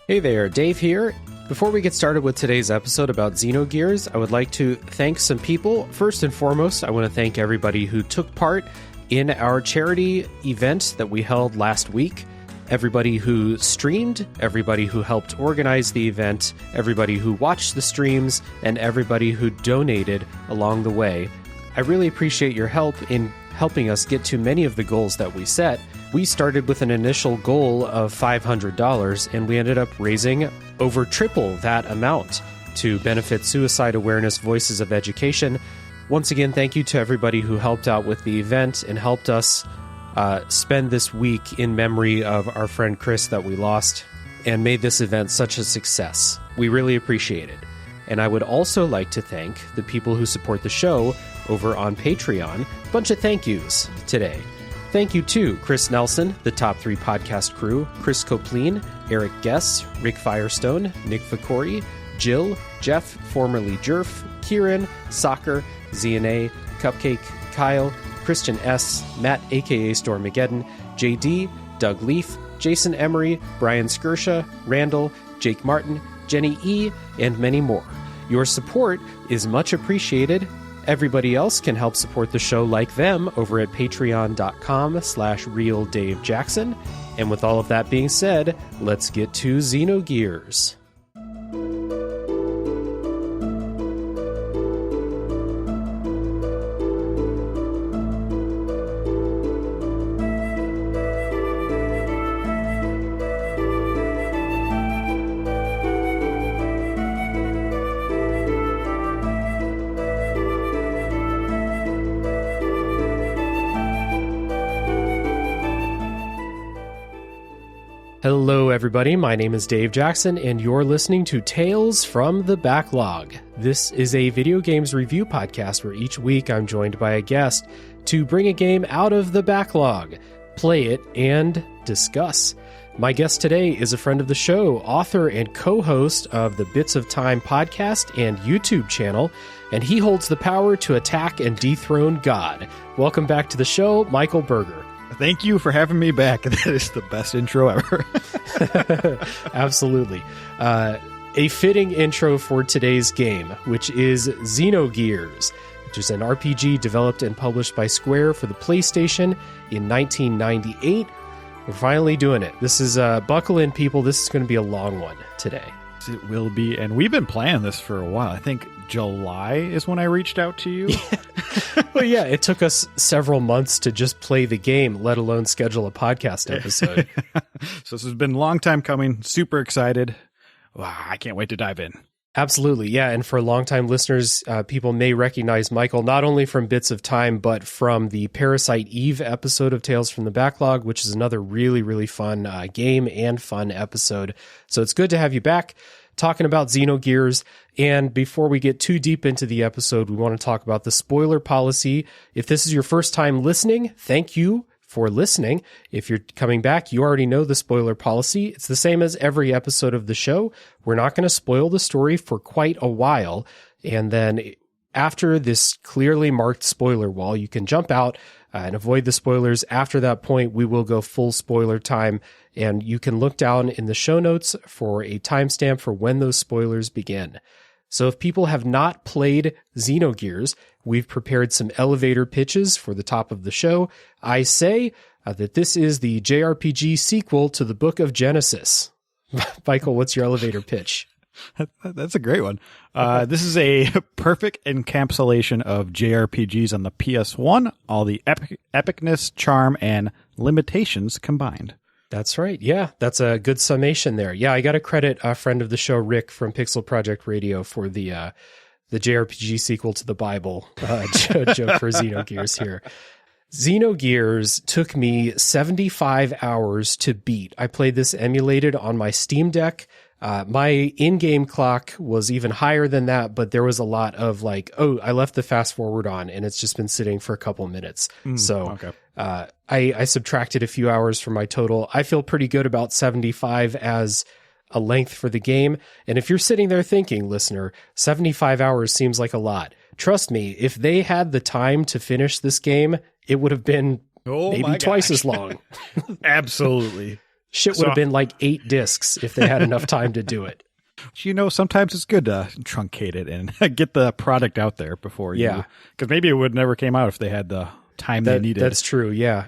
Hey there, Dave here. Before we get started with today's episode about Xenogears, I would like to thank some people. First and foremost, I want to thank everybody who took part in our charity event that we held last week. Everybody who streamed, everybody who helped organize the event, everybody who watched the streams, and everybody who donated along the way. I really appreciate your help in helping us get to many of the goals that we set. We started with an initial goal of $500, and we ended up raising over triple that amount to benefit Suicide Awareness Voices of Education. Once again, thank you to everybody who helped out with the event and helped us spend this week in memory of our friend Chris that we lost and made this event such a success. We really appreciate it. And I would also like to thank the people who support the show over on Patreon. A bunch of thank yous today. Thank you to Chris Nelson, the Top 3 Podcast crew, Chris Copleen, Eric Guess, Rick Firestone, Nick Vicori, Jill, Jeff, formerly Jerf, Kieran, Soccer, ZNA, Cupcake, Kyle, Christian S., Matt aka Stormageddon, JD, Doug Leaf, Jason Emery, Brian Skirsha, Randall, Jake Martin, Jenny E., and many more. Your support is much appreciated. Everybody else can help support the show like them over at patreon.com/realdavejackson. And with all of that being said, let's get to Xenogears. Hello everybody, my name is Dave Jackson, and you're listening to Tales from the Backlog. This is a video games review podcast where each week I'm joined by a guest to bring a game out of the backlog, play it, and discuss. My guest today is a friend of the show, author and co-host of the Bits of Time podcast and YouTube channel, and he holds the power to attack and dethrone God. Welcome back to the show, Michael Berger. Thank you for having me back. That is the best intro ever. Absolutely. A fitting intro for today's game, which is Xenogears, which is an RPG developed and published by Square for the PlayStation in 1998. We're finally doing it. This is, buckle in, people. This is going to be a long one today. It will be, and we've been planning this for a while. I think July is when I reached out to you. Well, yeah, it took us several months to just play the game, let alone schedule a podcast episode. So this has been a long time coming. Super excited. Wow, I can't wait to dive in. Absolutely, yeah. And for longtime listeners, people may recognize Michael not only from Bits of Time, but from the Parasite Eve episode of Tales from the Backlog, which is another really, really fun game and fun episode. So it's good to have you back talking about Xenogears. And before we get too deep into the episode, we want to talk about the spoiler policy. If this is your first time listening, thank you for listening. If you're coming back, you already know the spoiler policy. It's the same as every episode of the show. We're not going to spoil the story for quite a while. And then after this clearly marked spoiler wall, you can jump out and avoid the spoilers. After that point, we will go full spoiler time. And you can look down in the show notes for a timestamp for when those spoilers begin. So if people have not played Xenogears, we've prepared some elevator pitches for the top of the show. I say that this is the JRPG sequel to the Book of Genesis. Michael, what's your elevator pitch? That's a great one. This is a perfect encapsulation of JRPGs on the PS1, all the epicness, charm, and limitations combined. That's right. Yeah, that's a good summation there. Yeah, I got to credit a friend of the show, Rick from Pixel Project Radio, for the JRPG sequel to the Bible joke for Xenogears here. Xenogears took me 75 hours to beat. I played this emulated on my Steam Deck. My in-game clock was even higher than that, but there was a lot of like, oh, I left the fast forward on and it's just been sitting for a couple minutes. Okay. I subtracted a few hours from my total. I feel pretty good about 75 as a length for the game. And if you're sitting there thinking, listener, 75 hours seems like a lot. Trust me, if they had the time to finish this game, it would have been maybe twice as long. Absolutely. Shit would have been like 8 discs if they had enough time to do it. Sometimes it's good to truncate it and get the product out there before you. Because maybe it would never came out if they had the time they needed. That's true. Yeah.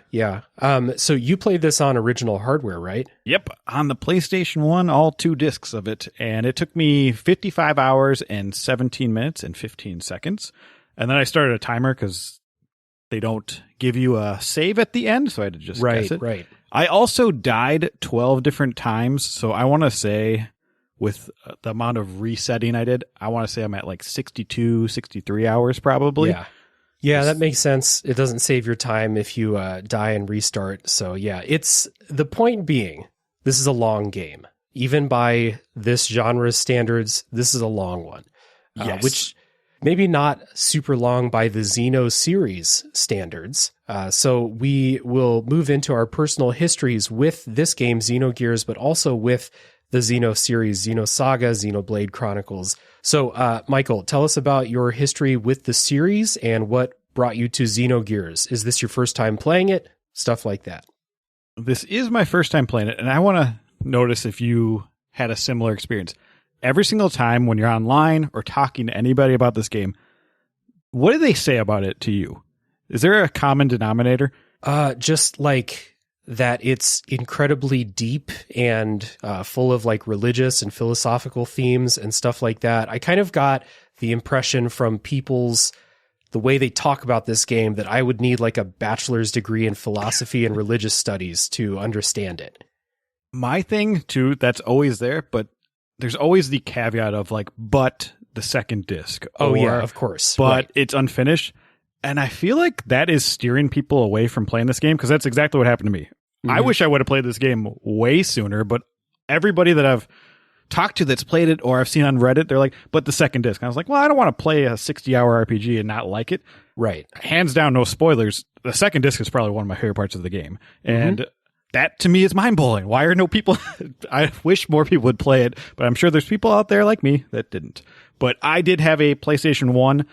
So you played this on original hardware, right? Yep. On the PlayStation 1, all 2 discs of it. And it took me 55 hours and 17 minutes and 15 seconds. And then I started a timer because they don't give you a save at the end. So I had to just guess it. Right. I also died 12 different times. So I want to say, with the amount of resetting I did, I want to say I'm at like 62, 63 hours probably. Yeah, that makes sense. It doesn't save your time if you die and restart. So yeah, it's the point being, this is a long game. Even by this genre's standards, this is a long one. Yes. Which maybe not super long by the Xeno series standards. So we will move into our personal histories with this game, Xenogears, but also with the Xeno series, Xenosaga, Xenoblade Chronicles. So, Michael, tell us about your history with the series and what brought you to Xenogears. Is this your first time playing it? Stuff like that. This is my first time playing it, and I want to notice if you had a similar experience. Every single time when you're online or talking to anybody about this game, what do they say about it to you? Is there a common denominator? Just like that it's incredibly deep and full of like religious and philosophical themes and stuff like that. I kind of got the impression from the way they talk about this game that I would need like a bachelor's degree in philosophy and religious studies to understand it. My thing too, that's always there, but there's always the caveat of like, but the second disc. Oh yeah, of course. But it's unfinished. And I feel like that is steering people away from playing this game because that's exactly what happened to me. Mm-hmm. I wish I would have played this game way sooner, but everybody that I've talked to that's played it or I've seen on Reddit, they're like, but the second disc. And I was like, well, I don't want to play a 60-hour RPG and not like it. Right. Hands down, no spoilers. The second disc is probably one of my favorite parts of the game. And that to me is mind-blowing. Why are no people... I wish more people would play it, but I'm sure there's people out there like me that didn't. But I did have a PlayStation 1.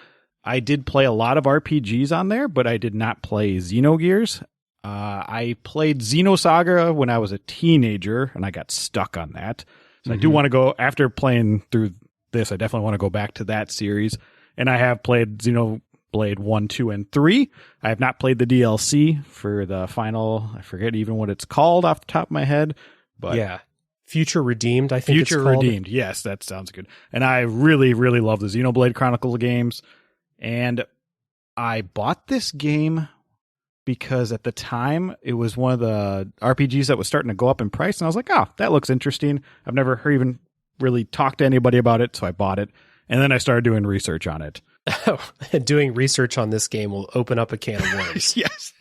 I did play a lot of RPGs on there, but I did not play Xenogears. I played Xenosaga when I was a teenager, and I got stuck on that. So I do want to go, after playing through this, I definitely want to go back to that series. And I have played Xenoblade 1, 2, and 3. I have not played the DLC for the final, I forget even what it's called off the top of my head. But yeah. Future Redeemed, I think Future Redeemed, yes, that sounds good. And I really, really love the Xenoblade Chronicles games. And I bought this game because at the time it was one of the RPGs that was starting to go up in price. And I was like, oh, that looks interesting. I've never even really talked to anybody about it. So I bought it. And then I started doing research on it. Oh, doing research on this game will open up a can of worms. Yes.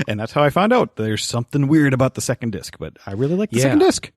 And that's how I found out there's something weird about the second disc. But I really like the second disc.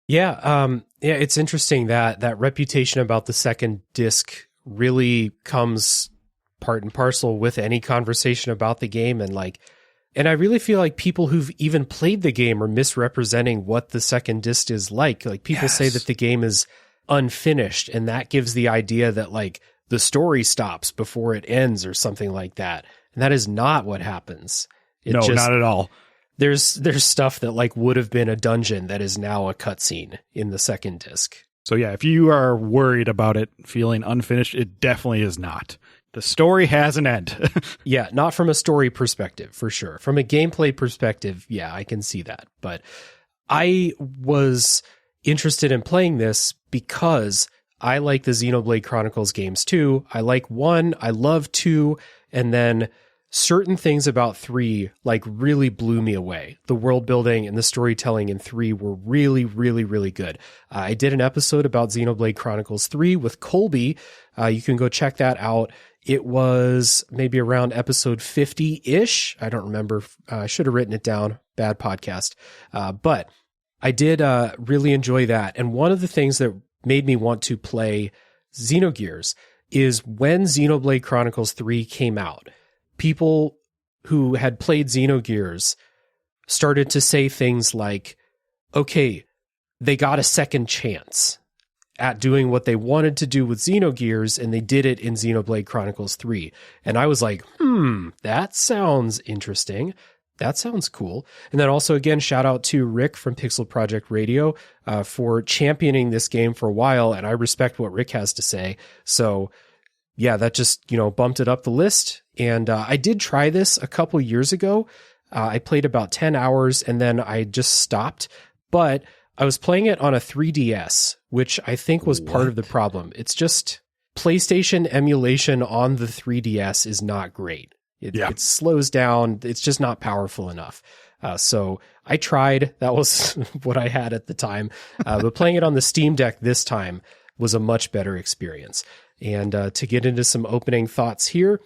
Yeah. It's interesting that reputation about the second disc really comes part and parcel with any conversation about the game. And I really feel like people who've even played the game are misrepresenting what the second disc is like. Like people say that the game is unfinished, and that gives the idea that like the story stops before it ends or something like that. And that is not what happens. Not at all. There's stuff that like would have been a dungeon that is now a cutscene in the second disc. So yeah, if you are worried about it feeling unfinished, it definitely is not. The story has an end. Yeah, not from a story perspective, for sure. From a gameplay perspective, yeah, I can see that. But I was interested in playing this because I like the Xenoblade Chronicles games too. I like 1, I love 2, and then certain things about 3 like really blew me away. The world building and the storytelling in 3 were really, really, really good. I did an episode about Xenoblade Chronicles 3 with Colby. You can go check that out. It was maybe around episode 50-ish. I don't remember. I should have written it down. Bad podcast. But I did really enjoy that. And one of the things that made me want to play Xenogears is when Xenoblade Chronicles 3 came out, people who had played Xenogears started to say things like, okay, they got a second chance at doing what they wanted to do with Xenogears, and they did it in Xenoblade Chronicles 3. And I was like, that sounds interesting. That sounds cool. And then also, again, shout out to Rick from Pixel Project Radio for championing this game for a while. And I respect what Rick has to say. So yeah, that just, bumped it up the list. And I did try this a couple years ago. I played about 10 hours and then I just stopped. But I was playing it on a 3DS, which I think was part of the problem. It's just PlayStation emulation on the 3DS is not great. It slows down. It's just not powerful enough. So I tried. That was what I had at the time. But playing it on the Steam Deck this time was a much better experience. And to get into some opening thoughts here,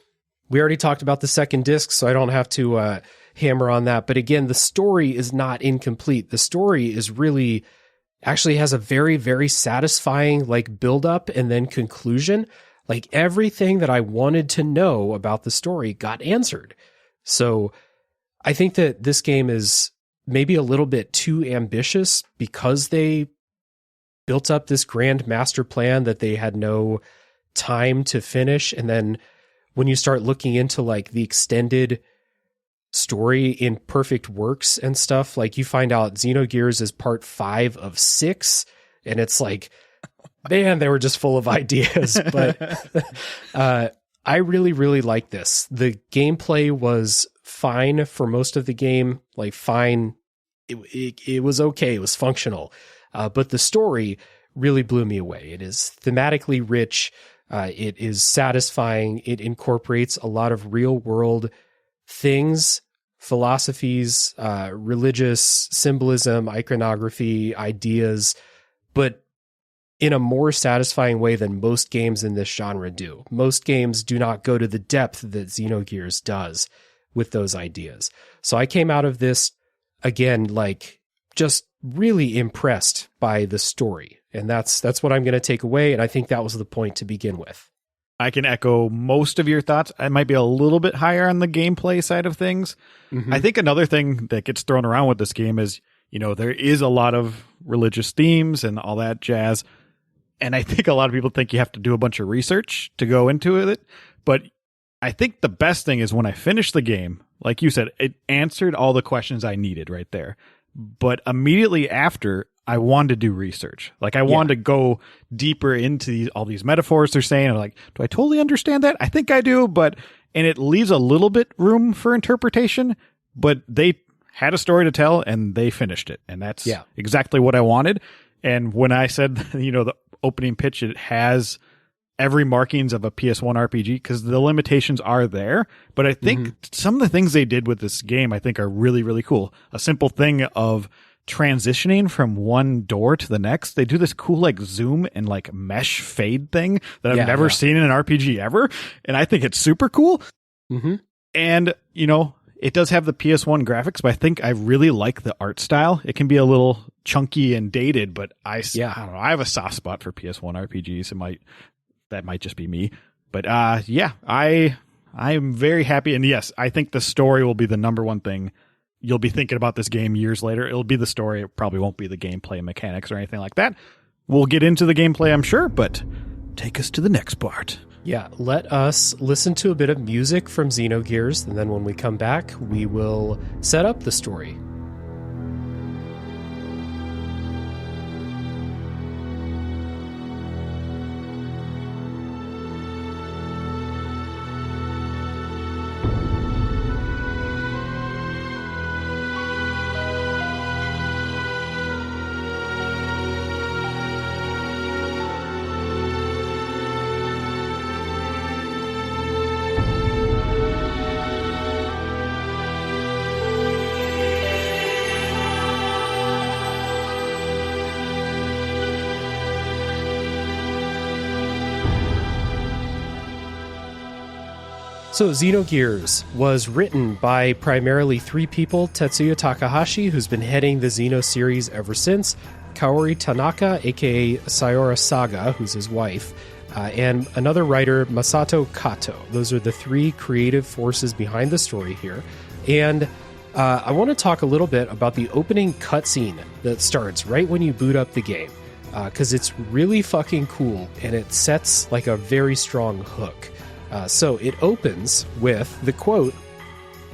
we already talked about the second disc, so I don't have to hammer on that. But again, the story is not incomplete. The story is really actually has a very, very satisfying build up and then conclusion. Everything that I wanted to know about the story got answered. So I think that this game is maybe a little bit too ambitious because they built up this grand master plan that they had no time to finish. And then when you start looking into the extended story in Perfect Works and stuff, you find out Xenogears is part 5 of 6. And it's man, they were just full of ideas, but I really, really like this. The gameplay was fine for most of the game, fine. It was okay. It was functional, but the story really blew me away. It is thematically rich. It is satisfying. It incorporates a lot of real world things, philosophies, religious symbolism, iconography, ideas, but in a more satisfying way than most games in this genre do. Most games do not go to the depth that Xenogears does with those ideas. So I came out of this, again, just really impressed by the story. And that's what I'm going to take away. And I think that was the point to begin with. I can echo most of your thoughts. I might be a little bit higher on the gameplay side of things. Mm-hmm. I think another thing that gets thrown around with this game is, there is a lot of religious themes and all that jazz. And I think a lot of people think you have to do a bunch of research to go into it. But I think the best thing is when I finished the game, like you said, it answered all the questions I needed right there. But immediately after, I wanted to do research. I wanted to go deeper into all these metaphors they're saying. I'm do I totally understand that? I think I do. And it leaves a little bit room for interpretation, but they had a story to tell and they finished it. And that's exactly what I wanted. And when I said, the opening pitch, it has every markings of a PS1 RPG because the limitations are there. But I think some of the things they did with this game, I think are really, really cool. A simple thing of transitioning from one door to the next. They do this cool zoom and mesh fade thing that I've never seen in an RPG ever. And I think it's super cool. Mm-hmm. And, it does have the PS1 graphics, but I think I really like the art style. It can be a little chunky and dated, but I don't know. I have a soft spot for PS1 RPGs. That might just be me, but I am very happy. And yes, I think the story will be the number one thing you'll be thinking about this game years later. It'll be the story. It probably won't be the gameplay mechanics or anything like that. We'll get into the gameplay, I'm sure, but take us to the next part. Yeah, let us listen to a bit of music from Xenogears, and then when we come back, we will set up the story. So Xenogears was written by primarily 3 people: Tetsuya Takahashi, who's been heading the Xeno series ever since, Kaori Tanaka, aka Sayora Saga, who's his wife, and another writer, Masato Kato. Those are the 3 creative forces behind the story here. And I want to talk a little bit about the opening cutscene that starts right when you boot up the game, because it's really fucking cool, and it sets a very strong hook. So it opens with the quote,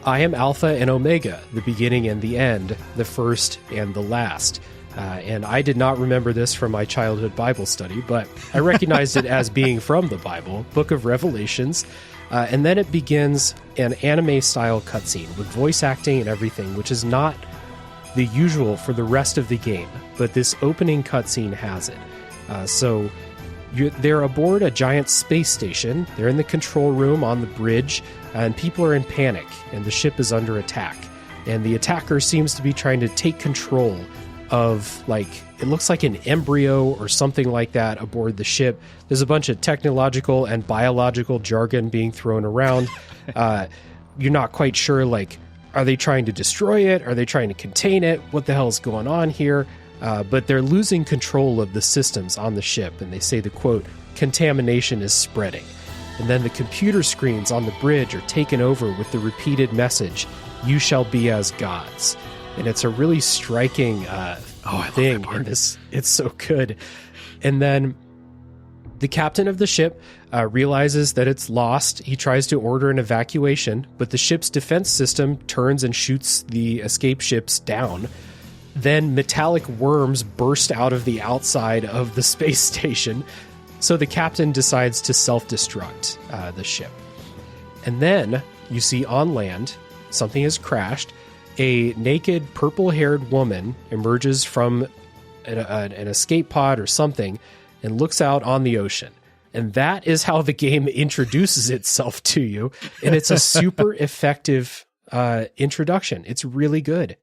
I am Alpha and Omega, the beginning and the end, the first and the last. And I did not remember this from my childhood Bible study, but I recognized it as being from the Bible, Book of Revelations. And then it begins an anime-style cutscene with voice acting and everything, which is not the usual for the rest of the game, but this opening cutscene has it. They're aboard a giant space station. They're in the control room on the bridge, and people are in panic, and the ship is under attack. And the attacker seems to be trying to take control of, it looks like an embryo or something like that aboard the ship. There's a bunch of technological and biological jargon being thrown around. You're not quite sure, are they trying to destroy it? Are they trying to contain it? What the hell is going on here? But they're losing control of the systems on the ship, and they say the quote, "Contamination is spreading." And then the computer screens on the bridge are taken over with the repeated message, "You shall be as gods." And it's a really striking thing in this. It's so good. And then the captain of the ship realizes that it's lost. He tries to order an evacuation, but the ship's defense system turns and shoots the escape ships down. Then metallic worms burst out of the outside of the space station. So the captain decides to self-destruct the ship. And then you see on land, something has crashed. A naked, purple-haired woman emerges from an escape pod or something and looks out on the ocean. And that is how the game introduces itself to you. And it's a super effective introduction. It's really good.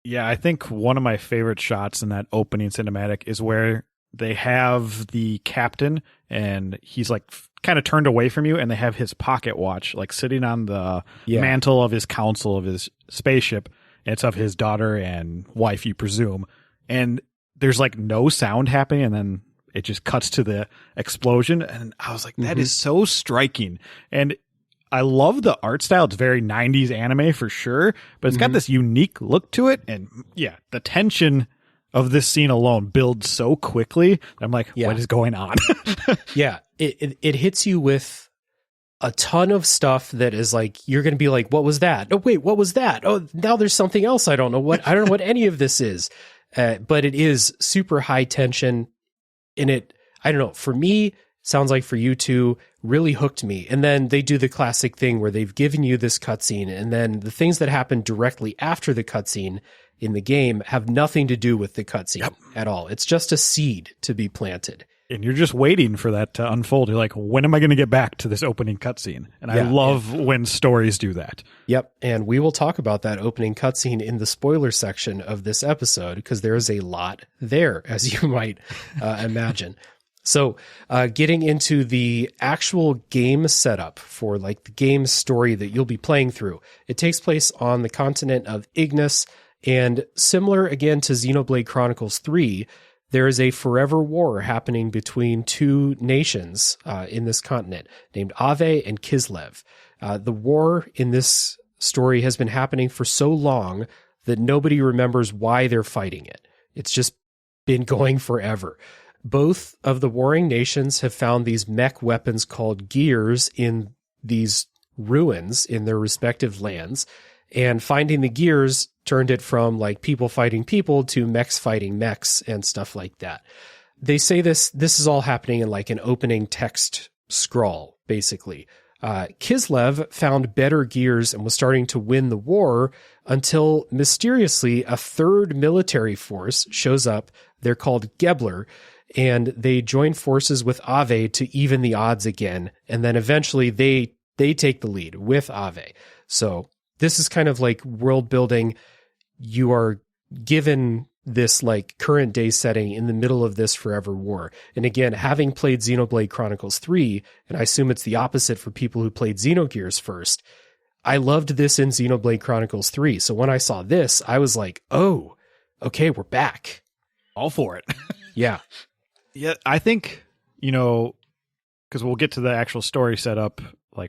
Yeah, I think one of my favorite shots in that opening cinematic is where they have the captain and he's kind of turned away from you, and they have his pocket watch sitting on the mantle of his console of his spaceship. And it's of his daughter and wife, you presume. And there's no sound happening, and then it just cuts to the explosion. And I was like, that is so striking. And I love the art style. It's very 90s anime for sure, but it's got this unique look to it. And yeah, the tension of this scene alone builds so quickly. I'm like, what is going on? Yeah. It hits you with a ton of stuff that is you're going to be like, what was that? Oh, wait, what was that? Oh, now there's something else. I don't know what any of this is. But it is super high tension in it. I don't know. For me, sounds like for you too, really hooked me. And then they do the classic thing where they've given you this cutscene, and then the things that happen directly after the cutscene in the game have nothing to do with the cutscene at all. It's just a seed to be planted. And you're just waiting for that to unfold. You're like, when am I going to get back to this opening cutscene? And I love when stories do that. Yep. And we will talk about that opening cutscene in the spoiler section of this episode, because there is a lot there, as you might imagine. So getting into the actual game setup for the game story that you'll be playing through, it takes place on the continent of Ignis, and similar again to Xenoblade Chronicles 3, there is a forever war happening between two nations in this continent named Ave and Kislev. The war in this story has been happening for so long that nobody remembers why they're fighting it. It's just been going forever. Both of the warring nations have found these mech weapons called gears in these ruins in their respective lands, and finding the gears turned it from people fighting people to mechs fighting mechs and stuff like that. They say this is all happening in an opening text scroll, basically. Kislev found better gears and was starting to win the war until mysteriously a third military force shows up. They're called Gebler, and they join forces with Ave to even the odds again. And then eventually they take the lead with Ave. So this is kind of world building. You are given this current day setting in the middle of this forever war. And again, having played Xenoblade Chronicles 3, and I assume it's the opposite for people who played Xenogears first, I loved this in Xenoblade Chronicles 3. So when I saw this, I was like, oh, okay, we're back. All for it. Yeah. Yeah, I think, because we'll get to the actual story setup,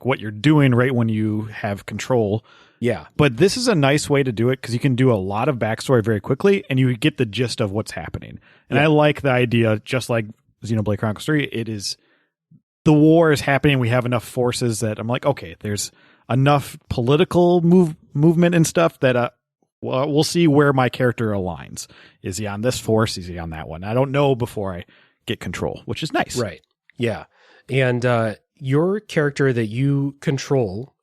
what you're doing right when you have control. Yeah. But this is a nice way to do it because you can do a lot of backstory very quickly and you get the gist of what's happening. And I like the idea, just like Xenoblade Chronicles 3, it is the war is happening. We have enough forces that I'm like, okay, there's enough political movement and stuff that well, we'll see where my character aligns. Is he on this force? Is he on that one? I don't know before I get control, which is nice. Right. Yeah. And your character that you control,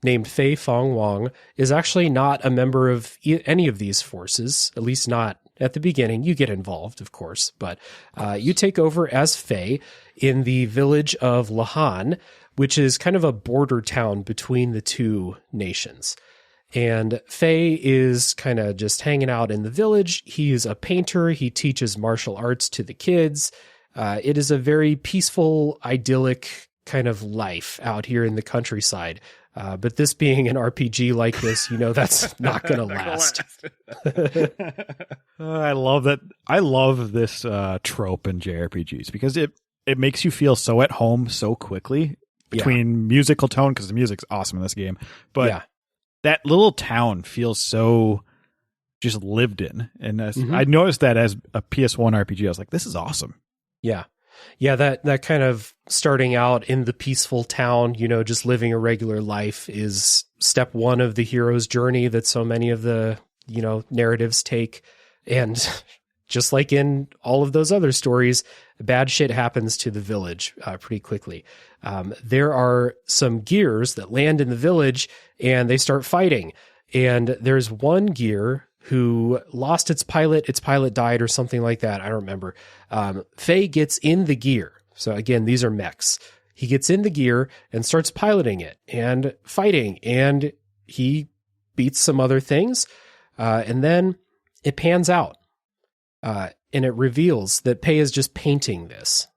named Fei Fong Wong, is actually not a member of any of these forces, at least not at the beginning. You get involved, of course, but you take over as Fei in the village of Lahan, which is kind of a border town between the two nations. And Fei is kind of just hanging out in the village. He's a painter. He teaches martial arts to the kids. It is a very peaceful, idyllic kind of life out here in the countryside. But this being an RPG like this, that's not going to last. I love that. I love this trope in JRPGs because it makes you feel so at home so quickly between musical tone, because the music's awesome in this game. But that little town feels so just lived in. And I noticed that as a PS1 RPG, I was like, this is awesome. Yeah. Yeah, that kind of starting out in the peaceful town, just living a regular life is step one of the hero's journey that so many of the, narratives take. And just like in all of those other stories, bad shit happens to the village pretty quickly. There are some gears that land in the village and they start fighting. And there's one gear who lost its pilot died or something like that. I don't remember. Fei gets in the gear. So again, these are mechs. He gets in the gear and starts piloting it and fighting, and he beats some other things. And then it pans out. And it reveals that Fei is just painting this.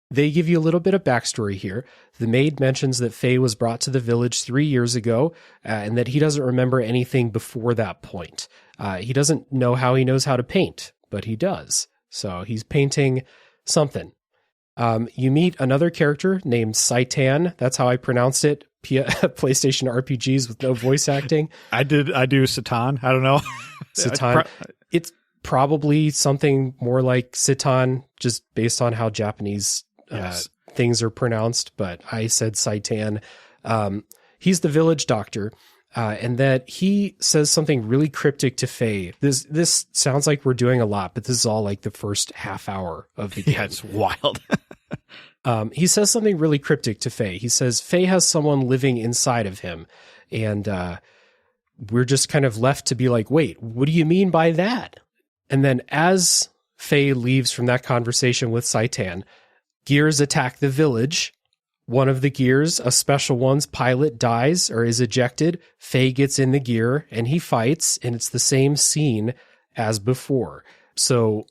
They give you a little bit of backstory here. The maid mentions that Fei was brought to the village 3 years ago, and that he doesn't remember anything before that point. He doesn't know how he knows how to paint, but he does. So he's painting something. You meet another character named Saitan. That's how I pronounced it. PlayStation RPGs with no voice acting. I do Satan. I don't know. Satan. It's probably something more like Satan, just based on how Japanese things are pronounced. But I said Saitan. He's the village doctor. And that he says something really cryptic to Fei. This sounds like we're doing a lot, but this is all like the first half hour of the game. Yeah, it's wild. He says something really cryptic to Fei. He says Fei has someone living inside of him. And we're just kind of left to be like, wait, what do you mean by that? And then as Fei leaves from that conversation with Saitan, gears attack the village. One of the gears, a special one's pilot, dies or is ejected. Fei gets in the gear and he fights, and it's the same scene as before. So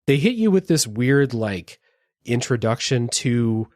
they hit you with this weird like introduction to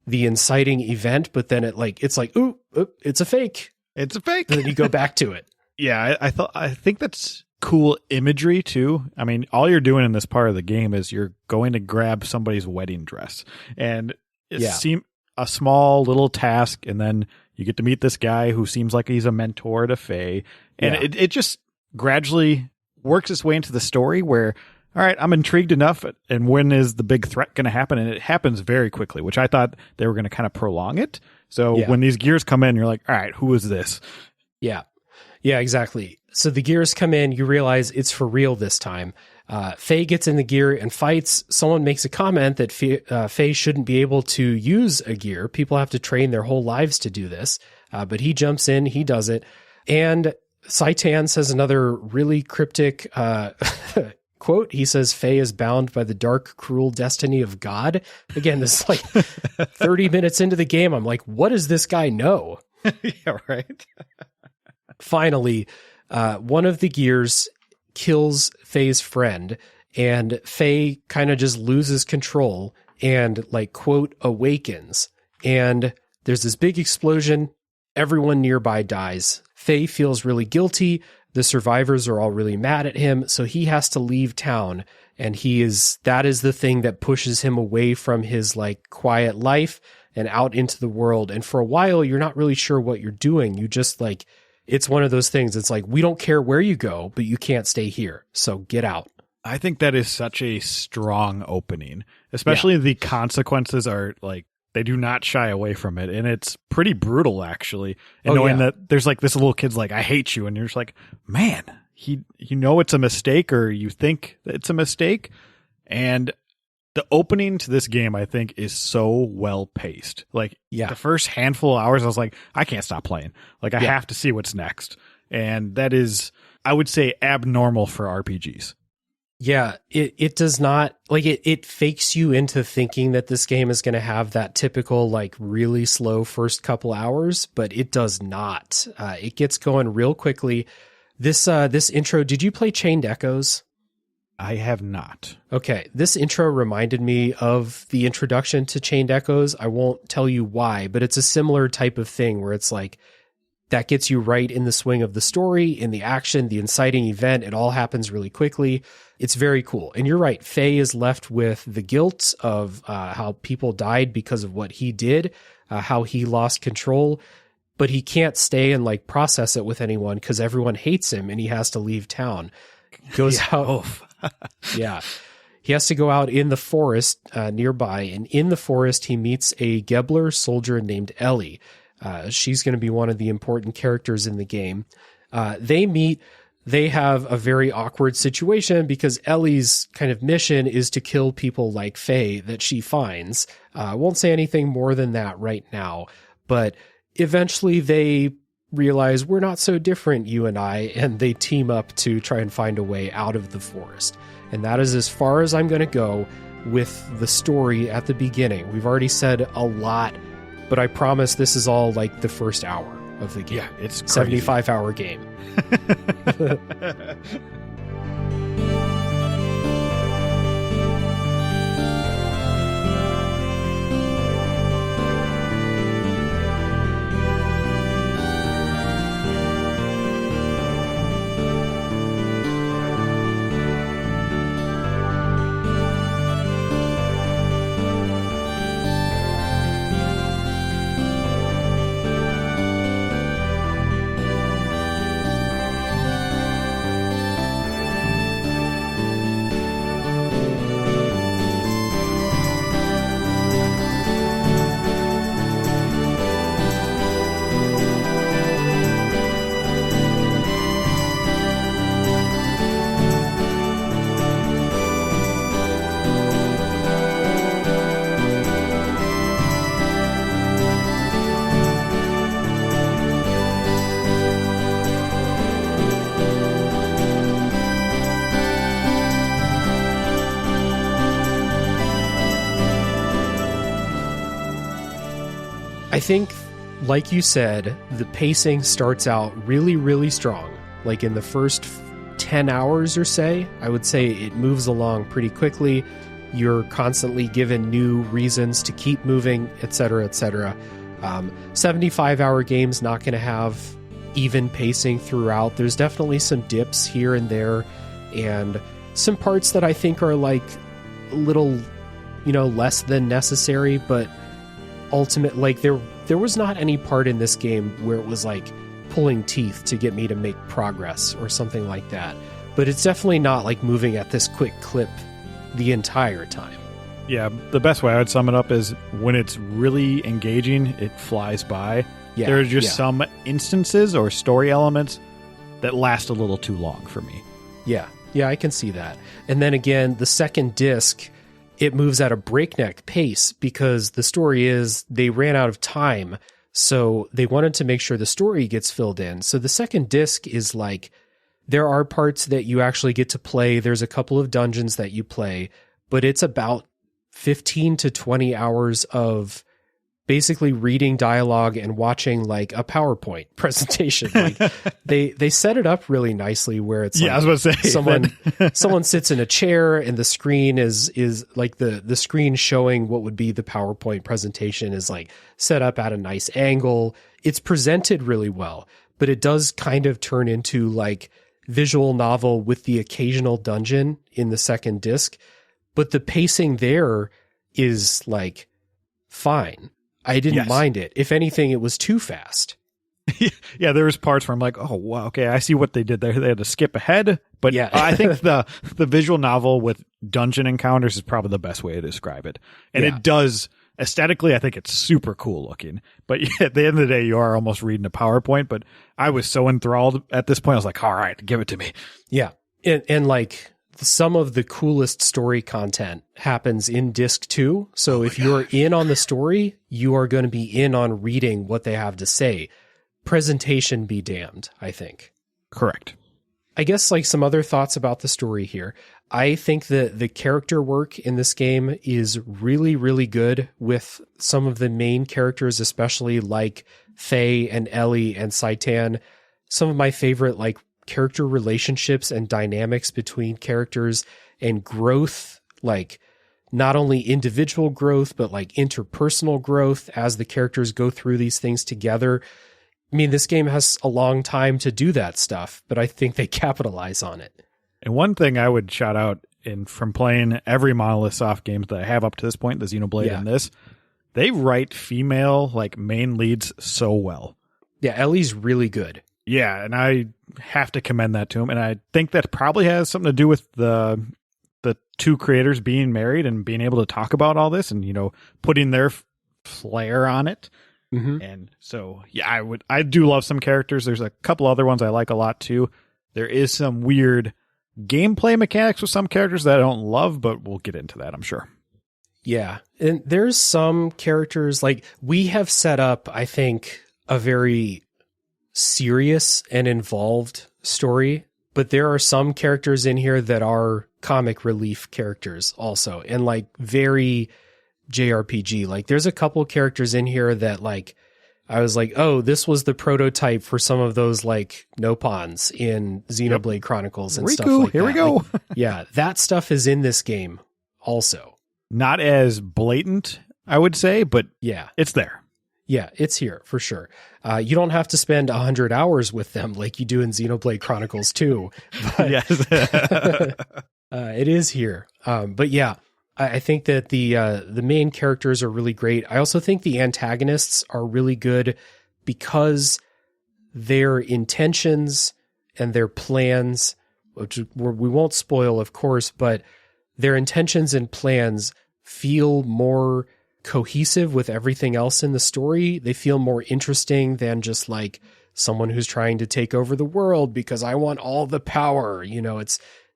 the inciting event, but then it's like, ooh, it's a fake. It's a fake. And then you go back to it. Yeah, I think that's cool imagery too. I mean, all you're doing in this part of the game is you're going to grab somebody's wedding dress, and it seems a small little task, and then you get to meet this guy who seems like he's a mentor to Fei, and it just gradually works its way into the story where, all right, I'm intrigued enough, and when is the big threat going to happen? And it happens very quickly, which I thought they were going to kind of prolong it. So when these gears come in, you're like, all right, who is this? Yeah, exactly. So the gears come in, you realize it's for real this time. Fei gets in the gear and fights. Someone makes a comment that Fei shouldn't be able to use a gear. People have to train their whole lives to do this. But he jumps in, he does it. And Saitan says another really cryptic quote. He says, Fei is bound by the dark, cruel destiny of God. Again, this is like 30 minutes into the game. I'm like, what does this guy know? Yeah, right. Finally, one of the gears kills Fei's friend, and Fei kind of just loses control and like, quote, awakens. And there's this big explosion. Everyone nearby dies. Fei feels really guilty. The survivors are all really mad at him. So he has to leave town. And that is the thing that pushes him away from his like quiet life and out into the world. And for a while, you're not really sure what you're doing. You just like, it's one of those things. It's like, we don't care where you go, but you can't stay here. So get out. I think that is such a strong opening, especially the consequences are like They do not shy away from it, and it's pretty brutal, actually. And knowing that there's like this little kid's like, I hate you, and you're just like, man, you know it's a mistake, or you think it's a mistake. And the opening to this game, I think, is so well paced. Like, the first handful of hours, I was like, I can't stop playing. Like, I have to see what's next. And that is, I would say, abnormal for RPGs. Yeah, it does not, like, it fakes you into thinking that this game is going to have that typical, like, really slow first couple hours, but it does not. It gets going real quickly. This intro, did you play Chained Echoes? I have not. Okay, this intro reminded me of the introduction to Chained Echoes. I won't tell you why, but it's a similar type of thing where it's like, that gets you right in the swing of the story, in the action, the inciting event. It all happens really quickly. It's very cool. And you're right. Faye is left with the guilt of how people died because of what he did, how he lost control. But he can't stay and like process it with anyone because everyone hates him and he has to leave town. Goes out. Yeah. He has to go out in the forest nearby. And in the forest, he meets a Gebler soldier named Ellie. She's going to be one of the important characters in the game. They meet. They have a very awkward situation because Ellie's kind of mission is to kill people like Faye that she finds. I won't say anything more than that right now, but eventually they realize we're not so different, you and I, and they team up to try and find a way out of the forest. And that is as far as I'm going to go with the story at the beginning. We've already said a lot, but I promise this is all like the first hour of the game. Yeah, it's 75-hour game. I think, like you said, the pacing starts out really, really strong. Like in the first 10 hours or so, I would say it moves along pretty quickly. You're constantly given new reasons to keep moving, etc., etc. 75-hour game's not going to have even pacing throughout. There's definitely some dips here and there, and some parts that I think are like a little, less than necessary, but ultimate, like there was not any part in this game where it was like pulling teeth to get me to make progress or something like that. But it's definitely not like moving at this quick clip the entire time. Yeah, the best way I would sum it up is when it's really engaging, it flies by. Yeah, there are just some instances or story elements that last a little too long for me. Yeah, I can see that. And then again, the second disc, it moves at a breakneck pace because the story is they ran out of time. So they wanted to make sure the story gets filled in. So the second disc is like, there are parts that you actually get to play. There's a couple of dungeons that you play, but it's about 15 to 20 hours of basically reading dialogue and watching like a PowerPoint presentation. Like they set it up really nicely where it's I was about to say someone sits in a chair and the screen is like the screen showing what would be the PowerPoint presentation is like set up at a nice angle. It's presented really well, but it does kind of turn into like visual novel with the occasional dungeon in the second disc. But the pacing there is like fine. I didn't mind it. If anything, it was too fast. Yeah, there was parts where I'm like, oh, wow, okay, I see what they did there. They had to skip ahead. But yeah. I think the visual novel with dungeon encounters is probably the best way to describe it. And it does aesthetically, I think it's super cool looking. But at the end of the day, you are almost reading a PowerPoint. But I was so enthralled at this point. I was like, all right, give it to me. Yeah. And like some of the coolest story content happens in disc 2. So if you're in on the story, you are going to be in on reading what they have to say. Presentation be damned, I think. Correct. I guess like some other thoughts about the story here. I think that the character work in this game is really, really good with some of the main characters, especially like Faye and Ellie and Saitan. Some of my favorite like character relationships and dynamics between characters and growth, like not only individual growth, but like interpersonal growth as the characters go through these things together. I mean, this game has a long time to do that stuff, but I think they capitalize on it. And one thing I would shout out from playing every Monolith Soft games that I have up to this point, the Xenoblade and this, they write female like main leads so well. Yeah, Ellie's really good. Yeah, and I have to commend that to him. And I think that probably has something to do with the two creators being married and being able to talk about all this and, you know, putting their flair on it. Mm-hmm. And so, yeah, I do love some characters. There's a couple other ones I like a lot too. There is some weird gameplay mechanics with some characters that I don't love, but we'll get into that, I'm sure. Yeah. And there's some characters like we have set up, I think, a very serious and involved story, but there are some characters in here that are comic relief characters also, and like very JRPG. Like there's a couple characters in here that like I was like, oh, this was the prototype for some of those like Nopons in Xenoblade Chronicles and stuff like that. Here we go. Like, yeah, that stuff is in this game also. Not as blatant, I would say, but yeah, it's there. Yeah, it's here for sure. You don't have to spend 100 hours with them like you do in Xenoblade Chronicles 2. But yes. It is here. But yeah, I think that the main characters are really great. I also think the antagonists are really good because their intentions and their plans, which we won't spoil, of course, but their intentions and plans feel more cohesive with everything else in the story. They feel more interesting than just like someone who's trying to take over the world because I want all the power. You know,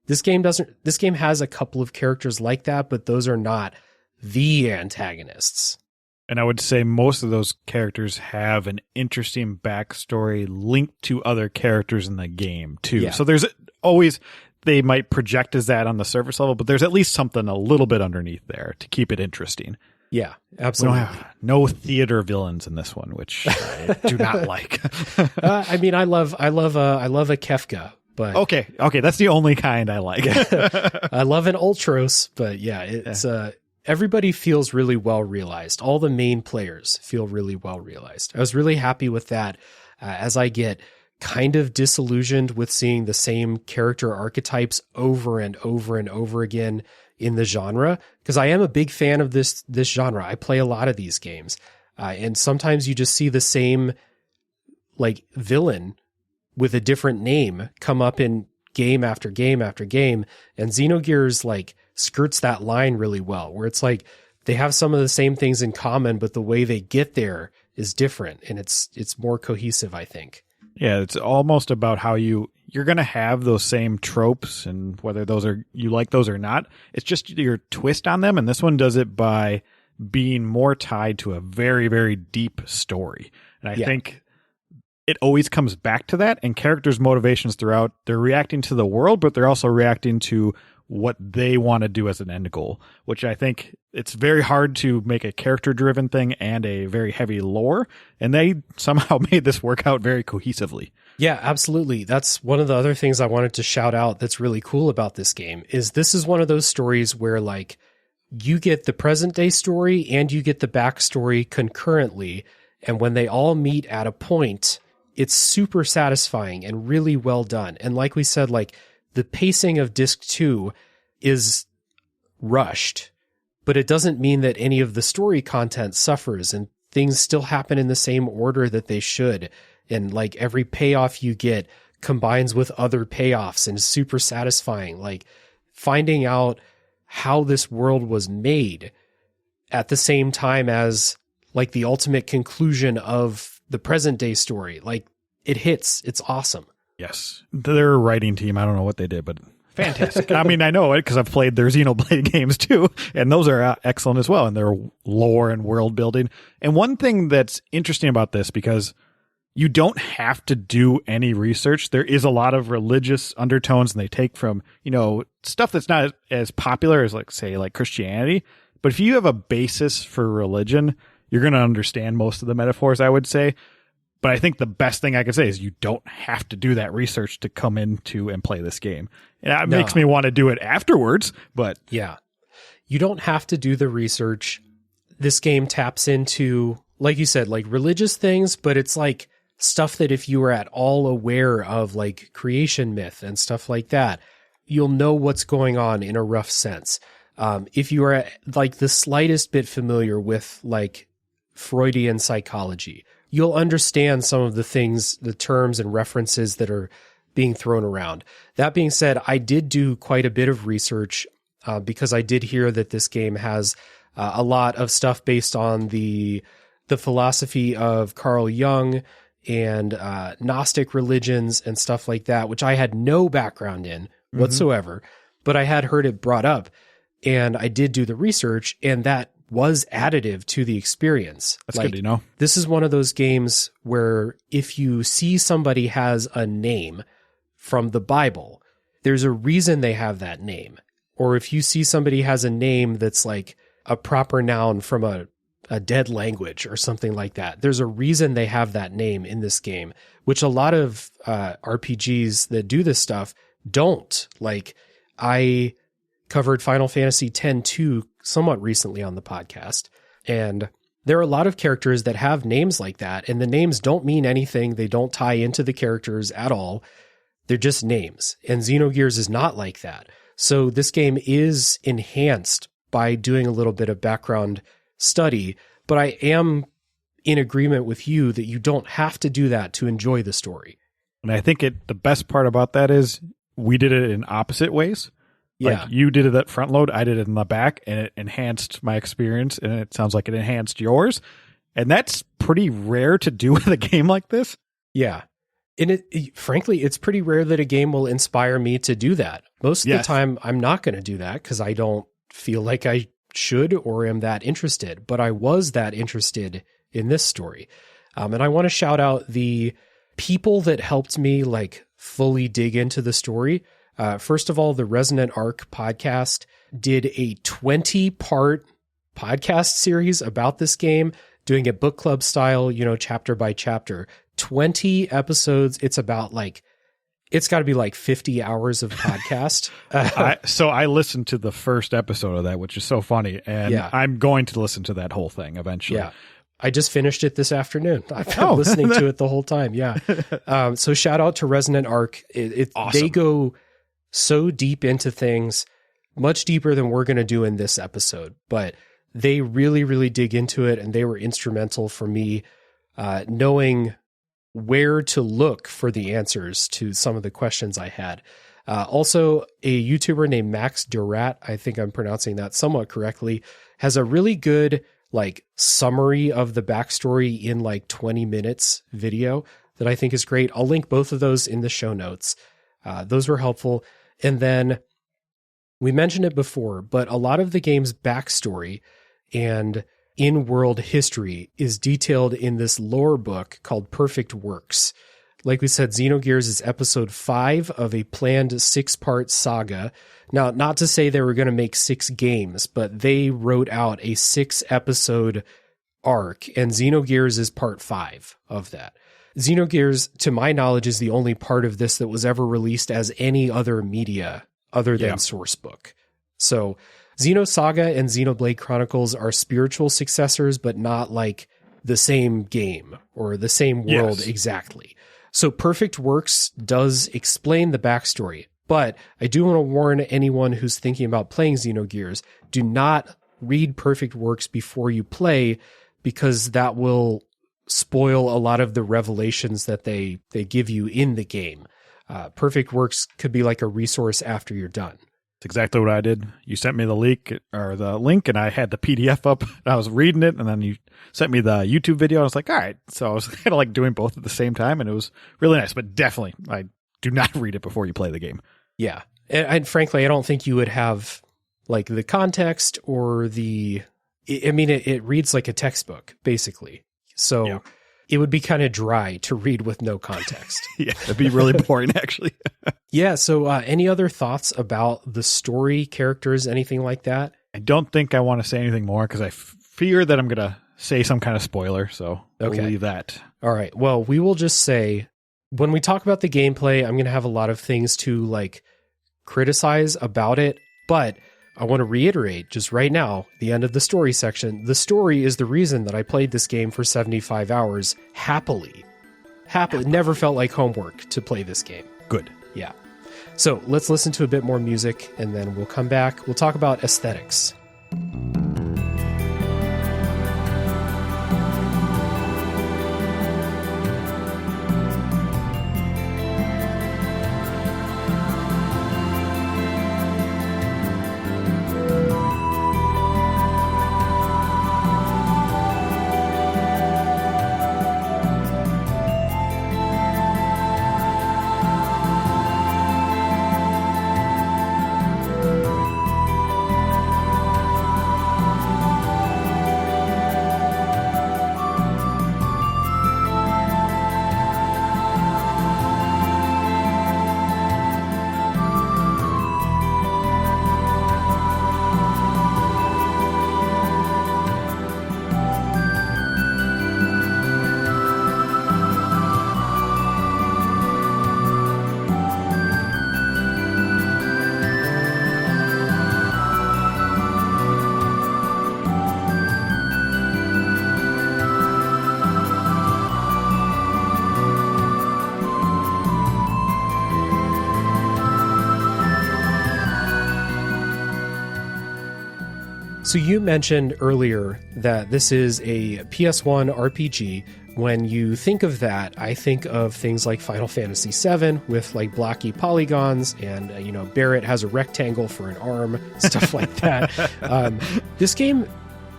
this game has a couple of characters like that, but those are not the antagonists. And I would say most of those characters have an interesting backstory linked to other characters in the game too. Yeah. So there's always, they might project as that on the surface level, but there's at least something a little bit underneath there to keep it interesting. Yeah, absolutely. We don't have no theater villains in this one, which I do not like. I mean, I love a Kefka. But okay, that's the only kind I like. I love an Ultros, but yeah, it's everybody feels really well realized. All the main players feel really well realized. I was really happy with that. As I get kind of disillusioned with seeing the same character archetypes over and over and over again in the genre, because I am a big fan of this genre. I play a lot of these games, and sometimes you just see the same like villain with a different name come up in game after game after game. And Xenogears like skirts that line really well, where it's like they have some of the same things in common, but the way they get there is different. And it's more cohesive, I think. Yeah. It's almost about how you're going to have those same tropes, and whether you like those or not, it's just your twist on them. And this one does it by being more tied to a very, very deep story. And I think it always comes back to that, and characters' motivations throughout, they're reacting to the world, but they're also reacting to what they want to do as an end goal, which I think it's very hard to make a character-driven thing and a very heavy lore, and they somehow made this work out very cohesively. Yeah, absolutely. That's one of the other things I wanted to shout out that's really cool about this game, is this is one of those stories where like you get the present-day story and you get the backstory concurrently, and when they all meet at a point, it's super satisfying and really well done. And like we said, like the pacing of disc 2 is rushed, but it doesn't mean that any of the story content suffers, and things still happen in the same order that they should. And like every payoff you get combines with other payoffs and is super satisfying. Like finding out how this world was made at the same time as like the ultimate conclusion of the present day story. Like it hits. It's awesome. Yes. Their writing team, I don't know what they did, but fantastic. I mean, I know it because I've played their Xenoblade games too, and those are excellent as well, and their lore and world building. And one thing that's interesting about this, because you don't have to do any research. There is a lot of religious undertones, and they take from, stuff that's not as popular as, like, say, like Christianity. But if you have a basis for religion, you're going to understand most of the metaphors, I would say. But I think the best thing I could say is you don't have to do that research to come into and play this game. And that makes me want to do it afterwards, but... Yeah. You don't have to do the research. This game taps into, like you said, like religious things, but it's like stuff that if you were at all aware of, like creation myth and stuff like that, you'll know what's going on in a rough sense. If you are like the slightest bit familiar with like Freudian psychology, you'll understand some of the things, the terms and references that are being thrown around. That being said, I did do quite a bit of research because I did hear that this game has a lot of stuff based on the philosophy of Carl Jung and Gnostic religions and stuff like that, which I had no background in whatsoever, but I had heard it brought up, and I did do the research, and that was additive to the experience. That's good to know. This is one of those games where if you see somebody has a name from the Bible, there's a reason they have that name. Or if you see somebody has a name that's like a proper noun from a dead language or something like that, there's a reason they have that name in this game, which a lot of RPGs that do this stuff don't. Like, I covered Final Fantasy X-2 somewhat recently on the podcast, and there are a lot of characters that have names like that, and the names don't mean anything. They don't tie into the characters at all. They're just names, and Xenogears is not like that. So this game is enhanced by doing a little bit of background study, but I am in agreement with you that you don't have to do that to enjoy the story. And I think the best part about that is we did it in opposite ways. Yeah. Like you did it at front load, I did it in the back, and it enhanced my experience, and it sounds like it enhanced yours. And that's pretty rare to do with a game like this. Yeah. And frankly, it's pretty rare that a game will inspire me to do that. Most of the time, I'm not going to do that because I don't feel like I should or am that interested. But I was that interested in this story. And I want to shout out the people that helped me like fully dig into the story. First of all, the Resonant Arc podcast did a 20-part podcast series about this game, doing it book club style, chapter by chapter. 20 episodes. It's about it's got to be like 50 hours of podcast. So I listened to the first episode of that, which is so funny. And I'm going to listen to that whole thing eventually. Yeah. I just finished it this afternoon. I've been listening to it the whole time. Yeah. So shout out to Resonant Arc. Awesome. They go so deep into things, much deeper than we're going to do in this episode, but they really, really dig into it. And they were instrumental for me knowing where to look for the answers to some of the questions I had. Also, a YouTuber named Max Durat, I think I'm pronouncing that somewhat correctly, has a really good summary of the backstory in 20 minutes video that I think is great. I'll link both of those in the show notes. Those were helpful. And then we mentioned it before, but a lot of the game's backstory and in-world history is detailed in this lore book called Perfect Works. Like we said, Xenogears is episode 5 of a planned 6-part saga. Now, not to say they were going to make 6 games, but they wrote out a 6-episode arc, and Xenogears is part 5 of that. Xenogears, to my knowledge, is the only part of this that was ever released as any other media other than source book. So Xenosaga and Xenoblade Chronicles are spiritual successors, but not like the same game or the same world exactly. So Perfect Works does explain the backstory, but I do want to warn anyone who's thinking about playing Xenogears, do not read Perfect Works before you play, because that will spoil a lot of the revelations that they give you in the game. Perfect Works could be like a resource after you're done. It's exactly what I did. You sent me the link, and I had the PDF up. And I was reading it, and then you sent me the YouTube video. And I was like, all right. So I was kind of like doing both at the same time, and it was really nice. But definitely, I do not read it before you play the game. Yeah. And frankly, I don't think you would have like the context or it reads like a textbook, basically. So yeah. It would be kind of dry to read with no context. Yeah, it'd be really boring, actually. Yeah, so any other thoughts about the story, characters, anything like that? I don't think I want to say anything more because I fear that I'm going to say some kind of spoiler, so we'll leave that. All right, well, we will just say, when we talk about the gameplay, I'm going to have a lot of things to like criticize about it, but I want to reiterate just right now, the end of the story section. The story is the reason that I played this game for 75 hours happily. It never felt like homework to play this game. Good. Yeah. So let's listen to a bit more music and then we'll come back. We'll talk about aesthetics. So you mentioned earlier that this is a PS1 RPG. When you think of that, I think of things like Final Fantasy VII with like blocky polygons and, Barrett has a rectangle for an arm, stuff like that. This game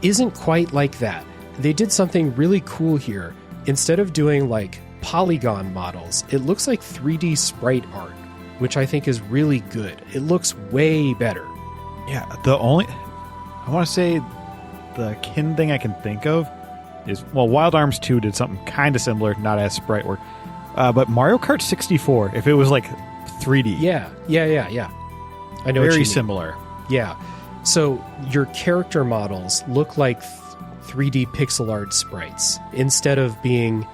isn't quite like that. They did something really cool here. Instead of doing like polygon models, it looks like 3D sprite art, which I think is really good. It looks way better. Yeah, I want to say the kin thing I can think of is, Wild Arms 2 did something kind of similar, not as sprite work. But Mario Kart 64, if it was like 3D. Yeah. I know. Very similar. Yeah. So your character models look like 3D pixel art sprites instead of being,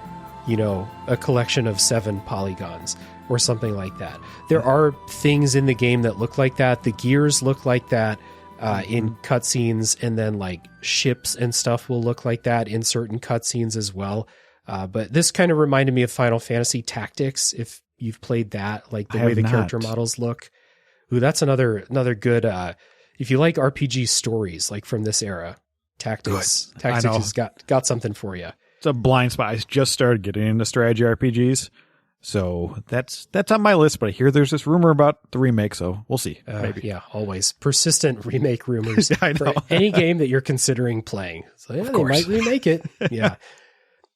a collection of 7 polygons or something like that. There are things in the game that look like that. The gears look like that. In cutscenes, and then like ships and stuff will look like that in certain cutscenes as well. But this kind of reminded me of Final Fantasy Tactics. If you've played that, like the way the character models look. Ooh, that's another good. If you like RPG stories, like from this era, Tactics has got something for you. It's a blind spot. I just started getting into strategy RPGs. So that's on my list, but I hear there's this rumor about the remake, so we'll see. Maybe. Yeah, always. Persistent remake rumors. I know. For any game that you're considering playing. So yeah, they might remake it. Yeah.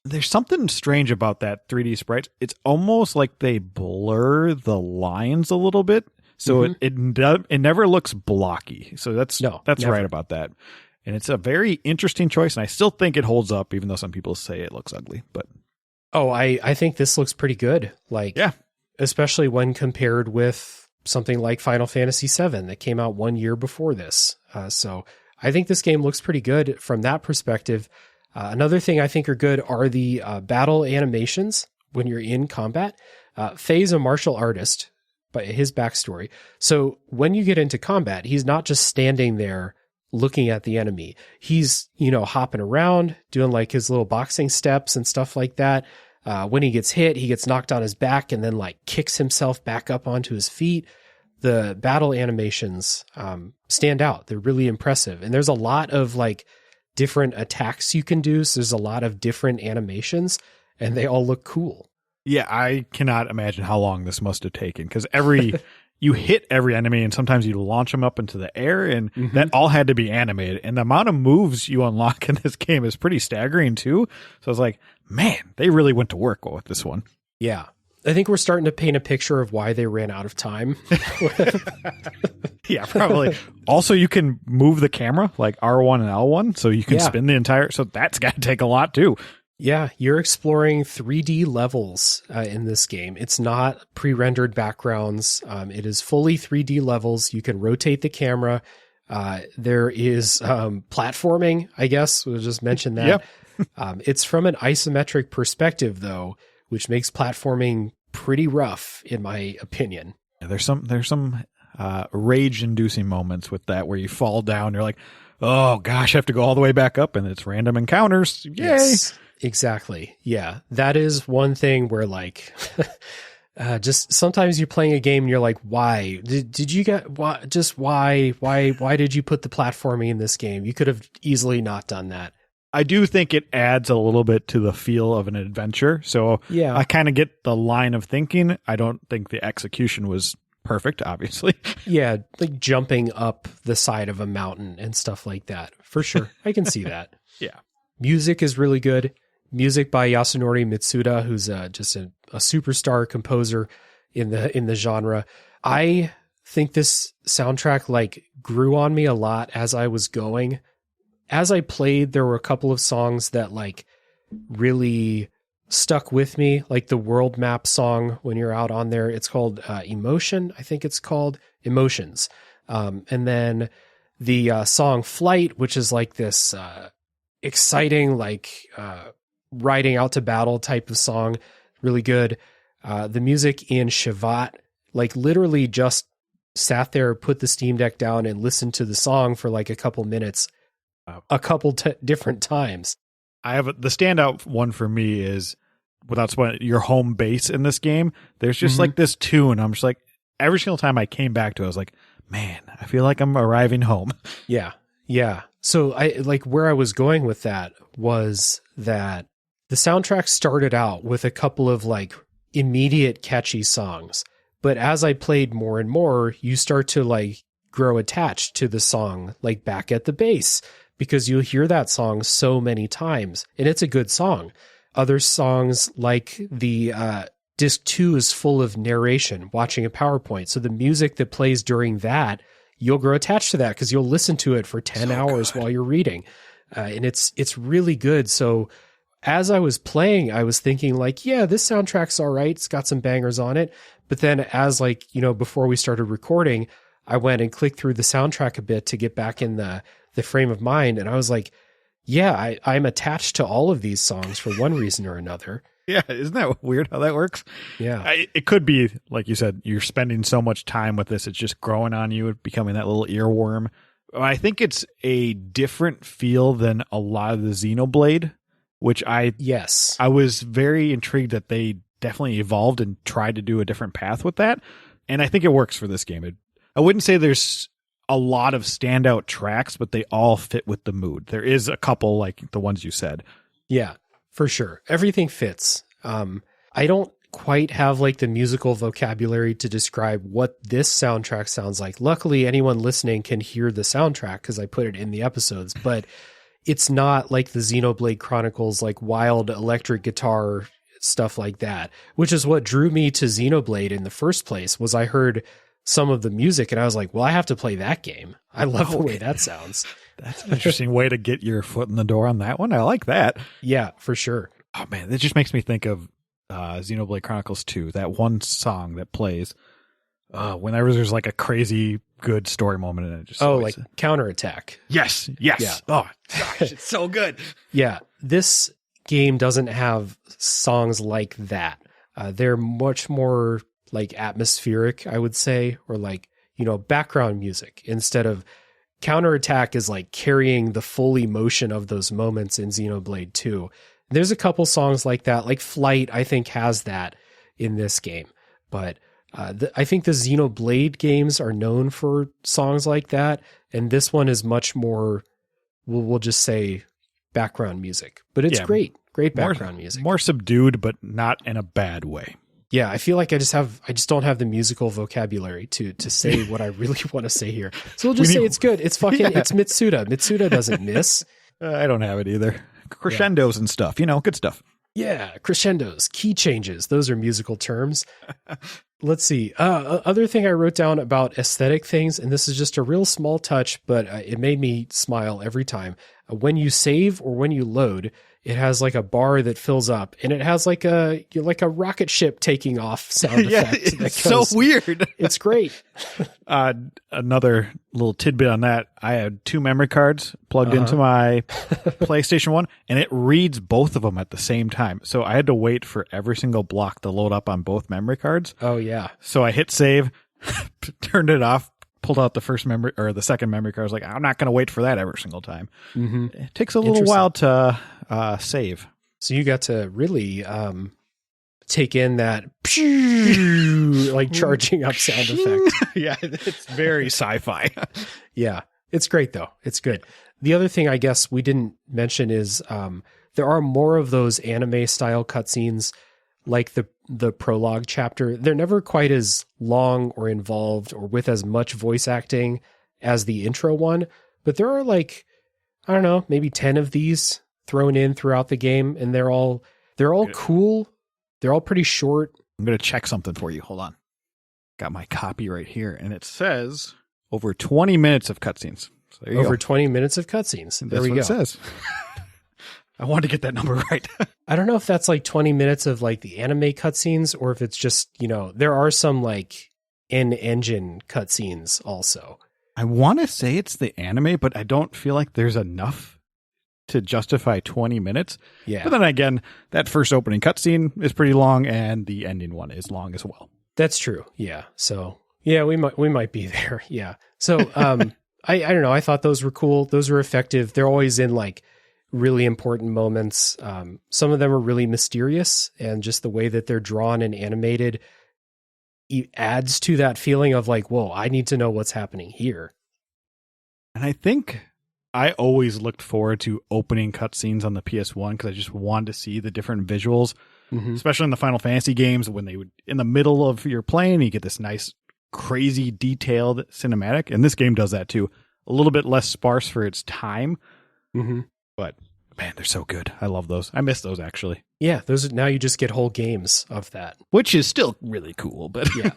There's something strange about that 3D sprite. It's almost like they blur the lines a little bit, so it never looks blocky. So that's right about that. And it's a very interesting choice, and I still think it holds up, even though some people say it looks ugly, but... Oh, I think this looks pretty good. Especially when compared with something like Final Fantasy VII that came out 1 year before this. So I think this game looks pretty good from that perspective. Another thing I think are good are the battle animations when you're in combat. Faye's a martial artist, but his backstory. So when you get into combat, he's not just standing there looking at the enemy. He's, hopping around, doing like his little boxing steps and stuff like that. When he gets hit, he gets knocked on his back and then like kicks himself back up onto his feet. The battle animations stand out. They're really impressive. And there's a lot of like different attacks you can do. So there's a lot of different animations and they all look cool. Yeah, I cannot imagine how long this must have taken because every you hit every enemy and sometimes you launch them up into the air, and that all had to be animated. And the amount of moves you unlock in this game is pretty staggering too. So I was like, man, they really went to work with this one. Yeah. I think we're starting to paint a picture of why they ran out of time. Yeah, probably. Also, you can move the camera like R1 and L1, so you can spin the entire. So that's got to take a lot too. Yeah, you're exploring 3D levels in this game. It's not pre-rendered backgrounds. It is fully 3D levels. You can rotate the camera. There is platforming, I guess. We'll just mention that. Yep. It's from an isometric perspective, though, which makes platforming pretty rough, in my opinion. Yeah, there's some rage-inducing moments with that where you fall down. You're like, oh gosh, I have to go all the way back up, and it's random encounters. Yay! Yes, exactly. Yeah, that is one thing where like, just sometimes you're playing a game and you're like, why did you get why did you put the platforming in this game? You could have easily not done that. I do think it adds a little bit to the feel of an adventure. So yeah, I kind of get the line of thinking. I don't think the execution was perfect, obviously. Yeah, like jumping up the side of a mountain and stuff like that. For sure. I can see that. Yeah. Music is really good. Music by Yasunori Mitsuda, who's just a superstar composer in the genre. I think this soundtrack like grew on me a lot as I was going. As I played, there were a couple of songs that like really stuck with me, like the world map song when you're out on there. It's called Emotion. I think it's called Emotions. And then the song Flight, which is like this exciting, like riding out to battle type of song. Really good. The music in Shavat, like literally just sat there, put the Steam Deck down and listened to the song for like a couple minutes. A couple different times. I have the standout one for me is, without spoiling, your home base in this game. There's just like this tune. I'm just like, every single time I came back to it, I was like, man, I feel like I'm arriving home. Yeah. Yeah. So I like where I was going with that was that the soundtrack started out with a couple of like immediate catchy songs. But as I played more and more, you start to like grow attached to the song, like Back at the Base, because you'll hear that song so many times, and it's a good song. Other songs like the disc 2 is full of narration, watching a PowerPoint. So the music that plays during that, you'll grow attached to that because you'll listen to it for 10 hours while you're reading. And it's really good. So as I was playing, I was thinking like, yeah, this soundtrack's all right. It's got some bangers on it. But then as like, before we started recording, I went and clicked through the soundtrack a bit to get back in the frame of mind. And I was like, yeah, I'm attached to all of these songs for one reason or another. Yeah. Isn't that weird how that works? Yeah. It could be, like you said, you're spending so much time with this. It's just growing on you, becoming that little earworm. I think it's a different feel than a lot of the Xenoblade, which I was very intrigued that they definitely evolved and tried to do a different path with that. And I think it works for this game. I wouldn't say there's a lot of standout tracks, but they all fit with the mood. There is a couple like the ones you said. Yeah, for sure. Everything fits. I don't quite have like the musical vocabulary to describe what this soundtrack sounds like. Luckily, anyone listening can hear the soundtrack because I put it in the episodes, but it's not like the Xenoblade Chronicles, like wild electric guitar stuff like that, which is what drew me to Xenoblade in the first place. Was I heard some of the music and I was like, well, I have to play that game. I love the way that sounds. That's an interesting way to get your foot in the door on that one. I like that. Yeah, for sure. Oh man, that just makes me think of Xenoblade Chronicles 2, that one song that plays whenever there's like a crazy good story moment in it. Just like Counterattack. Yes. Yeah. Oh gosh, it's so good. Yeah, this game doesn't have songs like that. They're much more like atmospheric, I would say, or like, background music instead of Counterattack is like carrying the full emotion of those moments in Xenoblade 2. There's a couple songs like that, like Flight, I think has that in this game. But I think the Xenoblade games are known for songs like that. And this one is much more, we'll just say background music, but it's great background music. More subdued, but not in a bad way. Yeah, I feel like I just don't have the musical vocabulary to say what I really want to say here. So we'll just say it's good. It's fucking, it's Mitsuda. Mitsuda doesn't miss. I don't have it either. Crescendos and stuff, good stuff. Yeah, crescendos, key changes. Those are musical terms. Let's see. Other thing I wrote down about aesthetic things, and this is just a real small touch, but it made me smile every time. When you save or when you load, it has like a bar that fills up, and it has like a rocket ship taking off sound effect. It's so weird. It's great. Another little tidbit on that. I had 2 memory cards plugged into my PlayStation 1, and it reads both of them at the same time. So I had to wait for every single block to load up on both memory cards. Oh, yeah. So I hit save, turned it off, pulled out the first memory or the second memory card. I was like, I'm not going to wait for that every single time. Mm-hmm. It takes a little while to save. So you got to really take in that like charging up sound effect. Yeah, it's very sci-fi. Yeah, it's great though. It's good. The other thing I guess we didn't mention is there are more of those anime style cutscenes like the prologue chapter. They're never quite as long or involved or with as much voice acting as the intro one, but there are like, I don't know, maybe 10 of these thrown in throughout the game, and they're all cool. They're all pretty short. I'm going to check something for you. Hold on. Got my copy right here, and it says over 20 minutes of cutscenes. So there you over go. 20 minutes of cutscenes. There we go. It says. I wanted to get that number right. I don't know if that's like 20 minutes of like the anime cutscenes, or if it's just, there are some like in-engine cutscenes also. I want to say it's the anime, but I don't feel like there's enough to justify 20 minutes. Yeah. But then again, that first opening cutscene is pretty long, and the ending one is long as well. That's true. Yeah. So yeah, we might be there. Yeah. So I don't know. I thought those were cool. Those were effective. They're always in like really important moments. Some of them are really mysterious, and just the way that they're drawn and animated adds to that feeling of like, whoa, I need to know what's happening here. And I think I always looked forward to opening cutscenes on the PS1 because I just wanted to see the different visuals, especially in the Final Fantasy games when they would, in the middle of your playing, you get this nice, crazy, detailed cinematic. And this game does that too. A little bit less sparse for its time. Mm-hmm. But man, they're so good. I love those. I miss those actually. Yeah, those now you just get whole games of that, which is still really cool. But yeah,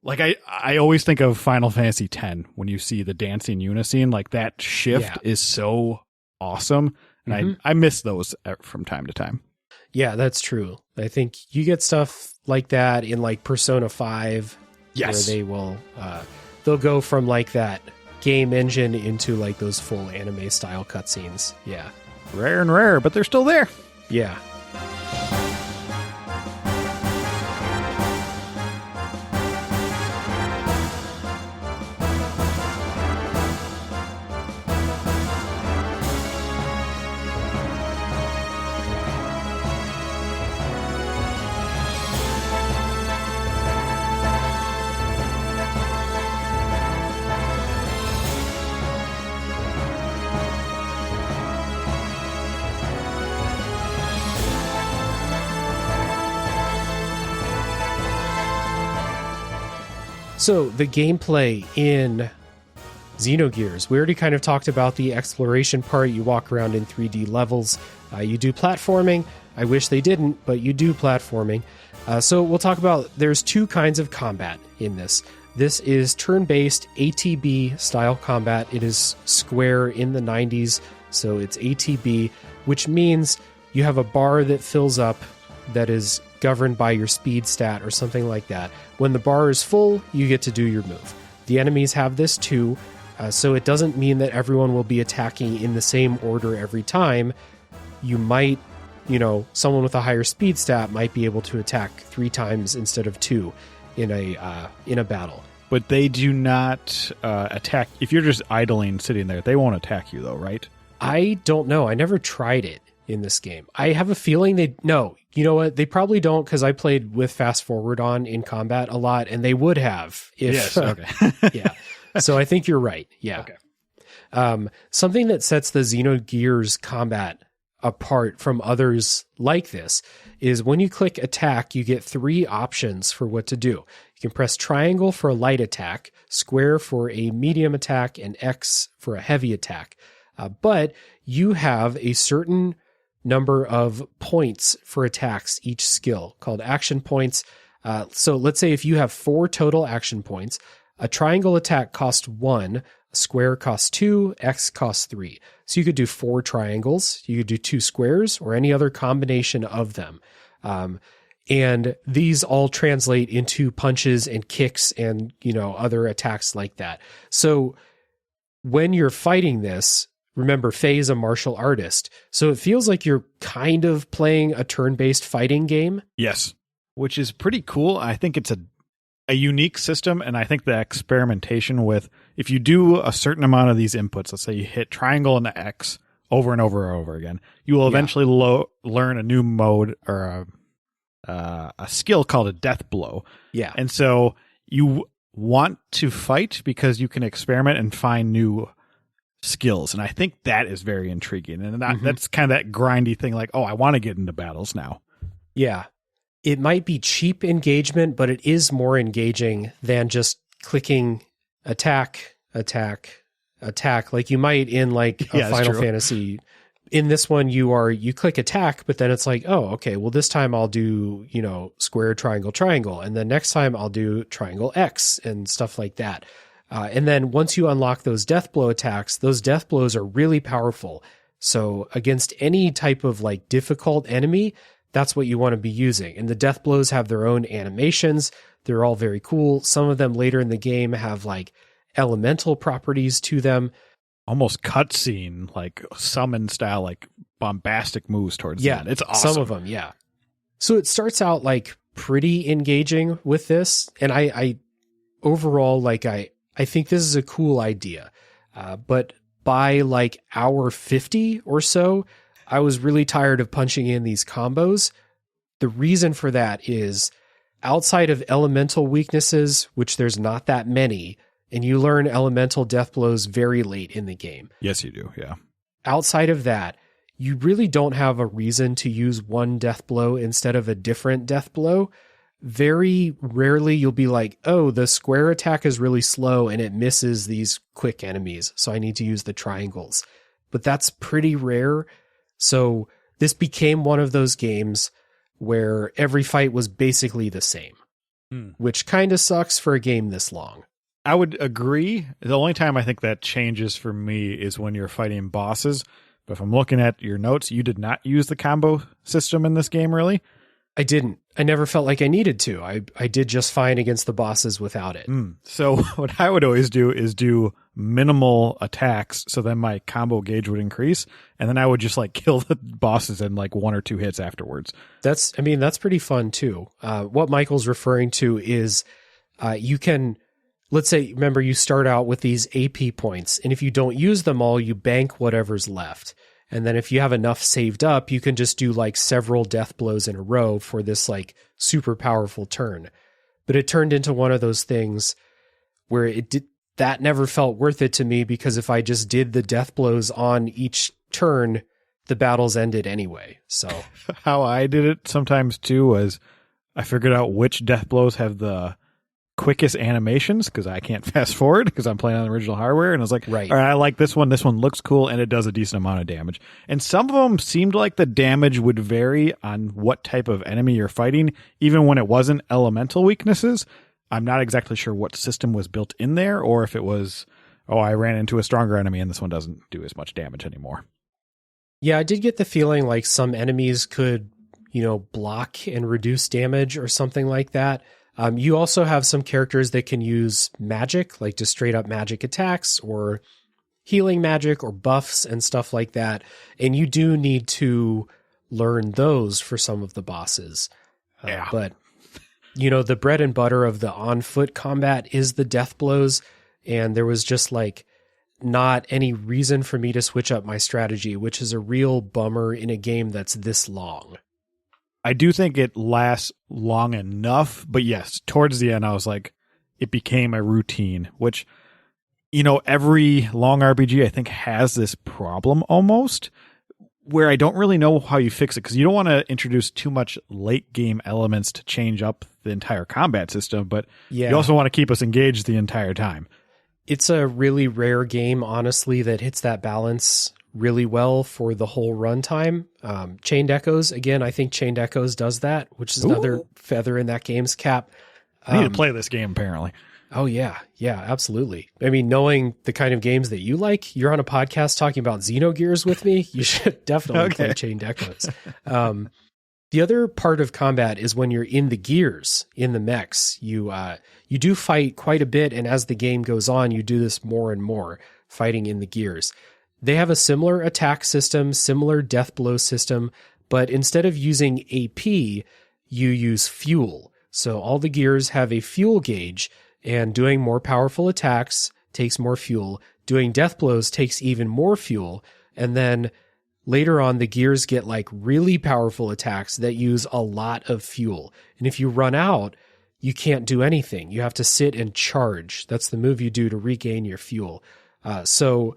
like I always think of Final Fantasy X when you see the dancing Uniscene. Like that shift is so awesome, and I miss those from time to time. Yeah, that's true. I think you get stuff like that in like Persona 5, where they will they'll go from like that game engine into like those full anime style cutscenes. Yeah. Rare and rare, but they're still there. Yeah. So the gameplay in Xenogears, we already kind of talked about the exploration part. You walk around in 3D levels. You do platforming. I wish they didn't, but you do platforming. So we'll talk about, there's 2 kinds of combat in this. This is turn-based ATB style combat. It is Square in the 90s, so it's ATB, which means you have a bar that fills up that is governed by your speed stat or something like that. When the bar is full, you get to do your move. The enemies have this too, so it doesn't mean that everyone will be attacking in the same order every time. You might, someone with a higher speed stat might be able to attack 3 times instead of 2 in a battle. But they do not attack. If you're just idling, sitting there, they won't attack you though, right? I don't know. I never tried it in this game. I have a feeling no. You know what? They probably don't, because I played with fast forward on in combat a lot, and they would have. Yes. Okay. Yeah. So I think you're right. Yeah. Okay. Something that sets the Xenogears combat apart from others like this is when you click attack, you get 3 options for what to do. You can press triangle for a light attack, square for a medium attack, and X for a heavy attack. But you have a certain number of points for attacks each skill called action points. So let's say if you have 4 total action points, a triangle attack costs 1, a square costs 2, X costs 3. So you could do 4 triangles, you could do 2 squares, or any other combination of them. And these all translate into punches and kicks and, other attacks like that. So when you're fighting this, remember, Faye is a martial artist. So it feels like you're kind of playing a turn-based fighting game. Yes, which is pretty cool. I think it's a unique system, and I think the experimentation with, if you do a certain amount of these inputs, let's say you hit triangle and X over and over and over again, you will eventually learn a new mode or a skill called a death blow. Yeah. And so you want to fight because you can experiment and find new skills. And I think that is very intriguing. And that's kind of that grindy thing like, oh, I want to get into battles now. Yeah. It might be cheap engagement, but it is more engaging than just clicking attack, like you might in like a Final Fantasy. In this one, you click attack, but then it's like, oh, okay, well, this time I'll do, square, triangle, and then next time I'll do triangle X and stuff like that. And then once you unlock those death blow attacks, those death blows are really powerful. So against any type of like difficult enemy, that's what you want to be using. And the death blows have their own animations. They're all very cool. Some of them later in the game have like elemental properties to them. Almost cutscene, like summon style, like bombastic moves towards the end. It's awesome. Some of them, yeah. So it starts out like pretty engaging with this. And I overall, like I think this is a cool idea. But by like hour 50 or so, I was really tired of punching in these combos. The reason for that is outside of elemental weaknesses, which there's not that many, and you learn elemental death blows very late in the game. Yes, you do. Yeah. Outside of that, you really don't have a reason to use one death blow instead of a different death blow. Very rarely you'll be like, oh, the square attack is really slow and it misses these quick enemies, so I need to use the triangles. But that's pretty rare. So this became one of those games where every fight was basically the same, which kind of sucks for a game this long. I would agree. The only time I think that changes for me is when you're fighting bosses. But if I'm looking at your notes, you did not use the combo system in this game, really? I didn't. I never felt like I needed to. I did just fine against the bosses without it. So what I would always do is do minimal attacks, so then my combo gauge would increase, and then I would just like kill the bosses in like 1 or 2 hits afterwards. That's pretty fun too. What Michael's referring to is you can... Let's say, remember, you start out with these AP points, and if you don't use them all, you bank whatever's left. And then if you have enough saved up, you can just do like several death blows in a row for this like super powerful turn. But it turned into one of those things where that never felt worth it to me, because if I just did the death blows on each turn, the battles ended anyway. So how I did it sometimes too was I figured out which death blows have the quickest animations, because I can't fast forward because I'm playing on the original hardware, and I was like, right, all right, I like this one looks cool, and it does a decent amount of damage. And some of them seemed like the damage would vary on what type of enemy you're fighting, even when it wasn't elemental weaknesses. I'm not exactly sure what system was built in there, or if it was, oh, I ran into a stronger enemy and this one doesn't do as much damage anymore. Yeah, I did get the feeling like some enemies could, block and reduce damage or something like that. You also have some characters that can use magic, like just straight up magic attacks or healing magic or buffs and stuff like that. And you do need to learn those for some of the bosses. But, the bread and butter of the on-foot combat is the death blows. And there was just like not any reason for me to switch up my strategy, which is a real bummer in a game that's this long. I do think it lasts long enough, but yes, towards the end, I was like, it became a routine, which, every long RPG, I think, has this problem almost, where I don't really know how you fix it, because you don't want to introduce too much late game elements to change up the entire combat system, but you also want to keep us engaged the entire time. It's a really rare game, honestly, that hits that balance really well for the whole runtime. Chained Echoes, again, I think Chained Echoes does that, which is another feather in that game's cap. I need to play this game, apparently. Oh, yeah. Yeah, absolutely. I mean, knowing the kind of games that you like, you're on a podcast talking about Xenogears with me. You should definitely play Chained Echoes. The other part of combat is when you're in the gears, in the mechs. You do fight quite a bit, and as the game goes on, you do this more and more, fighting in the gears. They have a similar attack system, similar death blow system, but instead of using AP, you use fuel. So all the gears have a fuel gauge, and doing more powerful attacks takes more fuel. Doing death blows takes even more fuel. And then later on, the gears get like really powerful attacks that use a lot of fuel. And if you run out, you can't do anything. You have to sit and charge. That's the move you do to regain your fuel. So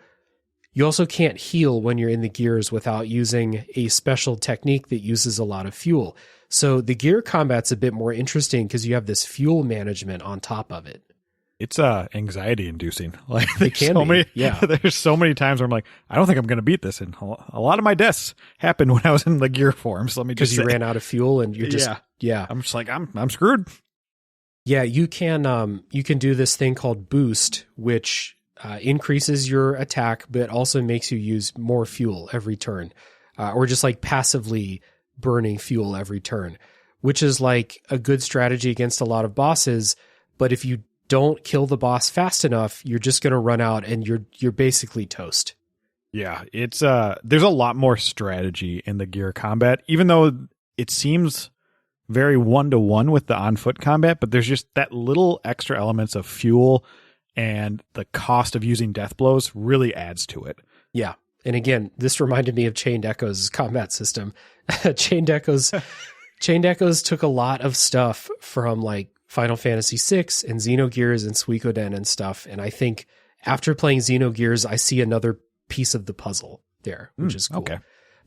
you also can't heal when you're in the gears without using a special technique that uses a lot of fuel. So the gear combat's a bit more interesting because you have this fuel management on top of it. It's anxiety inducing. Like it can be. Yeah. There's so many times where I'm like, I don't think I'm going to beat this. And a lot of my deaths happened when I was in the gear form. So let me just because you ran out of fuel and you're just I'm just like I'm screwed. Yeah, you can do this thing called boost, which increases your attack, but also makes you use more fuel every turn, or just like passively burning fuel every turn, which is like a good strategy against a lot of bosses. But if you don't kill the boss fast enough, you're just going to run out and you're basically toast. Yeah, it's there's a lot more strategy in the gear combat, even though it seems very one-to-one with the on-foot combat, but there's just that little extra elements of fuel, and the cost of using death blows really adds to it. Yeah. And again, this reminded me of Chained Echoes' combat system. Chained Echoes took a lot of stuff from like Final Fantasy VI and Xenogears and Suikoden and stuff. And I think after playing Xenogears, I see another piece of the puzzle there, which is cool. Okay.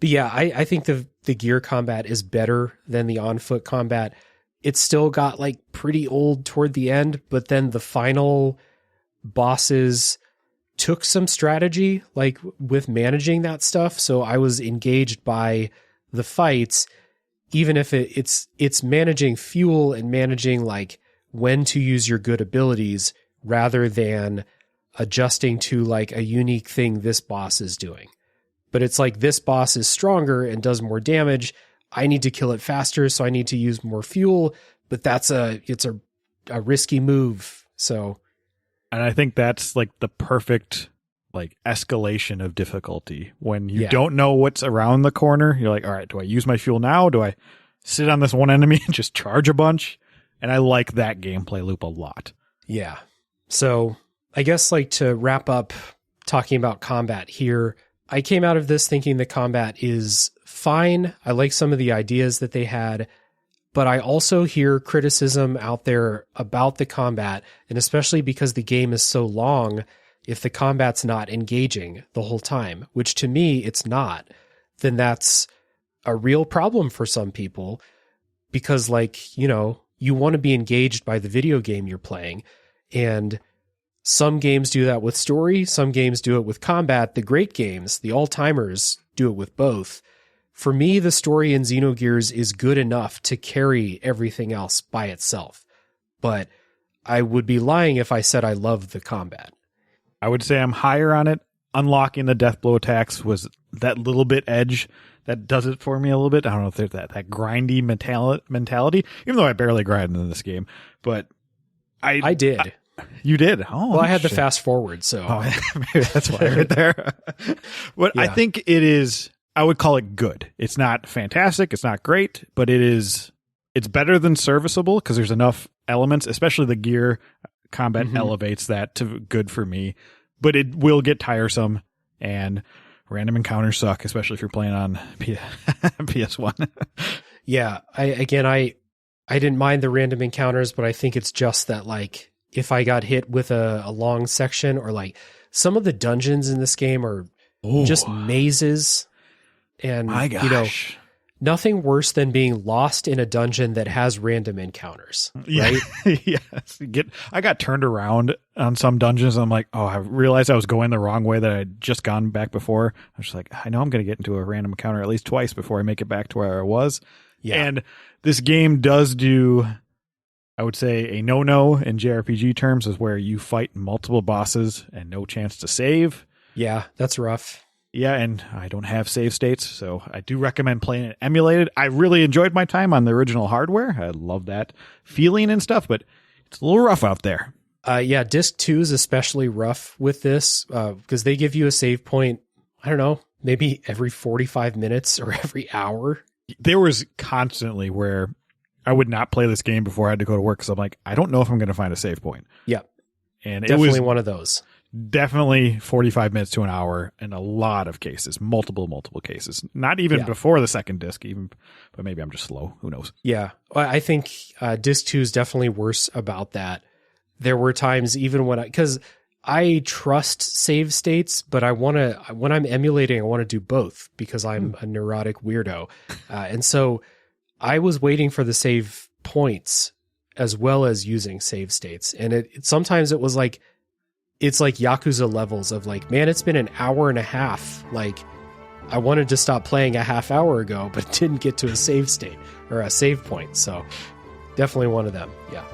But yeah, I think the gear combat is better than the on-foot combat. It still got like pretty old toward the end, but then the final bosses took some strategy like with managing that stuff. So I was engaged by the fights, even if it's managing fuel and managing like when to use your good abilities rather than adjusting to like a unique thing this boss is doing. But it's like this boss is stronger and does more damage. I need to kill it faster, so I need to use more fuel, but it's a risky move. So, and I think that's like the perfect like escalation of difficulty when you don't know what's around the corner. You're like, all right, do I use my fuel now? Do I sit on this one enemy and just charge a bunch? And I like that gameplay loop a lot. Yeah. So I guess like to wrap up talking about combat here, I came out of this thinking the combat is fine. I like some of the ideas that they had, but I also hear criticism out there about the combat, and especially because the game is so long, if the combat's not engaging the whole time, which to me it's not, then that's a real problem for some people because like, you know, you want to be engaged by the video game you're playing, and some games do that with story. Some games do it with combat. The great games, the all-timers, do it with both. For me, the story in Xenogears is good enough to carry everything else by itself. But I would be lying if I said I love the combat. I would say I'm higher on it. Unlocking the death blow attacks was that little bit edge that does it for me a little bit. I don't know if there's that grindy mentality, even though I barely grind in this game. But I did. You did? Oh, well, I had to fast forward, so maybe that's why right there. But I think it is. I would call it good. It's not fantastic. It's not great, but it's better than serviceable because there's enough elements, especially the gear combat elevates that to good for me. But it will get tiresome, and random encounters suck, especially if you're playing on PS1. Yeah, I didn't mind the random encounters, but I think it's just that like, if I got hit with a long section, or like some of the dungeons in this game are just mazes. And, My gosh. nothing worse than being lost in a dungeon that has random encounters, right? Yes. I got turned around on some dungeons. And I'm like, oh, I realized I was going the wrong way that I'd just gone back before. I was just like, I know I'm going to get into a random encounter at least twice before I make it back to where I was. Yeah. And this game does do, I would say, a no-no in JRPG terms is where you fight multiple bosses and no chance to save. Yeah, that's rough. Yeah, and I don't have save states, so I do recommend playing it emulated. I really enjoyed my time on the original hardware. I love that feeling and stuff, but it's a little rough out there. Yeah, Disc 2 is especially rough with this because they give you a save point, I don't know, maybe every 45 minutes or every hour. There was constantly where I would not play this game before I had to go to work because I'm like, I don't know if I'm going to find a save point. Yeah, and definitely it was one of those. Definitely 45 minutes to an hour in a lot of cases, multiple cases. Not even before the second disc, but maybe I'm just slow. Who knows? Yeah, I think Disc 2 is definitely worse about that. There were times even because I trust save states, but when I'm emulating, I want to do both because I'm a neurotic weirdo. And so I was waiting for the save points as well as using save states. And sometimes it was like, it's like Yakuza levels of like, man, it's been an hour and a half. Like, I wanted to stop playing a half hour ago, but didn't get to a save state or a save point. So definitely one of them. Yeah.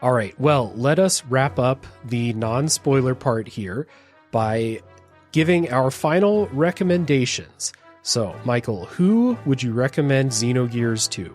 All right, well, let us wrap up the non-spoiler part here by giving our final recommendations. So, Michael, who would you recommend Xenogears to?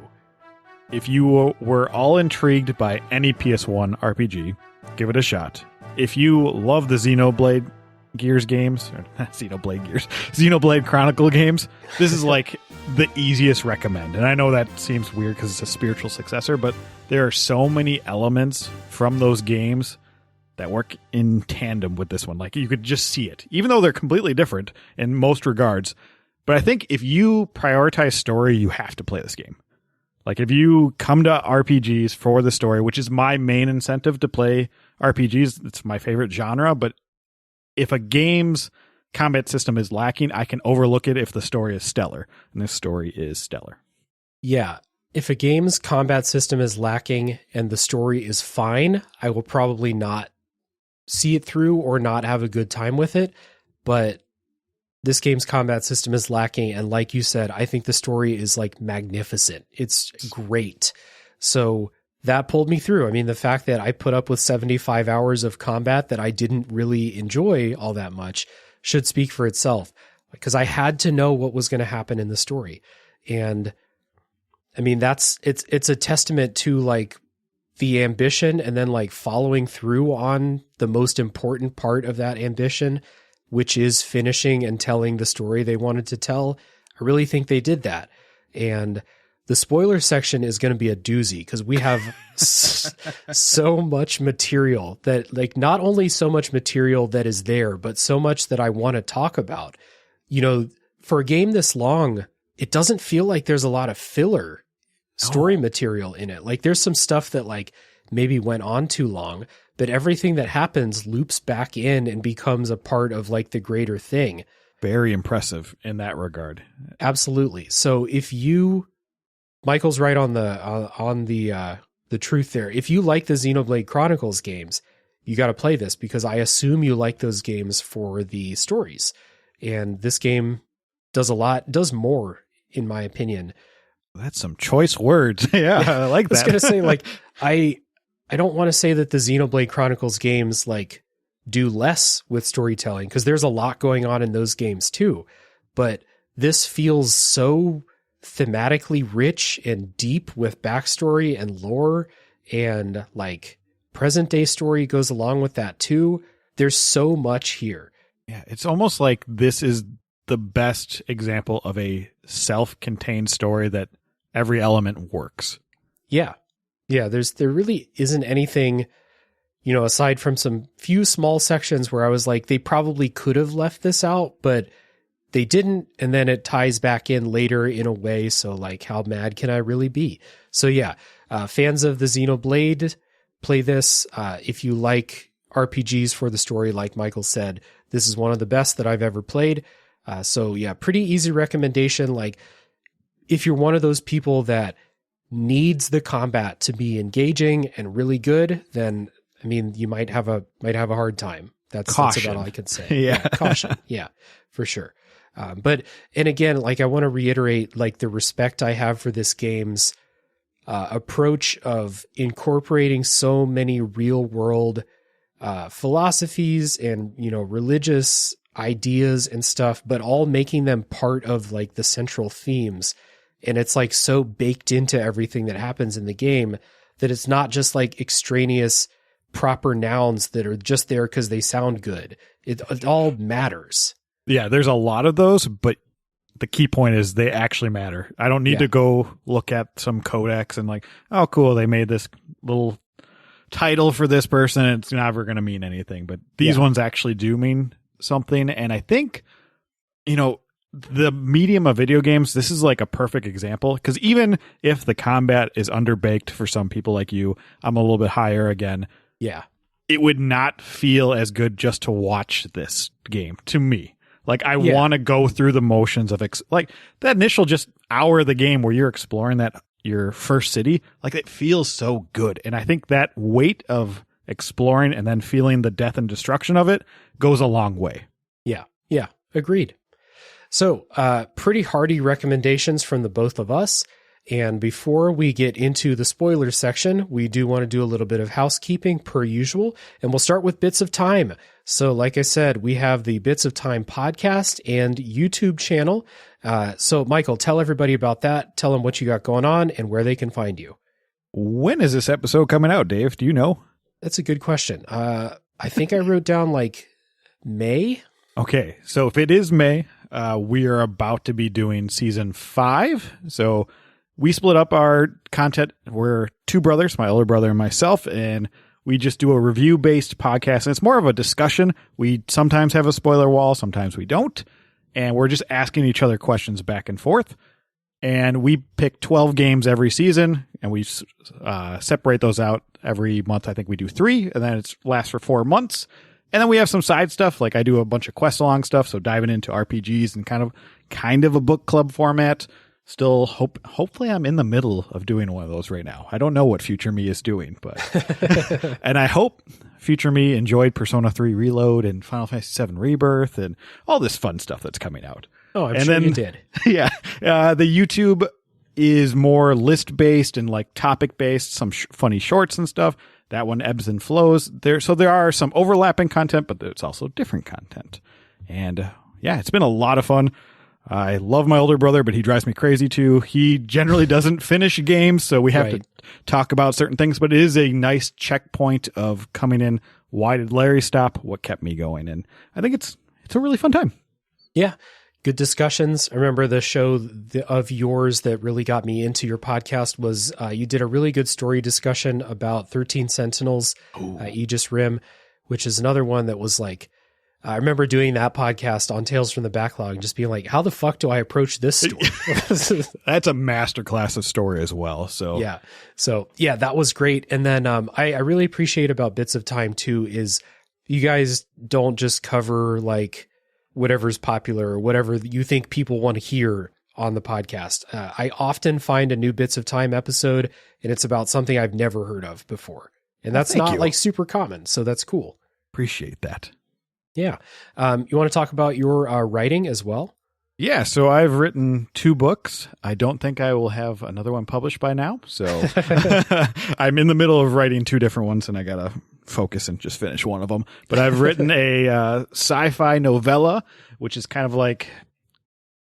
If you were all intrigued by any PS1 RPG, give it a shot. If you love the Xenoblade Gears games, or not Xenoblade Gears, Xenoblade Chronicle games, this is like the easiest recommend. And I know that seems weird because it's a spiritual successor, but there are so many elements from those games that work in tandem with this one. Like, you could just see it, even though they're completely different in most regards. But I think if you prioritize story, you have to play this game. Like, if you come to RPGs for the story, which is my main incentive to play RPGs, it's my favorite genre, but if a game's combat system is lacking, I can overlook it if the story is stellar. And this story is stellar. Yeah. If a game's combat system is lacking and the story is fine, I will probably not see it through or not have a good time with it. But this game's combat system is lacking. And like you said, I think the story is like magnificent. It's great. So that pulled me through. I mean, the fact that I put up with 75 hours of combat that I didn't really enjoy all that much should speak for itself, because I had to know what was going to happen in the story. And I mean, it's a testament to like the ambition and then like following through on the most important part of that ambition, which is finishing and telling the story they wanted to tell. I really think they did that. And the spoiler section is going to be a doozy because we have so much material that, like, not only so much material that is there, but so much that I want to talk about. You know, for a game this long, it doesn't feel like there's a lot of filler story material in it. Like, there's some stuff that like maybe went on too long, but everything that happens loops back in and becomes a part of like the greater thing. Very impressive in that regard. Absolutely. So if you, Michael's right on the truth there. If you like the Xenoblade Chronicles games, you got to play this, because I assume you like those games for the stories. And this game does more, in my opinion. That's some choice words. Yeah, I like that. I was going to say, like, I don't want to say that the Xenoblade Chronicles games like do less with storytelling, because there's a lot going on in those games too. But this feels so thematically rich and deep with backstory and lore, and like present day story goes along with that too. There's so much here. Yeah, it's almost like this is the best example of a self-contained story that every element works. Yeah. Yeah, there really isn't anything, aside from some few small sections where I was like, they probably could have left this out, but they didn't. And then it ties back in later in a way. So like, how mad can I really be? So yeah, fans of the Xenoblade, play this. If you like RPGs for the story, like Michael said, this is one of the best that I've ever played. So yeah, pretty easy recommendation. Like, if you're one of those people that needs the combat to be engaging and really good, then I mean, you might have a hard time. That's about all I can say. Yeah. Caution. Yeah, for sure. And again, like, I want to reiterate, like, the respect I have for this game's approach of incorporating so many real world philosophies and, religious ideas and stuff, but all making them part of like the central themes. And it's like so baked into everything that happens in the game that it's not just like extraneous proper nouns that are just there because they sound good. It all matters. Yeah, there's a lot of those, but the key point is they actually matter. I don't need to go look at some codex and like, oh, cool, they made this little title for this person. It's never going to mean anything. But these ones actually do mean something. And I think, the medium of video games, this is like a perfect example, because even if the combat is underbaked for some people like you, I'm a little bit higher again. Yeah. It would not feel as good just to watch this game to me. Like, I want to go through the motions of like that initial just hour of the game where you're exploring your first city. Like, it feels so good. And I think that weight of exploring and then feeling the death and destruction of it goes a long way. Yeah. Yeah. Agreed. So, pretty hearty recommendations from the both of us. And before we get into the spoilers section, we do want to do a little bit of housekeeping per usual, and we'll start with Bits of Time. So like I said, we have the Bits of Time podcast and YouTube channel. So Michael, tell everybody about that. Tell them what you got going on and where they can find you. When is this episode coming out, Dave? Do you know? That's a good question. I think I wrote down like May. Okay. So if it is May, we are about to be doing season 5. So we split up our content. We're two brothers, my older brother and myself, and we just do a review-based podcast. And it's more of a discussion. We sometimes have a spoiler wall, sometimes we don't. And we're just asking each other questions back and forth. And we pick 12 games every season, and we separate those out every month. I think we do 3, and then it lasts for 4 months. And then we have some side stuff, like I do a bunch of quest-along stuff, so diving into RPGs and kind of a book club format. Still, hopefully I'm in the middle of doing one of those right now. I don't know what future me is doing, but and I hope future me enjoyed Persona 3 Reload and Final Fantasy 7 Rebirth and all this fun stuff that's coming out. Oh, I'm sure you did. Yeah. The YouTube is more list-based and like topic-based, some funny shorts and stuff. That one ebbs and flows. So there are some overlapping content, but there's also different content. And yeah, it's been a lot of fun. I love my older brother, but he drives me crazy too. He generally doesn't finish games, so we have to talk about certain things, but it is a nice checkpoint of coming in. Why did Larry stop? What kept me going? And I think it's a really fun time. Yeah. Good discussions. I remember the show of yours that really got me into your podcast was you did a really good story discussion about 13 Sentinels, Aegis Rim, which is another one that was like, I remember doing that podcast on Tales from the Backlog and just being like, how the fuck do I approach this story? That's a masterclass of story as well. So yeah, that was great. And then I really appreciate about Bits of Time too is you guys don't just cover like whatever's popular or whatever you think people want to hear on the podcast. I often find a new Bits of Time episode and it's about something I've never heard of before. And that's not like super common. So that's cool. Appreciate that. Yeah. You want to talk about your writing as well? Yeah. So I've written 2 books. I don't think I will have another one published by now. So I'm in the middle of writing 2 different ones and I got to focus and just finish one of them. But I've written a sci-fi novella, which is kind of like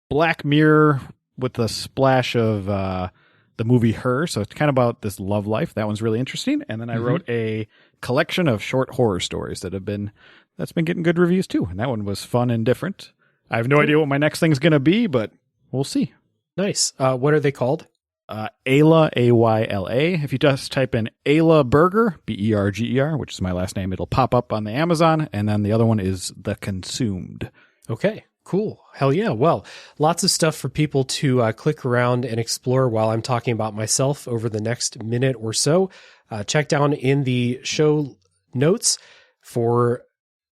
Black Mirror with a splash of the movie Her. So it's kind of about this love life. That one's really interesting. And then I wrote a collection of short horror stories that's been getting good reviews too. And that one was fun and different. I have no idea what my next thing's going to be, but we'll see. Nice. What are they called? Ayla, A-Y-L-A. If you just type in Ayla Berger, B-E-R-G-E-R, which is my last name, it'll pop up on the Amazon. And then the other one is The Consumed. Okay, cool. Hell yeah. Well, lots of stuff for people to click around and explore while I'm talking about myself over the next minute or so. Check down in the show notes for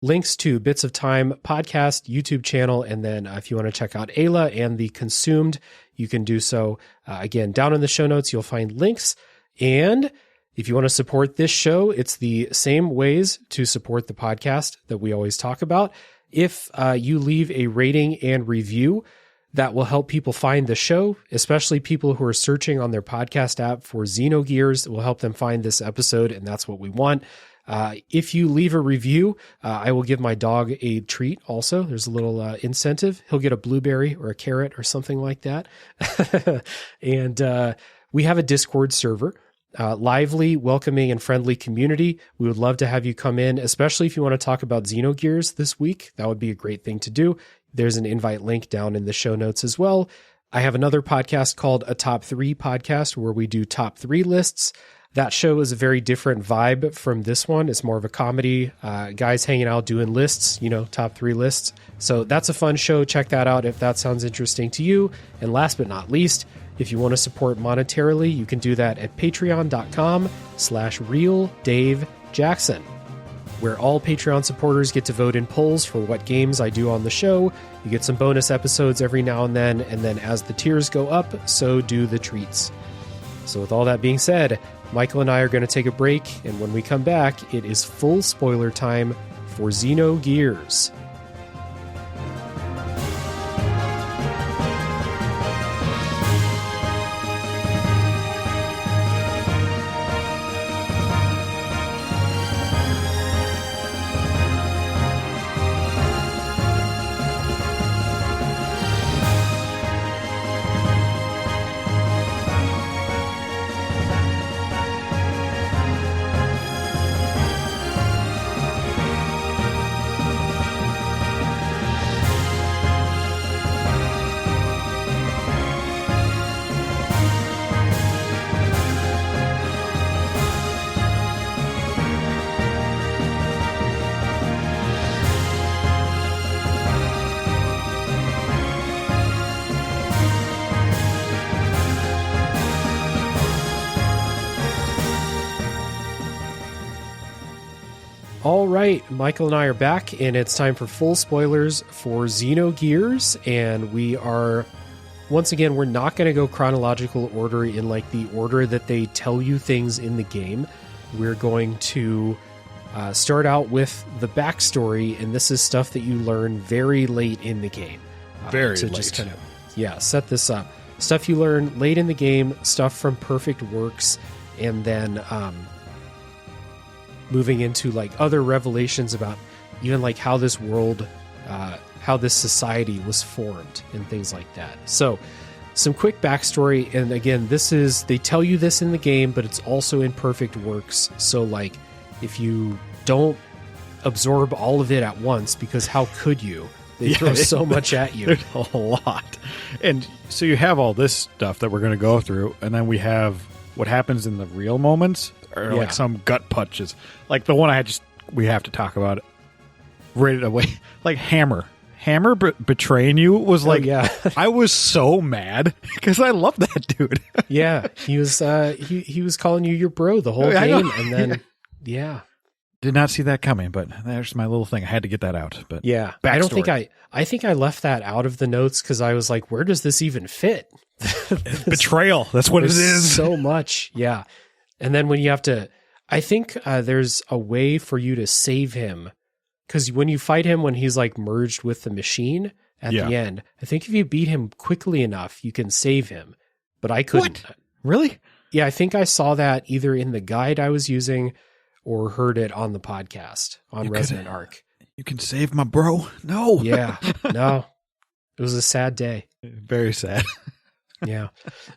links to Bits of Time podcast, YouTube channel, and then if you want to check out Ayla and The Consumed, you can do so. Again, down in the show notes, you'll find links. And if you want to support this show, it's the same ways to support the podcast that we always talk about. If you leave a rating and review, that will help people find the show, especially people who are searching on their podcast app for Xenogears. It will help them find this episode, and that's what we want. If you leave a review, I will give my dog a treat also. There's a little incentive. He'll get a blueberry or a carrot or something like that. And we have a Discord server, lively, welcoming, and friendly community. We would love to have you come in, especially if you want to talk about Xenogears this week. That would be a great thing to do. There's an invite link down in the show notes as well. I have another podcast called A Top 3 Podcast where we do top 3 lists. That show is a very different vibe from this one. It's more of a comedy, guys hanging out doing lists, top 3 lists. So that's a fun show. Check that out if that sounds interesting to you. And last but not least, if you want to support monetarily, you can do that at patreon.com/RealDaveJackson, where all Patreon supporters get to vote in polls for what games I do on the show. You get some bonus episodes every now and then as the tiers go up, so do the treats. So with all that being said, Michael and I are going to take a break, and when we come back, it is full spoiler time for Xenogears. All right, Michael and I are back, and it's time for full spoilers for Xenogears, and we are, once again, we're not going to go chronological order in like the order that they tell you things in the game. We're going to start out with the backstory, and this is stuff that you learn very late in the game. Very to late. just kind of, set this up. Stuff you learn late in the game, stuff from Perfect Works, and then moving into like other revelations about even like how this world, how this society was formed and things like that. So some quick backstory. And again, they tell you this in the game, but it's also in Perfect Works. So like if you don't absorb all of it at once, because how could you? They throw so much at you. There's a lot. And so you have all this stuff that we're going to go through, and then we have what happens in the real moments, or like some gut punches. Like the one we have to talk about it right away. Like Hammer betraying you was like, I was so mad because I love that dude. Yeah. He was, he was calling you your bro the whole game. And then, Did not see that coming, but there's my little thing. I had to get that out. But backstory. I think I left that out of the notes because I was like, where does this even fit? Betrayal. That's what it is. So much. Yeah. And then when you have to, I think there's a way for you to save him, because when you fight him, when he's like merged with the machine at the end, I think if you beat him quickly enough, you can save him. But I couldn't. What? Really? Yeah, I think I saw that either in the guide I was using, or heard it on the podcast on Resonant Arc. You can save my bro. No. Yeah. No. It was a sad day. Very sad. Yeah.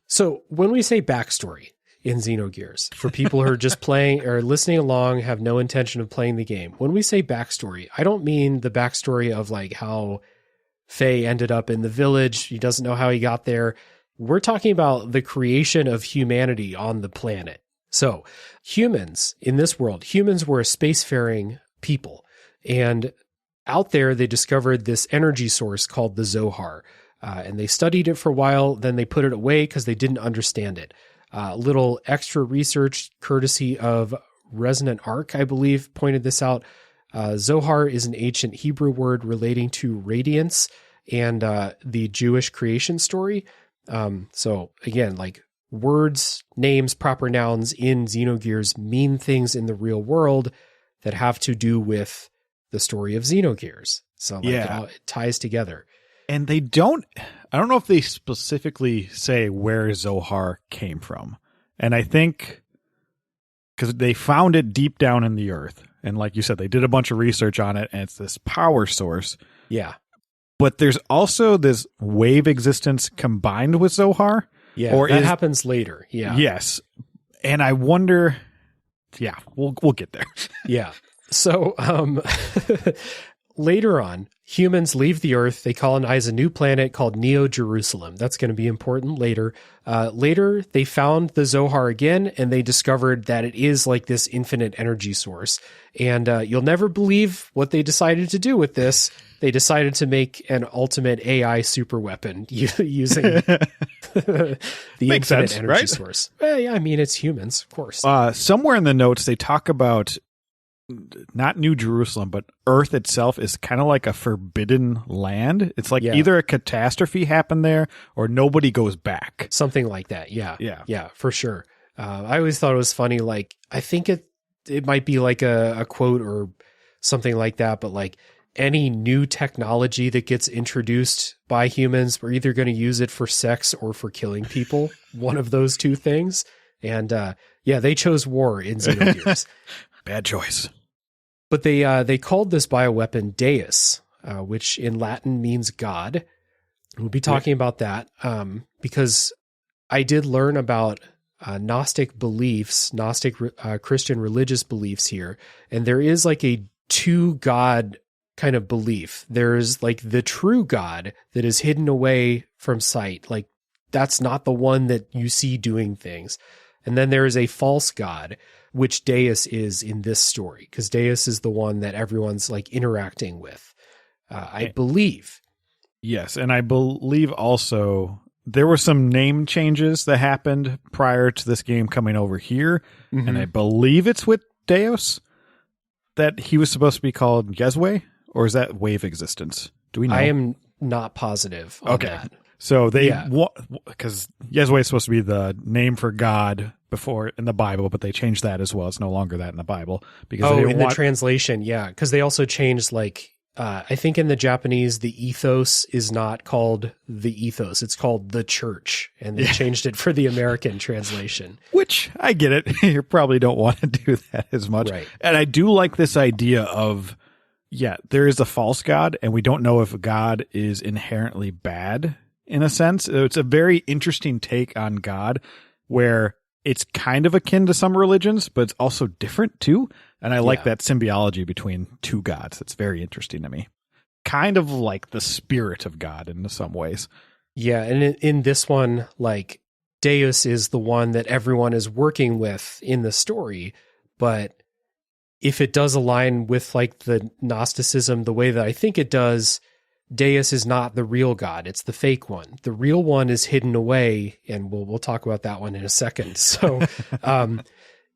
So when we say backstory in Xenogears, for people who are just playing or listening along, have no intention of playing the game, when we say backstory, I don't mean the backstory of like how Faye ended up in the village. He doesn't know how he got there. We're talking about the creation of humanity on the planet. So humans in this world, humans were a spacefaring people. And out there, they discovered this energy source called the Zohar. And they studied it for a while. Then they put it away because they didn't understand it. Little extra research courtesy of Resonant Arc, I believe, pointed this out. Zohar is an ancient Hebrew word relating to radiance and the Jewish creation story. So again, like words, names, proper nouns in Xenogears mean things in the real world that have to do with the story of Xenogears. So like it ties together. And they don't, I don't know if they specifically say where Zohar came from. And I think because they found it deep down in the earth. And like you said, they did a bunch of research on it, and it's this power source. Yeah. But there's also this wave existence combined with Zohar. Yeah, or that happens later. Yeah. Yes. And I wonder, we'll get there. Yeah. So later on, humans leave the Earth. They colonize a new planet called Neo Jerusalem. That's going to be important later. Later, they found the Zohar again, and they discovered that it is like this infinite energy source. And you'll never believe what they decided to do with this. They decided to make an ultimate AI superweapon using the infinite energy source. Yeah, I mean, it's humans, of course. Somewhere in the notes, they talk about not New Jerusalem, but Earth itself is kind of like a forbidden land. It's like either a catastrophe happened there or nobody goes back. Something like that. Yeah, for sure. I always thought it was funny. Like, I think it might be like a quote or something like that, but like any new technology that gets introduced by humans, we're either going to use it for sex or for killing people. One of those two things. And they chose war in Xenogears. Bad choice. But they called this bioweapon Deus, which in Latin means God. We'll be talking about that because I did learn about Gnostic beliefs, Gnostic Christian religious beliefs here. And there is like a two God kind of belief. There's like the true God that is hidden away from sight. Like that's not the one that you see doing things. And then there is a false God, which Deus is in this story, because Deus is the one that everyone's like interacting with, I believe. Yes, and I believe also there were some name changes that happened prior to this game coming over here, and I believe it's with Deus that he was supposed to be called Yezwe, or is that Wave Existence? Do we know? I am not positive on that. So they, because Yezwe is supposed to be the name for God before in the Bible, but they changed that as well. It's no longer that in the Bible because the translation, because they also changed like I think in the Japanese the ethos is not called the ethos; it's called the church, and they changed it for the American translation. Which I get it; you probably don't want to do that as much. Right. And I do like this idea of there is a false God, and we don't know if God is inherently bad. In a sense, it's a very interesting take on God where it's kind of akin to some religions, but it's also different too. And I like that symbiology between two gods. It's very interesting to me. Kind of like the spirit of God in some ways. Yeah. And in this one, like Deus is the one that everyone is working with in the story. But if it does align with like the Gnosticism, the way that I think it does, Deus is not the real God. It's the fake one. The real one is hidden away, and we'll talk about that one in a second. So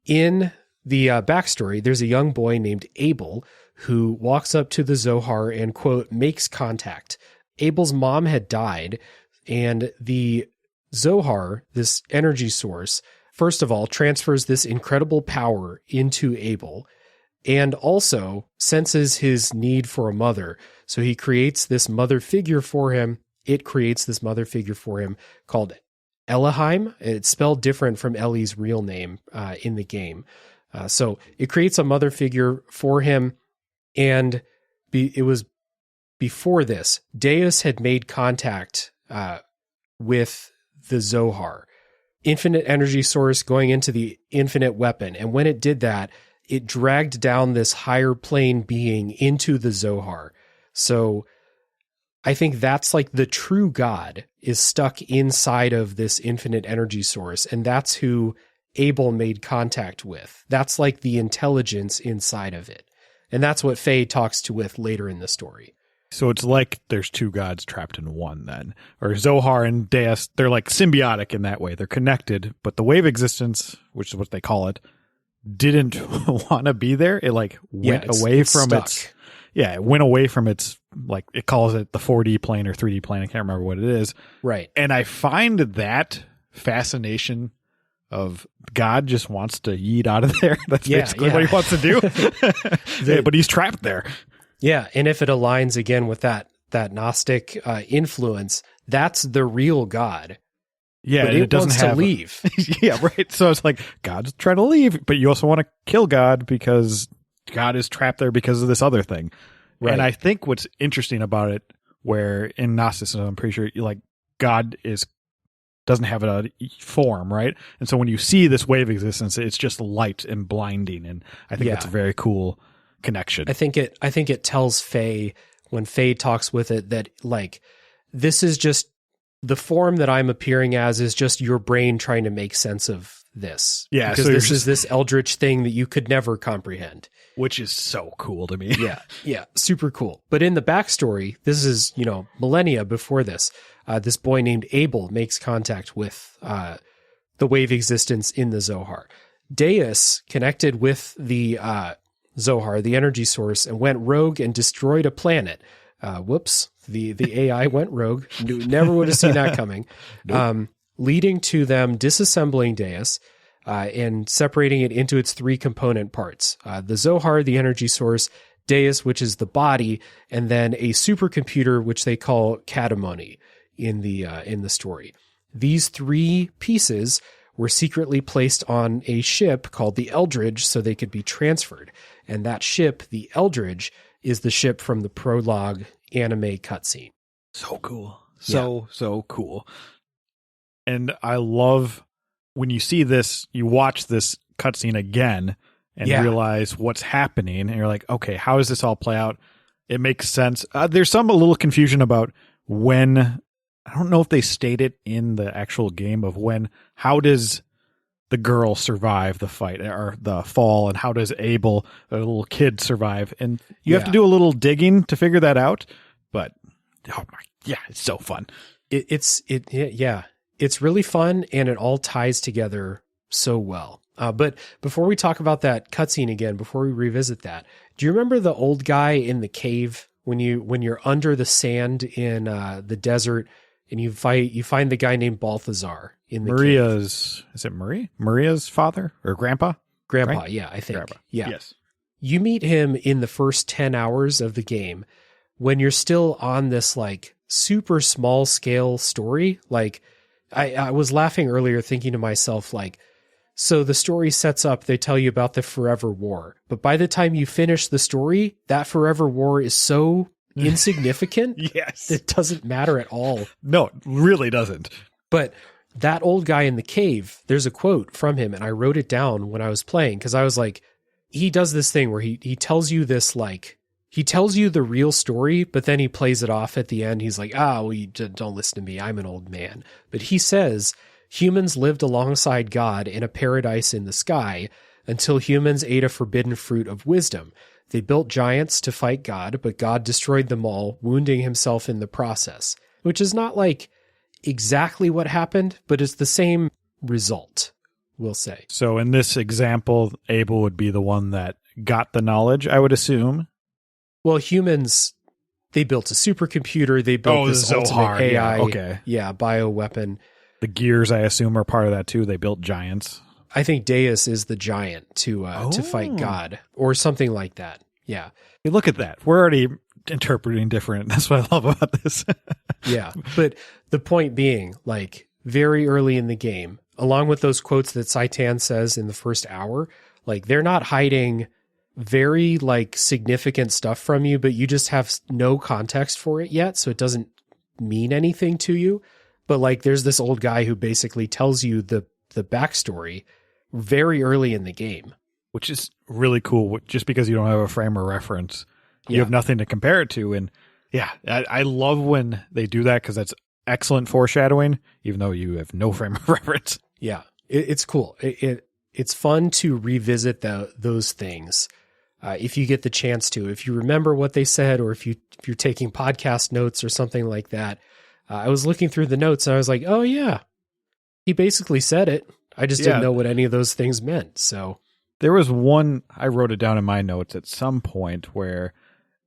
in the backstory, there's a young boy named Abel who walks up to the Zohar and, quote, makes contact. Abel's mom had died, and the Zohar, this energy source, first of all, transfers this incredible power into Abel and also senses his need for a mother. So he creates this mother figure for him. It creates this mother figure for him called Elohim. It's spelled different from Ellie's real name in the game. So it creates a mother figure for him. And it was before this, Deus had made contact with the Zohar, infinite energy source going into the infinite weapon. And when it did that, it dragged down this higher plane being into the Zohar. So I think that's like the true God is stuck inside of this infinite energy source. And that's who Abel made contact with. That's like the intelligence inside of it. And that's what Faye talks to with later in the story. So it's like there's two gods trapped in one then. Or Zohar and Deus, they're like symbiotic in that way. They're connected, but the wave existence, which is what they call it, didn't want to be there. It like went away from stuck. it went away from its, like it calls it the 4D plane or 3D plane. I can't remember what it is. Right. And I find that fascination of God just wants to yeet out of there. That's basically what he wants to do. But he's trapped there. Yeah. And if it aligns again with that Gnostic influence, that's the real God. Yeah, but it doesn't have to leave. Yeah, right. So it's like God's trying to leave, but you also want to kill God because God is trapped there because of this other thing. Right. And I think what's interesting about it, where in Gnosticism, I'm pretty sure like God doesn't have a form, right? And so when you see this wave existence, it's just light and blinding, and I think that's a very cool connection. I think it tells Faye when Faye talks with it that like this is just the form that I'm appearing as is just your brain trying to make sense of this. Yeah, because this is this eldritch thing that you could never comprehend. Which is so cool to me. Yeah, super cool. But in the backstory, this is, millennia before this. This boy named Abel makes contact with the wave existence in the Zohar. Deus connected with the Zohar, the energy source, and went rogue and destroyed a planet. Whoops. The AI went rogue. Never would have seen that coming. Nope. Leading to them disassembling Deus and separating it into its three component parts. The Zohar, the energy source, Deus, which is the body, and then a supercomputer, which they call Katamoni in the story. These three pieces were secretly placed on a ship called the Eldridge so they could be transferred. And that ship, the Eldridge, is the ship from the prologue anime cutscene. So cool. So cool. And I love when you see this, you watch this cutscene again and realize what's happening. And you're like, okay, how does this all play out? It makes sense. There's a little confusion about when, I don't know if they state it in the actual game of how does the girl survive the fight or the fall, and how does Abel, the little kid, survive? And you have to do a little digging to figure that out. But it's so fun. It's really fun, and it all ties together so well. But before we talk about that cutscene again, before we revisit that, do you remember the old guy in the cave when you're under the sand in the desert and you find the guy named Balthazar in the cave? Is it Marie? Maria's father or grandpa? Grandpa, right? Yeah, I think. Grandpa. Yeah. Yes. You meet him in the first 10 hours of the game when you're still on this like super small scale story. Like I was laughing earlier thinking to myself, like, so the story sets up, they tell you about the Forever War. But by the time you finish the story, that Forever War is so insignificant. Yes. It doesn't matter at all. No, it really doesn't. But that old guy in the cave, there's a quote from him, and I wrote it down when I was playing because I was like, he does this thing where he tells you this, like, he tells you the real story, but then he plays it off at the end. He's like, you don't listen to me. I'm an old man. But he says, humans lived alongside God in a paradise in the sky until humans ate a forbidden fruit of wisdom. They built giants to fight God, but God destroyed them all, wounding himself in the process, which is not like exactly what happened, but it's the same result, we'll say. So in this example, Abel would be the one that got the knowledge, I would assume. Well, humans, they built a supercomputer. They built this ultimate AI, bioweapon. The gears, I assume, are part of that too. They built giants. I think Deus is the giant to fight God or something like that. Yeah. Hey, look at that. We're already interpreting different. That's what I love about this. Yeah. But the point being, like, very early in the game, along with those quotes that Saitan says in the first hour, Like they're not hiding very like significant stuff from you, but you just have no context for it yet. So it doesn't mean anything to you. But like there's this old guy who basically tells you the backstory very early in the game. Which is really cool just because you don't have a frame of reference. You have nothing to compare it to. And yeah, I love when they do that because that's excellent foreshadowing, even though you have no frame of reference. Yeah, it's cool. It's fun to revisit those things if you get the chance to. If you remember what they said, or if you're taking podcast notes or something like that. I was looking through the notes and I was like, oh yeah, he basically said it. I just didn't know what any of those things meant. So there was one, I wrote it down in my notes at some point where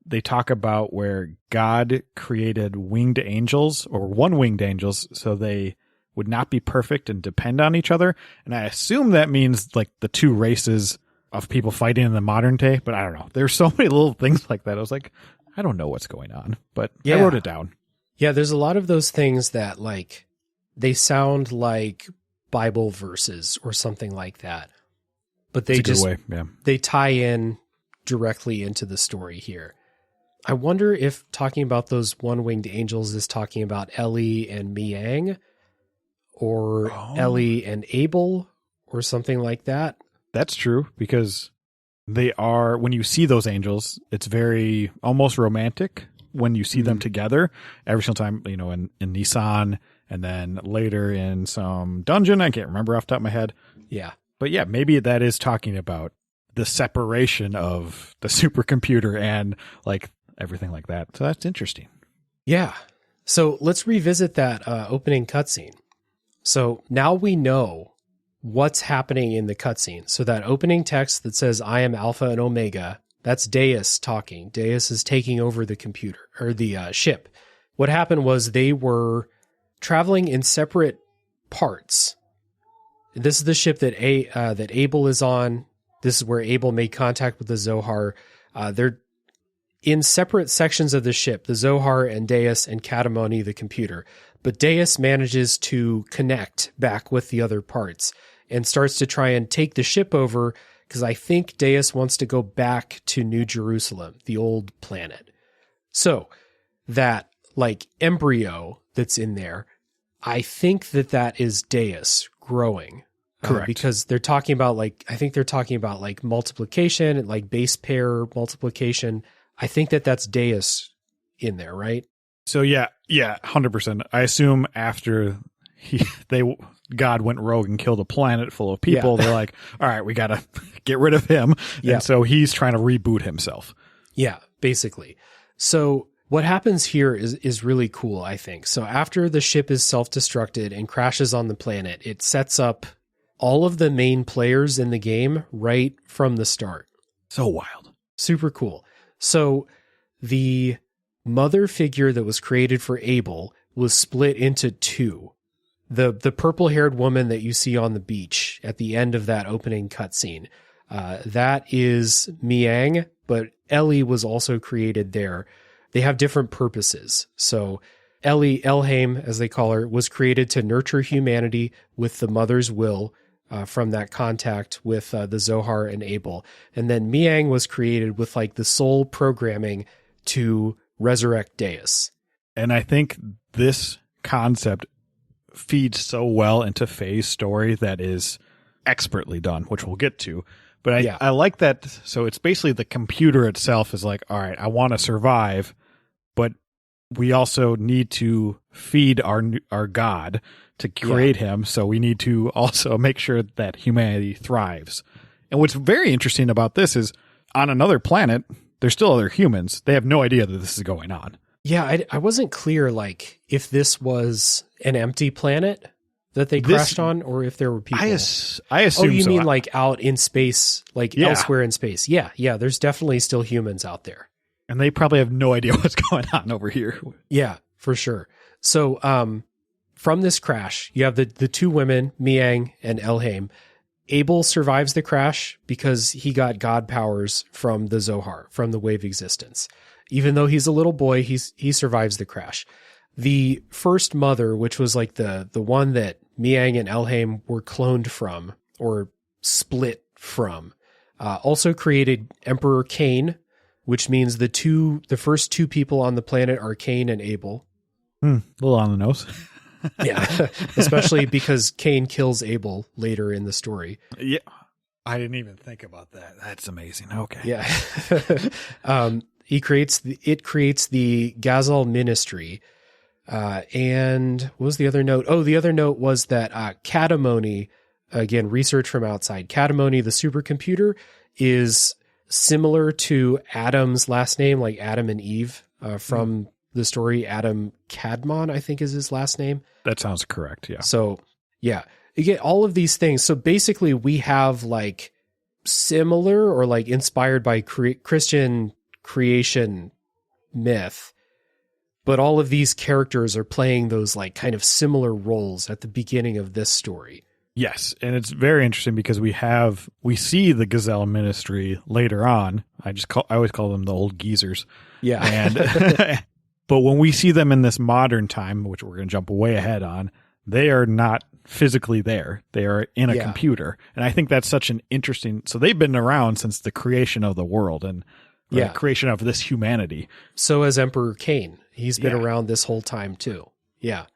they talk about where God created winged angels or one-winged angels so they would not be perfect and depend on each other. And I assume that means like the two races of people fighting in the modern day, but I don't know. There's so many little things like that. I was like, I don't know what's going on, but I wrote it down. Yeah, there's a lot of those things that like they sound like Bible verses or something like that, but they they tie in directly into the story here. I wonder if talking about those one-winged angels is talking about Ellie and Miang, or Ellie and Abel, or something like that. That's true, because they are, when you see those angels, it's very almost romantic when you see them together. Every single time, you know, in Nissan, and then later in some dungeon, I can't remember off the top of my head. Yeah. But yeah, maybe that is talking about the separation of the supercomputer and like everything like that. So that's interesting. Yeah. So let's revisit that opening cutscene. So now we know what's happening in the cutscene. So that opening text that says, I am Alpha and Omega, that's Deus talking. Deus is taking over the computer, or the ship. What happened was they were traveling in separate parts. This is the ship that that Abel is on. This is where Abel made contact with the Zohar. They're in separate sections of the ship, the Zohar and Deus and Katamoni, the computer. But Deus manages to connect back with the other parts and starts to try and take the ship over, because I think Deus wants to go back to New Jerusalem, the old planet. So that like embryo that's in there, I think that is Deus growing. Correct. Because they're talking about like, I think they're talking about like multiplication and like base pair multiplication. I think that's Deus in there, right? So yeah, 100%. I assume after God went rogue and killed a planet full of people, they're like, all right, we got to get rid of him. Yeah. And so he's trying to reboot himself. Yeah, basically. So what happens here is really cool, I think. So after the ship is self-destructed and crashes on the planet, it sets up all of the main players in the game right from the start. So wild. Super cool. So the mother figure that was created for Abel was split into two. The purple-haired woman that you see on the beach at the end of that opening cutscene, that is Miang, but Ellie was also created there. They have different purposes. So Ellie, Elheim, as they call her, was created to nurture humanity with the mother's will from that contact with the Zohar and Abel. And then Miang was created with like the soul programming to resurrect Deus. And I think this concept feeds so well into Faye's story that is expertly done, which we'll get to. But I like that. So it's basically the computer itself is like, all right, I want to survive, but we also need to feed our God to create him. So we need to also make sure that humanity thrives. And what's very interesting about this is on another planet, there's still other humans. They have no idea that this is going on. Yeah, I wasn't clear, like, if this was an empty planet that they crashed on, or if there were people. I assume so. Oh, you mean like out in space, like elsewhere in space. Yeah, there's definitely still humans out there. And they probably have no idea what's going on over here. Yeah, for sure. So from this crash, you have the two women, Miang and Elheim. Abel survives the crash because he got God powers from the Zohar, from the wave existence. Even though he's a little boy, he survives the crash. The first mother, which was like the one that Miang and Elheim were cloned from or split from, Also created Emperor Cain, which means the first two people on the planet are Cain and Abel. A little on the nose. Yeah, especially because Cain kills Abel later in the story. Yeah, I didn't even think about that. That's amazing. Okay. Yeah. It creates the Gazelle Ministry. And what was the other note? Oh, the other note was that Catamony, again, research from outside. Catamony, the supercomputer, is similar to Adam's last name, like Adam and Eve from the story. Adam Cadmon, I think is his last name. That sounds correct, yeah. So, yeah, you get all of these things. So basically we have like similar or like inspired by Christian creation myth, but all of these characters are playing those like kind of similar roles at the beginning of this story. Yes, and it's very interesting because we see the Gazelle Ministry later on. I always call them the old geezers. Yeah. And but when we see them in this modern time, which we're going to jump way ahead on, they are not physically there. They are in a computer. And I think that's such an interesting, so they've been around since the creation of the world and the creation of this humanity. So has Emperor Cain. He's been around this whole time too. Yeah.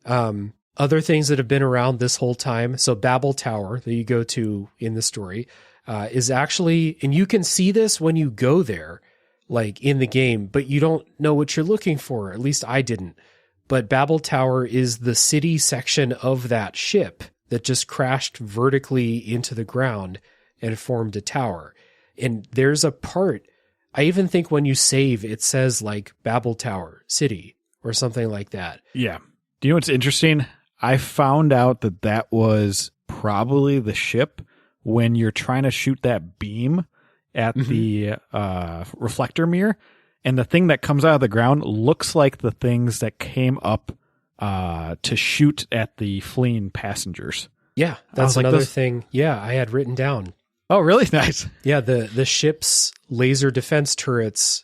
Other things that have been around this whole time. So Babel Tower that you go to in the story is actually, and you can see this when you go there, like in the game, but you don't know what you're looking for. At least I didn't. But Babel Tower is the city section of that ship that just crashed vertically into the ground and formed a tower. And there's a part, I even think when you save, it says like Babel Tower City or something like that. Yeah. Do you know what's interesting? I found out that was probably the ship when you're trying to shoot that beam at the reflector mirror. And the thing that comes out of the ground looks like the things that came up to shoot at the fleeing passengers. Yeah, that's another thing. Yeah, I had written down. Oh, really? Nice. Yeah, the ship's laser defense turrets,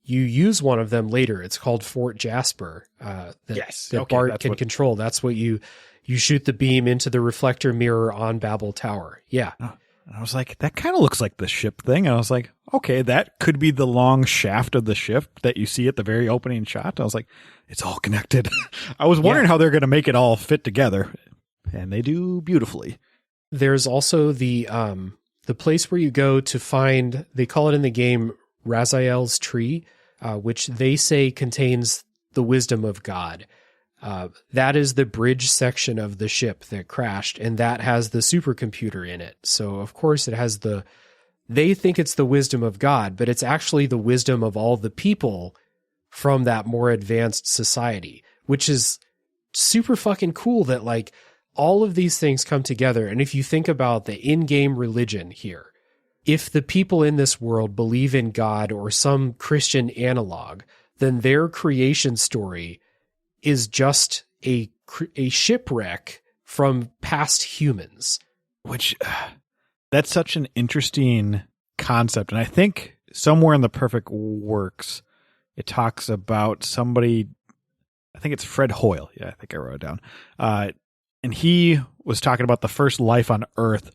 you use one of them later. It's called Fort Jasper that Bart can control. That's what you shoot the beam into the reflector mirror on Babel Tower. Yeah. And I was like, that kind of looks like the ship thing. And I was like, okay, that could be the long shaft of the ship that you see at the very opening shot. I was like, it's all connected. I was wondering how they're going to make it all fit together. And they do beautifully. There's also the place where you go to find, they call it in the game Raziel's tree, which they say contains the wisdom of God. That is the bridge section of the ship that crashed, and that has the supercomputer in it. So, of course, it has they think it's the wisdom of God, but it's actually the wisdom of all the people from that more advanced society, which is super fucking cool that, like, all of these things come together. And if you think about the in-game religion here, if the people in this world believe in God or some Christian analog, then their creation story is just a shipwreck from past humans. Which, that's such an interesting concept. And I think somewhere in the Perfect Works, it talks about somebody, I think it's Fred Hoyle. Yeah, I think I wrote it down. And he was talking about the first life on Earth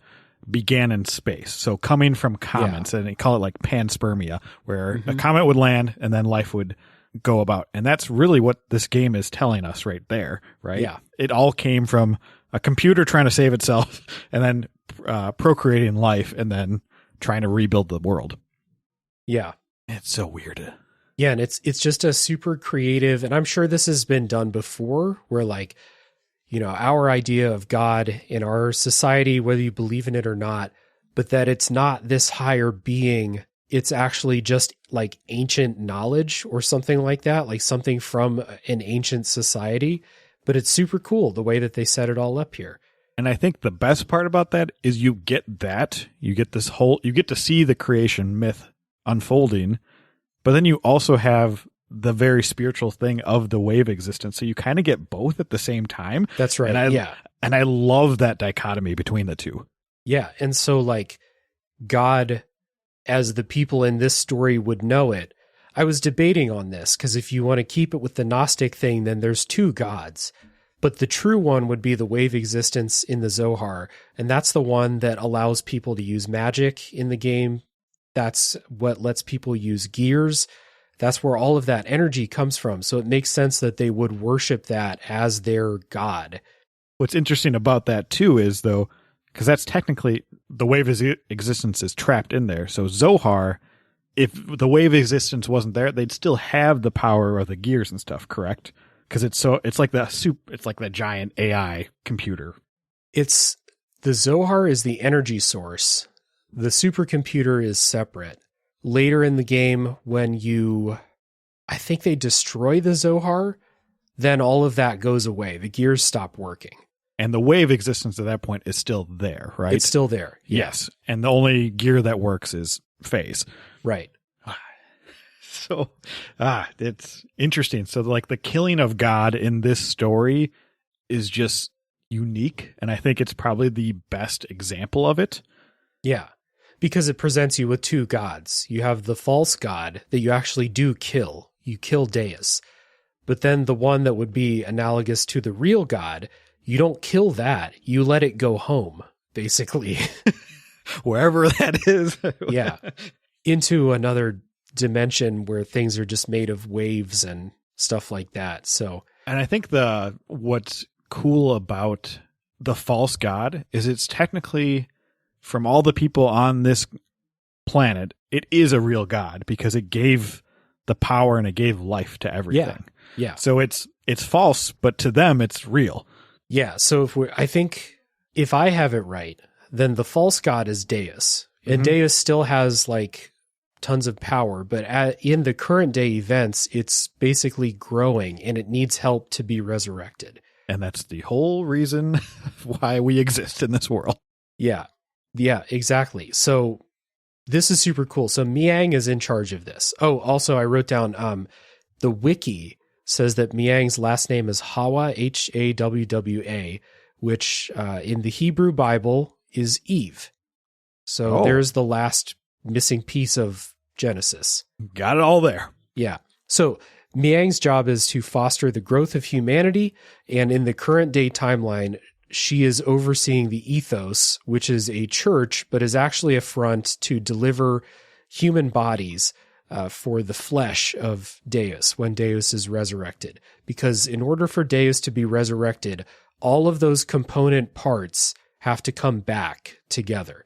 began in space. So coming from comets, and they call it like panspermia, where a comet would land and then life would go about. And that's really what this game is telling us right there, right? Yeah. It all came from a computer trying to save itself and then procreating life and then trying to rebuild the world. Yeah. It's so weird. Yeah, and it's just a super creative, and I'm sure this has been done before, where like, you know, our idea of God in our society, whether you believe in it or not, but that it's not this higher being, it's actually just like ancient knowledge or something like that, like something from an ancient society. But it's super cool the way that they set it all up here. And I think the best part about that is you get to see the creation myth unfolding, but then you also have the very spiritual thing of the wave existence. So you kind of get both at the same time. That's right. And I love that dichotomy between the two. Yeah. And so like God, as the people in this story would know it, I was debating on this because if you want to keep it with the Gnostic thing, then there's two gods. But the true one would be the wave existence in the Zohar, and that's the one that allows people to use magic in the game. That's what lets people use gears. That's where all of that energy comes from. So it makes sense that they would worship that as their god. What's interesting about that too is, though, because that's technically the wave existence is trapped in there. So Zohar, if the wave existence wasn't there, they'd still have the power of the gears and stuff, correct? Because it's like the giant AI computer. The Zohar is the energy source. The supercomputer is separate. Later in the game, when I think they destroy the Zohar, then all of that goes away. The gears stop working. And the wave existence at that point is still there, right? It's still there. Yes. And the only gear that works is phase. Right. So, it's interesting. So, like, the killing of God in this story is just unique. And I think it's probably the best example of it. Yeah. Because it presents you with two gods. You have the false god that you actually do kill. You kill Deus. But then the one that would be analogous to the real god, you don't kill that. You let it go home, basically. Wherever that is. Yeah. Into another dimension where things are just made of waves and stuff like that. So, and I think what's cool about the false god is it's technically, from all the people on this planet, it is a real god because it gave the power and it gave life to everything. Yeah. So it's false, but to them it's real. Yeah. So I think if I have it right, then the false god is Deus, and Deus still has like tons of power, but in the current day events, it's basically growing and it needs help to be resurrected. And that's the whole reason why we exist in this world. Yeah. Yeah, exactly. So this is super cool. So Miang is in charge of this. Oh, also I wrote down, the wiki says that Miang's last name is Hawa, Hawwa, which in the Hebrew Bible is Eve. So there's the last missing piece of Genesis. Got it all there. Yeah. So Miang's job is to foster the growth of humanity, and in the current day timeline, she is overseeing the ethos, which is a church, but is actually a front to deliver human bodies for the flesh of Deus when Deus is resurrected. Because in order for Deus to be resurrected, all of those component parts have to come back together.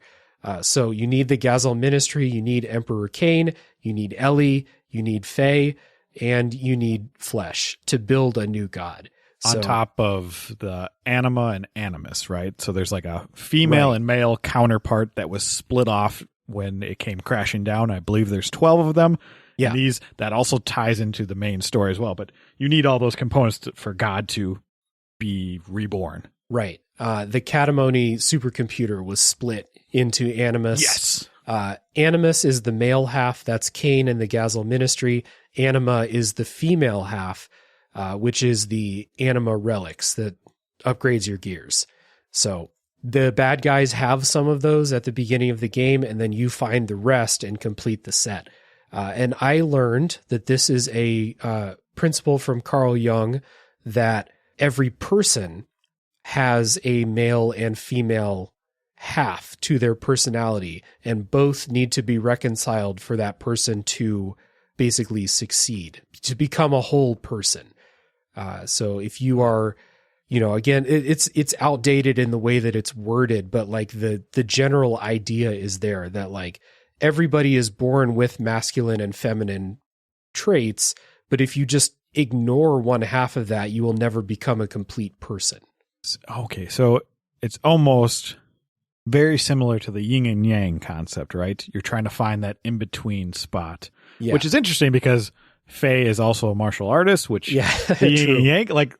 So you need the Gazel ministry, you need Emperor Cain, you need Ellie, you need Faye, and you need flesh to build a new god. On top of the anima and animus, right? So there's like a female and male counterpart that was split off when it came crashing down. I believe there's 12 of them. Yeah. And that also ties into the main story as well. But you need all those components for God to be reborn. Right. The Katamoni supercomputer was split into Animus. Yes. Animus is the male half. That's Cain and the Gazel ministry. Anima is the female half, which is the Anima relics that upgrades your gears. So the bad guys have some of those at the beginning of the game, and then you find the rest and complete the set. And I learned that this is a principle from Carl Jung that every person has a male and female half to their personality, and both need to be reconciled for that person to basically succeed, to become a whole person. So if you are, again, it's outdated in the way that it's worded, but like the general idea is there that like everybody is born with masculine and feminine traits, but if you just ignore one half of that, you will never become a complete person. Okay, so it's almost very similar to the yin and yang concept, right? You're trying to find that in-between spot, which is interesting because Faye is also a martial artist, which the yin and yang, like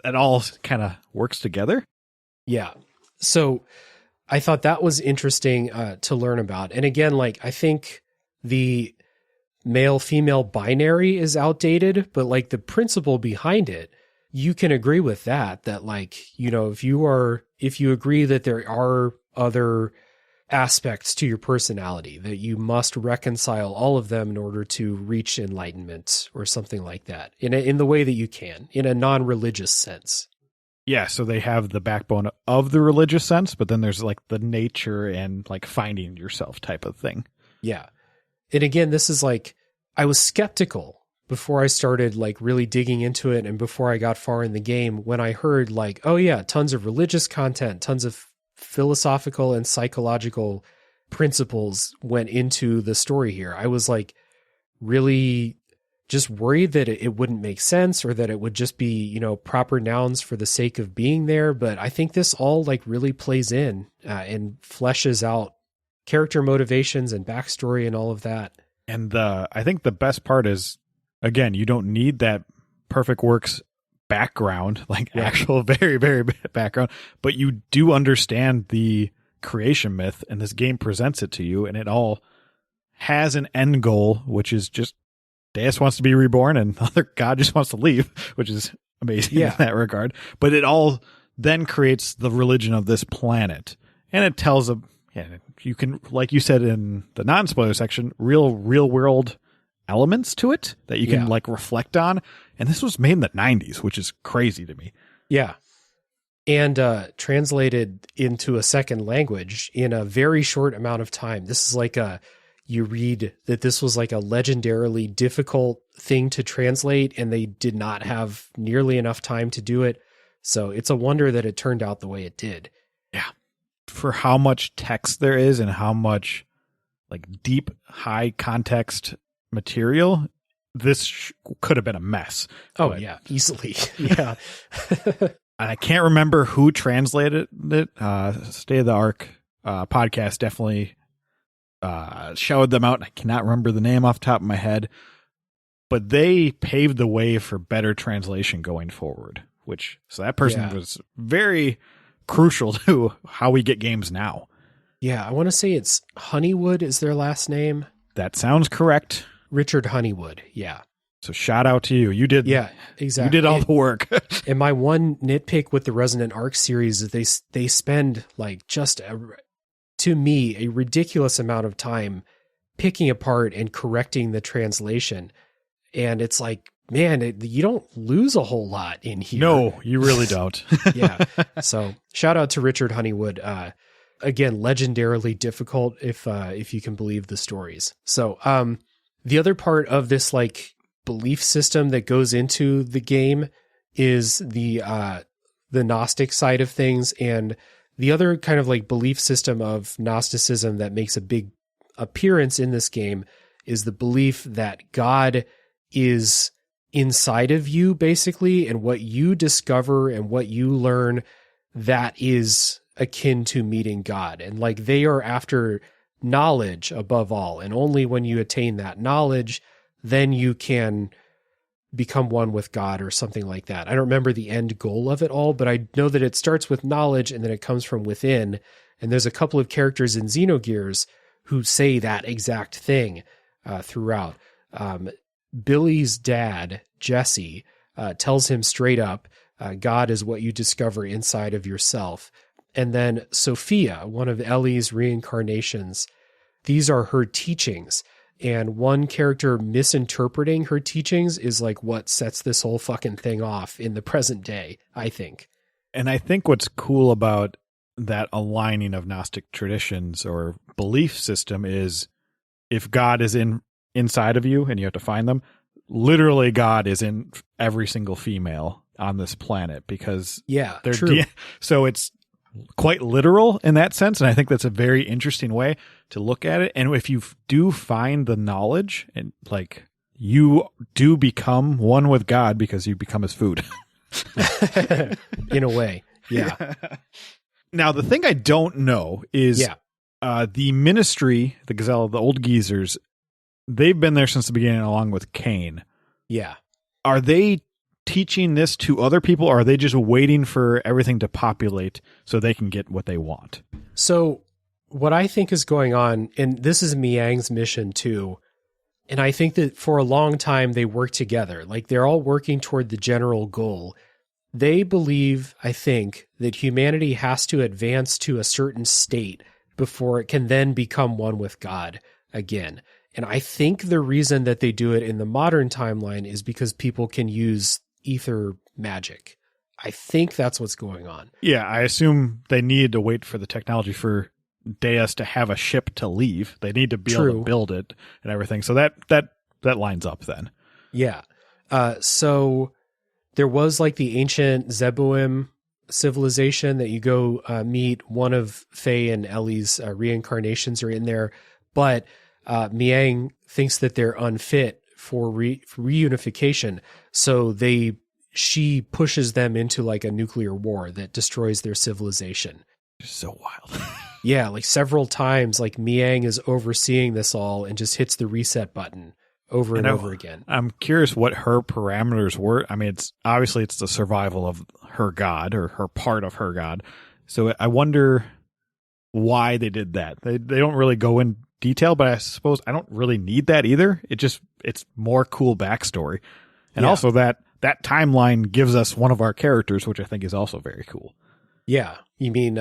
it all kind of works together. Yeah. So I thought that was interesting to learn about. And again, like I think the male-female binary is outdated, but like the principle behind it, you can agree with that like, if you agree that there are other aspects to your personality, that you must reconcile all of them in order to reach enlightenment or something like that in the way that you can, in a non-religious sense. Yeah, so they have the backbone of the religious sense, but then there's like the nature and like finding yourself type of thing. Yeah. And again, this is like, I was skeptical before I started like really digging into it and before I got far in the game when I heard like, oh yeah, tons of religious content, tons of philosophical and psychological principles went into the story here. I was like really just worried that it wouldn't make sense or that it would just be, you know, proper nouns for the sake of being there. But I think this all like really plays in and fleshes out character motivations and backstory and all of that. And I think the best part is, again, you don't need that Perfect Works background, like actual very, very background, but you do understand the creation myth, and this game presents it to you, and it all has an end goal, which is just Deus wants to be reborn and the other god just wants to leave, which is amazing in that regard. But it all then creates the religion of this planet, and it tells you can, like you said in the non-spoiler section, real world elements to it that you can like reflect on. And this was made in the 90s, which is crazy to me. Yeah. And translated into a second language in a very short amount of time. This is like you read that this was like a legendarily difficult thing to translate, and they did not have nearly enough time to do it. So it's a wonder that it turned out the way it did. Yeah. For how much text there is and how much like deep, high context material, this could have been a mess. Oh, yeah, easily. Yeah. I can't remember who translated it. Stay of the Ark podcast definitely showed them out. I cannot remember the name off the top of my head, but they paved the way for better translation going forward, so that person was very crucial to how we get games now. Yeah, I want to say it's Honeywood is their last name. That sounds correct. Richard Honeywood, yeah. So shout out to you. You did, exactly. You did all the work. And my one nitpick with the Resonant Arc series is they spend like to me a ridiculous amount of time picking apart and correcting the translation, and it's like, man, you don't lose a whole lot in here. No, you really don't. Yeah. So shout out to Richard Honeywood. Again, legendarily difficult if you can believe the stories. So the other part of this like belief system that goes into the game is the Gnostic side of things, and the other kind of like belief system of Gnosticism that makes a big appearance in this game is the belief that God is inside of you, basically, and what you discover and what you learn, that is akin to meeting God. And like they are after knowledge above all, and only when you attain that knowledge, then you can become one with God or something like that. I don't remember the end goal of it all, but I know that it starts with knowledge and then it comes from within. And there's a couple of characters in Xenogears who say that exact thing throughout. Billy's dad, Jesse, tells him straight up, God is what you discover inside of yourself. And then Sophia, one of Ellie's reincarnations, these are her teachings. And one character misinterpreting her teachings is like what sets this whole fucking thing off in the present day, I think. And I think what's cool about that aligning of Gnostic traditions or belief system is if God is inside of you and you have to find them, literally God is in every single female on this planet because they're true. So it's quite literal in that sense, and I think that's a very interesting way to look at it. And if you do find the knowledge, and like you do become one with God because you become his food. In a way, yeah. Now the thing I don't know is the ministry, the Gazelle, the old geezers, they've been there since the beginning along with Cain. Yeah. Are they teaching this to other people, or are they just waiting for everything to populate so they can get what they want? So what I think is going on, and this is Miang's mission too, and I think that for a long time they work together. Like they're all working toward the general goal. They believe, I think, that humanity has to advance to a certain state before it can then become one with God again. And I think the reason that they do it in the modern timeline is because people can use ether magic. I think that's what's going on. Yeah, I assume they needed to wait for the technology for Deus to have a ship to leave. They need to be able to build it and everything. So that lines up then. Yeah. So there was like the ancient Zeboim civilization that you go meet. One of Faye and Ellie's reincarnations are in there, but Miang thinks that they're unfit for reunification. So she pushes them into like a nuclear war that destroys their civilization. So wild. Yeah, like several times, like Miang is overseeing this all and just hits the reset button over and over again. I'm curious what her parameters were. I mean, it's the survival of her god or her part of her god. So I wonder why they did that. They don't really go in detail, but I suppose I don't really need that either. It's more cool backstory. And also that timeline gives us one of our characters, which I think is also very cool. Yeah. You mean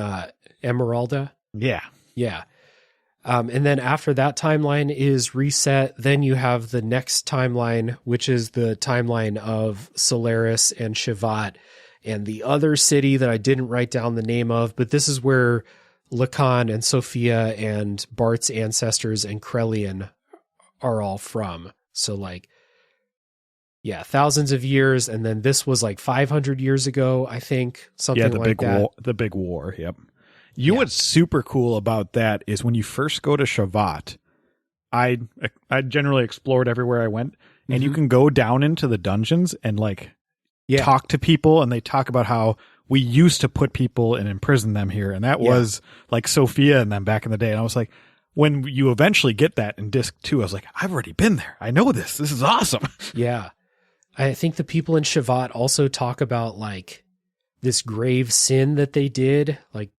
Emeralda? Yeah. Yeah. And then after that timeline is reset, then you have the next timeline, which is the timeline of Solaris and Shivat and the other city that I didn't write down the name of, but this is where Lacan and Sophia and Bart's ancestors and Krelian are all from. So like, yeah, thousands of years. And then this was like 500 years ago, I think, something like that. The big war. Yep. What's super cool about that is when you first go to Shivat, I generally explored everywhere I went, and you can go down into the dungeons and like talk to people, and they talk about how we used to put people and imprison them here, and that was like Sophia and them back in the day. And I was like, when you eventually get that in disc 2, I was like, I've already been there. I know this. This is awesome. Yeah. I think the people in Shivat also talk about like this grave sin that they did like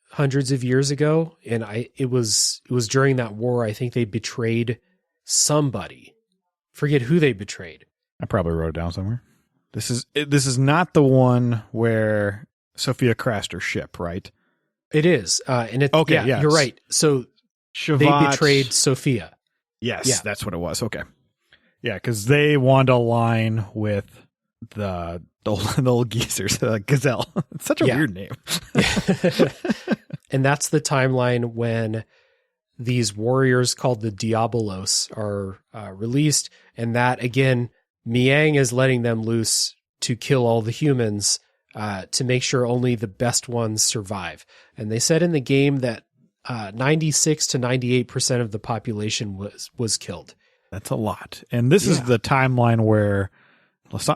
hundreds of years ago. And it was during that war. I think they betrayed somebody. Forget who they betrayed. I probably wrote it down somewhere. This is not the one where Sophia crashed her ship, right? It is. And it, okay, yeah, you're right. So Shivat, they betrayed Sophia. Yes, that's what it was. Okay. Yeah, because they want to align with the old geezers, Gazelle. It's such a weird name. And that's the timeline when these warriors called the Diabolos are released. And that, again, Miang is letting them loose to kill all the humans to make sure only the best ones survive. And they said in the game that 96 to 98% of the population was killed. That's a lot. And this is the timeline where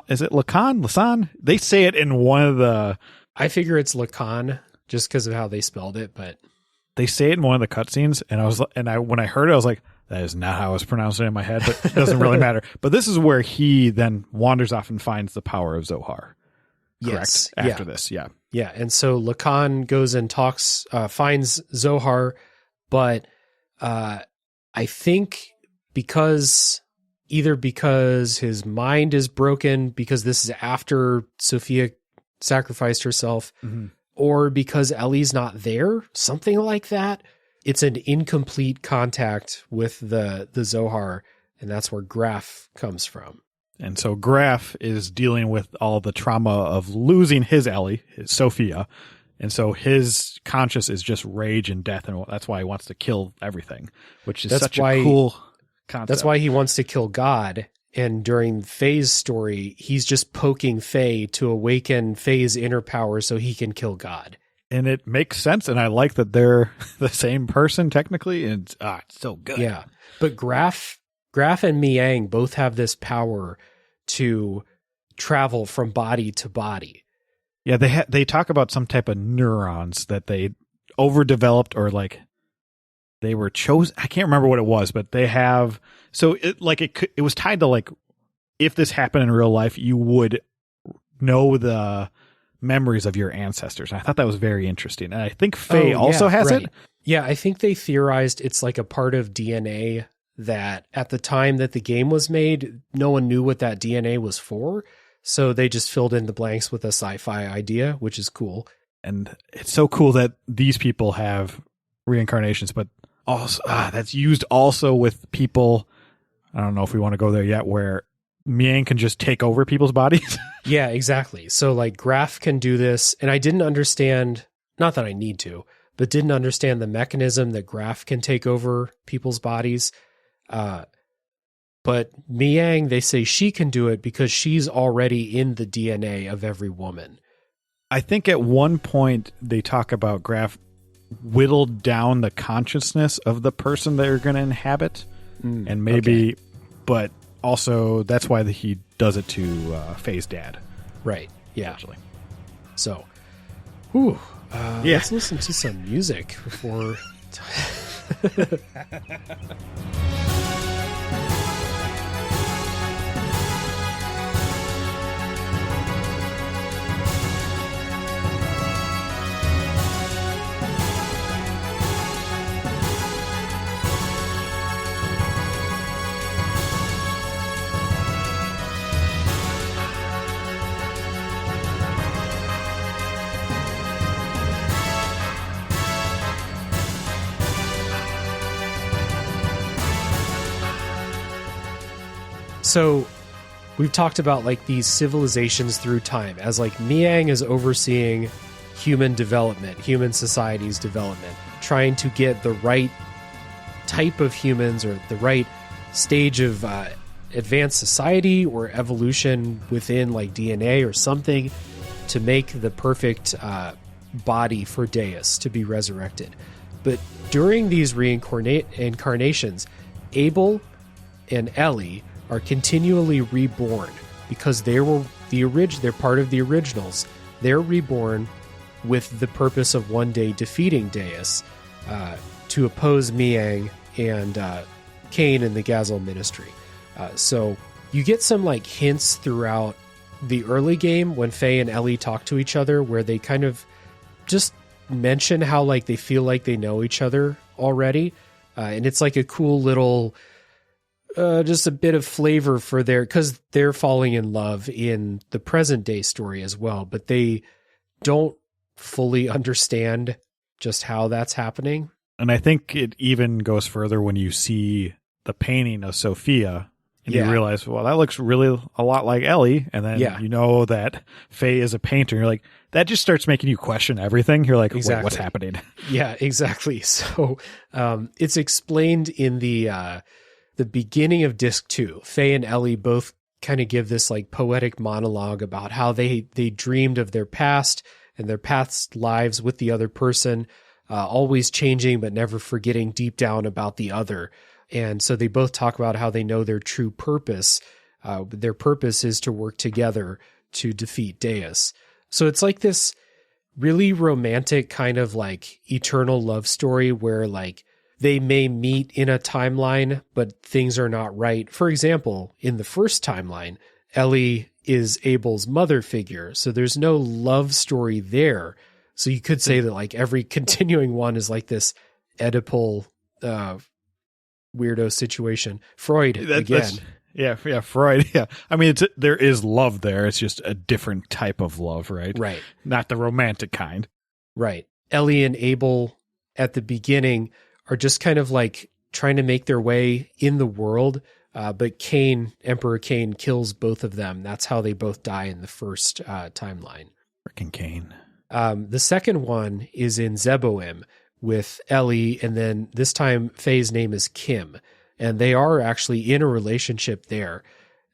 is it Lacan? They say it in one of the... I figure it's Lacan just because of how they spelled it, but... They say it in one of the cutscenes, and when I heard it, I was like, that is not how I was pronouncing it in my head, but it doesn't really matter. But this is where he then wanders off and finds the power of Zohar. Correct? After this, yeah. Yeah, and so Lacan goes and talks, finds Zohar, but I think... because his mind is broken, because this is after Sophia sacrificed herself, or because Ellie's not there, something like that. It's an incomplete contact with the Zohar, and that's where Graf comes from. And so Graf is dealing with all the trauma of losing his Ellie, his Sophia, and so his conscience is just rage and death, and that's why he wants to kill everything, which is such a cool concept. That's why he wants to kill God. And during Faye's story, he's just poking Faye to awaken Faye's inner power so he can kill God. And it makes sense. And I like that they're the same person technically. And it's so good. Yeah. But Graf and Miang both have this power to travel from body to body. Yeah. They talk about some type of neurons that they overdeveloped, or like they were chosen. I can't remember what it was, but they have. So it was tied to like, if this happened in real life, you would know the memories of your ancestors. And I thought that was very interesting. And I think Faye also has it. Yeah, I think they theorized it's like a part of DNA that at the time that the game was made, no one knew what that DNA was for. So they just filled in the blanks with a sci-fi idea, which is cool. And it's so cool that these people have reincarnations, but also that's used also with people. I don't know if we want to go there yet, where Miang can just take over people's bodies. Yeah, exactly. So like Graf can do this, and I didn't understand, not that I need to, but didn't understand the mechanism that Graf can take over people's bodies. But Miang, they say she can do it because she's already in the DNA of every woman. I think at one point they talk about Graf whittled down the consciousness of the person they're going to inhabit. And maybe, but also that's why he does it to Faye's dad. Right. Yeah. Actually. So, let's listen to some music before... So we've talked about like these civilizations through time as like Miang is overseeing human development, human society's development, trying to get the right type of humans or the right stage of advanced society or evolution within like DNA or something to make the perfect body for Deus to be resurrected. But during these incarnations, Abel and Ellie are continually reborn because they're part of the originals. They're reborn with the purpose of one day defeating Deus to oppose Miang and Cain in the Gazel ministry. So you get some like hints throughout the early game when Faye and Ellie talk to each other where they kind of just mention how like they feel like they know each other already. And it's like a cool little... just a bit of flavor for because they're falling in love in the present day story as well, but they don't fully understand just how that's happening. And I think it even goes further when you see the painting of Sophia and you realize, well, that looks really a lot like Ellie. And then you know that Faye is a painter. You're like, that just starts making you question everything. You're like, wait, what's happening? Yeah, exactly. So it's explained in the beginning of disc 2. Faye and Ellie both kind of give this like poetic monologue about how they dreamed of their past and their past lives with the other person, always changing but never forgetting deep down about the other. And so they both talk about how they know their true purpose. Their purpose is to work together to defeat Deus. So it's like this really romantic kind of like eternal love story where like they may meet in a timeline, but things are not right. For example, in the first timeline, Ellie is Abel's mother figure, so there's no love story there. So you could say that like every continuing one is like this Oedipal weirdo situation. Freud again. Yeah, Freud. Yeah, I mean, there is love there. It's just a different type of love, right? Right. Not the romantic kind. Right. Ellie and Abel at the beginning are just kind of like trying to make their way in the world. But Emperor Cain kills both of them. That's how they both die in the first timeline. Frickin' Cain. The second one is in Zeboim with Ellie. And then this time Faye's name is Kim. And they are actually in a relationship there.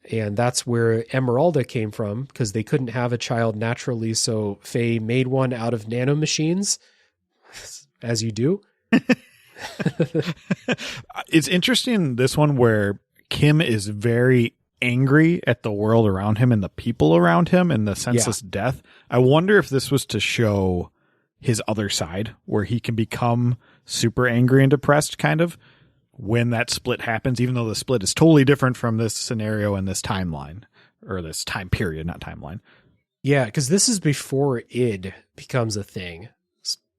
And that's where Emeralda came from because they couldn't have a child naturally. So Faye made one out of nanomachines, as you do. It's interesting, this one where Kim is very angry at the world around him and the people around him and the senseless death. I wonder if this was to show his other side where he can become super angry and depressed kind of when that split happens, even though the split is totally different from this scenario and this timeline or this time period, not timeline. Yeah, because this is before id becomes a thing.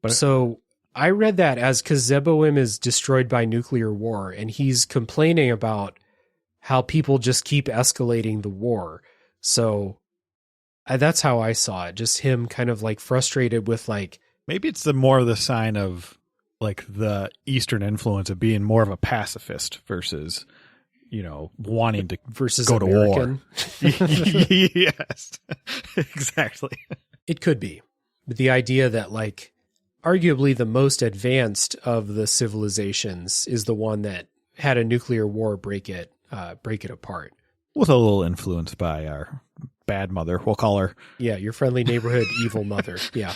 So I read that as because Zeboim is destroyed by nuclear war, and he's complaining about how people just keep escalating the war. So that's how I saw it. Just him kind of like frustrated with like... Maybe it's more of the sign of like the Eastern influence of being more of a pacifist versus wanting to versus go American. to war. Yes, exactly. It could be. But the idea that like arguably the most advanced of the civilizations is the one that had a nuclear war break it apart. With a little influence by our bad mother, we'll call her. Yeah, your friendly neighborhood evil mother. Yeah.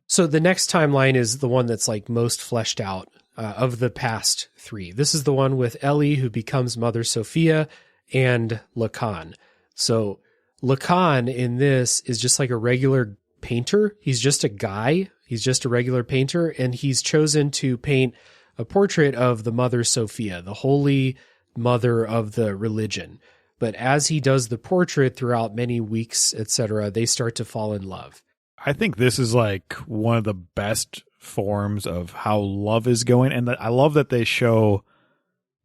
So the next timeline is the one that's like most fleshed out of the past three. This is the one with Ellie, who becomes Mother Sophia, and Lacan. So Lacan in this is just like a regular painter. He's just a guy. He's just a regular painter, and he's chosen to paint a portrait of the Mother Sophia, the holy mother of the religion. But as he does the portrait throughout many weeks, etc., they start to fall in love. I think this is like one of the best forms of how love is going. And I love that they show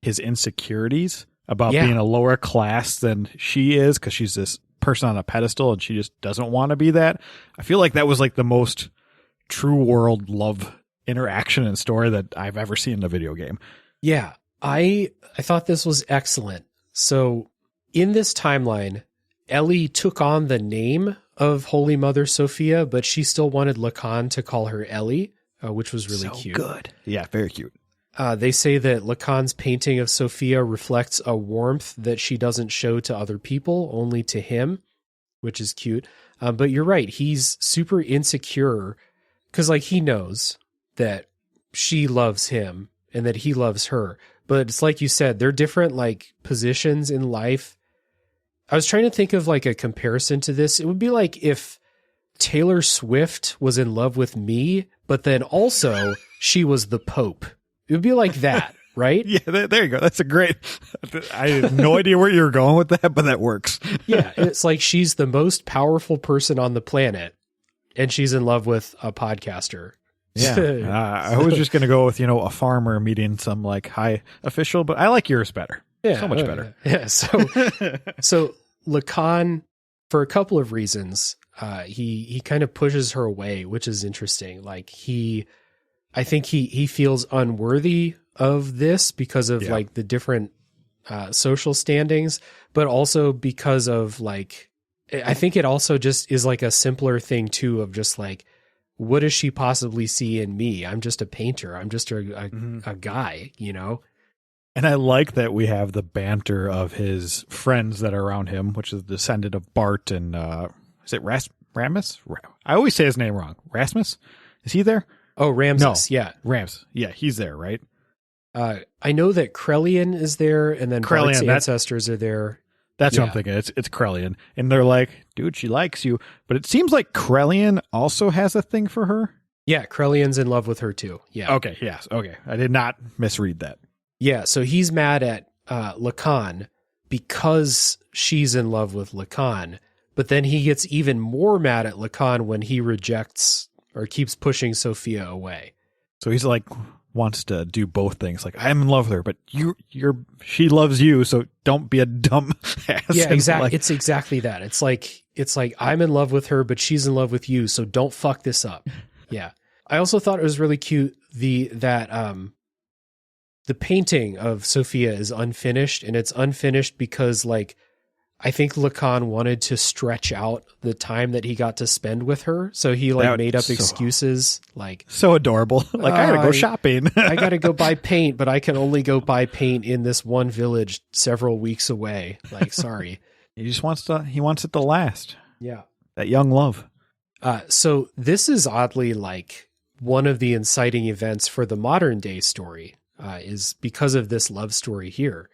his insecurities about being a lower class than she is, because she's this person on a pedestal and she just doesn't want to be that. I feel like that was like the most true world love interaction and story that I've ever seen in a video game. Yeah, I thought this was excellent. So in this timeline, Ellie took on the name of Holy Mother Sophia, but she still wanted Lacan to call her Ellie, which was really cute. Good. Yeah, very cute. They say that Lacan's painting of Sophia reflects a warmth that she doesn't show to other people, only to him, which is cute. But you're right. He's super insecure because like he knows that she loves him and that he loves her. But it's like you said, they're different like positions in life. I was trying to think of like a comparison to this. It would be like if Taylor Swift was in love with me, but then also she was the Pope. It would be like that, right? Yeah, there you go. That's a great... I have no idea where you were going with that, but that works. Yeah, it's like she's the most powerful person on the planet, and she's in love with a podcaster. Yeah, I was just going to go with, a farmer meeting some like high official, but I like yours better. Yeah, so much better. Yeah, so Lacan, for a couple of reasons, he kind of pushes her away, which is interesting. Like I think he feels unworthy of this because of like the different social standings, but also because of like, I think it also just is like a simpler thing too of just like, what does she possibly see in me? I'm just a painter. I'm just a guy, And I like that we have the banter of his friends that are around him, which is the descendant of Bart and, is it Ramus? I always say his name wrong. Rasmus? Is he there? Oh, Ramses. No. Yeah. Rams. Yeah, he's there, right? I know that Krellian is there, and then Bart's ancestors are there. That's what I'm thinking. It's Krellian. And they're like, dude, she likes you. But it seems like Krellian also has a thing for her. Yeah, Krellian's in love with her too. Yeah. Okay, yes. Okay. I did not misread that. Yeah, so he's mad at Lacan because she's in love with Lacan. But then he gets even more mad at Lacan when he rejects or keeps pushing Sophia away. So he's like, wants to do both things. Like, I'm in love with her, but she loves you, so don't be a dumb ass. Yeah, exactly. It's exactly that. It's like I'm in love with her, but she's in love with you, so don't fuck this up. Yeah. I also thought it was really cute that the painting of Sophia is unfinished, and it's unfinished because like I think Lacan wanted to stretch out the time that he got to spend with her. So he like made up excuses like so adorable. Like I gotta go shopping. I gotta go buy paint, but I can only go buy paint in this one village several weeks away. Like, sorry. He wants it to last. Yeah. That young love. So this is oddly like one of the inciting events for the modern day story is because of this love story here.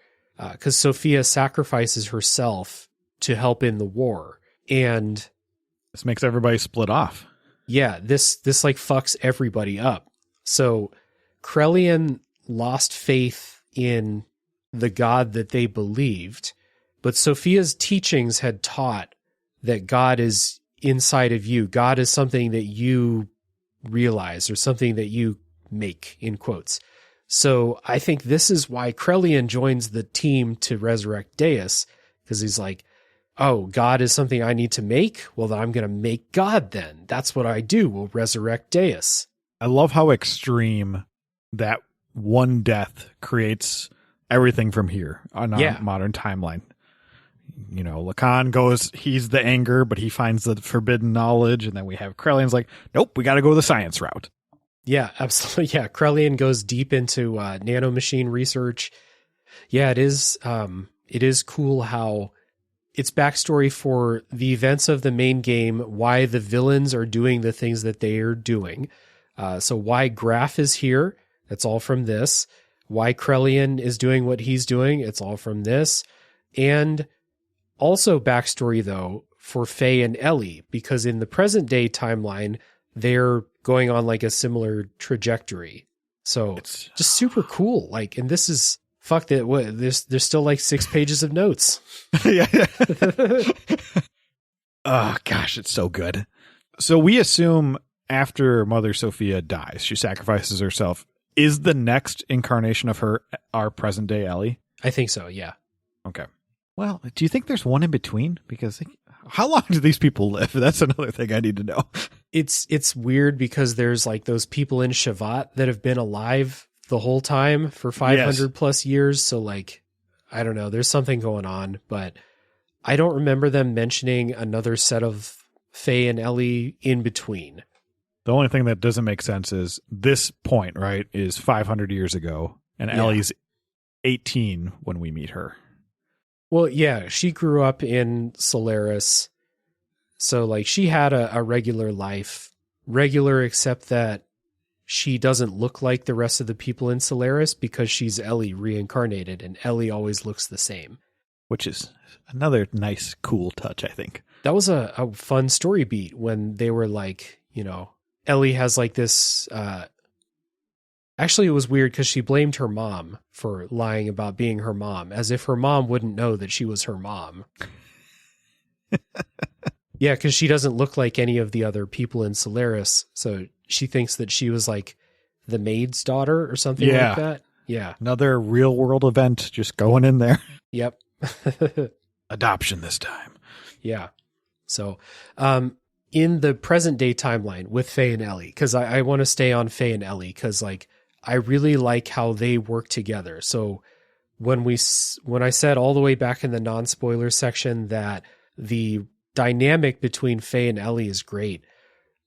Because Sophia sacrifices herself to help in the war. And this makes everybody split off. Yeah, this like fucks everybody up. So Krellian lost faith in the God that they believed, but Sophia's teachings had taught that God is inside of you. God is something that you realize or something that you make, in quotes. So I think this is why Krellian joins the team to resurrect Deus, because he's like, oh, God is something I need to make? Well, then I'm going to make God then. That's what I do. We'll resurrect Deus. I love how extreme that one death creates everything from here on our modern timeline. You know, Lacan goes, he's the anger, but he finds the forbidden knowledge. And then we have Krellian's like, nope, we got to go the science route. Yeah, absolutely. Yeah, Krellian goes deep into nanomachine research. Yeah, it is cool how it's backstory for the events of the main game, why the villains are doing the things that they are doing. So why Graf is here, that's all from this. Why Krellian is doing what he's doing, it's all from this. And also backstory, though, for Faye and Ellie, because in the present day timeline, they're going on like a similar trajectory. So it's just super cool. Like, and this is, fuck that. What, there's still like 6 pages of notes. Yeah. Oh, gosh, it's so good. So we assume after Mother Sophia dies, she sacrifices herself. Is the next incarnation of her our present day Ellie? I think so, yeah. Okay. Well, do you think there's one in between? Because how long do these people live? That's another thing I need to know. It's weird because there's like those people in Shavat that have been alive the whole time for 500 plus years. So like, I don't know, there's something going on, but I don't remember them mentioning another set of Faye and Ellie in between. The only thing that doesn't make sense is this point, right, is 500 years ago, and Ellie's 18 when we meet her. Well, yeah, she grew up in Solaris, so like she had a regular life, regular except that she doesn't look like the rest of the people in Solaris because she's Ellie reincarnated, and Ellie always looks the same. Which is another nice, cool touch, I think. That was a fun story beat when they were like, you know, Ellie has like this, actually it was weird because she blamed her mom for lying about being her mom, as if her mom wouldn't know that she was her mom. Yeah, because she doesn't look like any of the other people in Solaris, so she thinks that she was like the maid's daughter or something like that. Yeah. Another real world event just going in there. Yep. Adoption this time. Yeah. So, in the present day timeline with Faye and Ellie, because I want to stay on Faye and Ellie because like I really like how they work together. So when I said all the way back in the non-spoiler section that the dynamic between Faye and Ellie is great,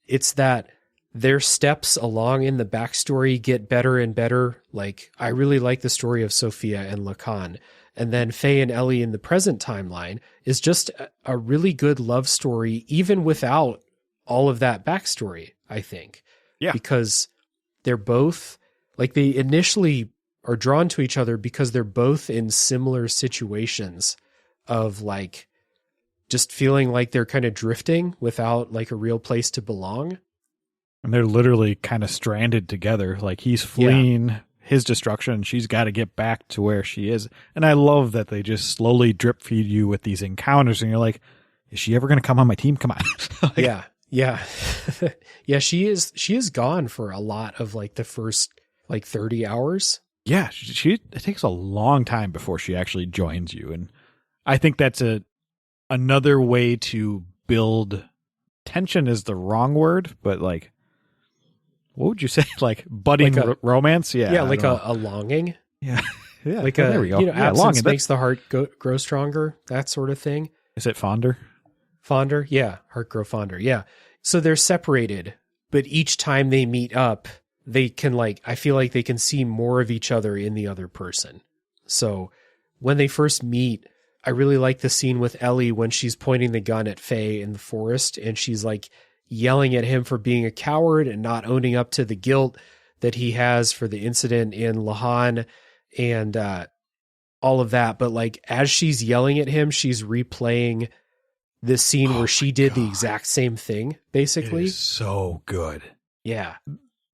it's that their steps along in the backstory get better and better. Like I really like the story of Sophia and Lacan. And then Faye and Ellie in the present timeline is just a really good love story, even without all of that backstory, I think. Yeah. Because they're both, like they initially are drawn to each other because they're both in similar situations of like just feeling like they're kind of drifting without like a real place to belong. And they're literally kind of stranded together. Like he's fleeing his destruction. She's got to get back to where she is. And I love that they just slowly drip feed you with these encounters. And you're like, is she ever going to come on my team? Come on. Like, yeah. Yeah. She is gone for a lot of like the first like 30 hours. Yeah. It takes a long time before she actually joins you. And I think that's another way to build tension is the wrong word, but like, what would you say? Like budding like romance? Yeah. Yeah. Like a longing. Yeah. Yeah. Like there we go. Absence makes the heart grow stronger. That sort of thing. Is it fonder? Fonder. Yeah. Heart grow fonder. Yeah. So they're separated, but each time they meet up, they can like, I feel like they can see more of each other in the other person. So when they first meet, I really like the scene with Ellie when she's pointing the gun at Faye in the forest and she's like, yelling at him for being a coward and not owning up to the guilt that he has for the incident in Lahan and all of that. But like, as she's yelling at him, she's replaying this scene where she did the exact same thing, basically. It is so good. Yeah.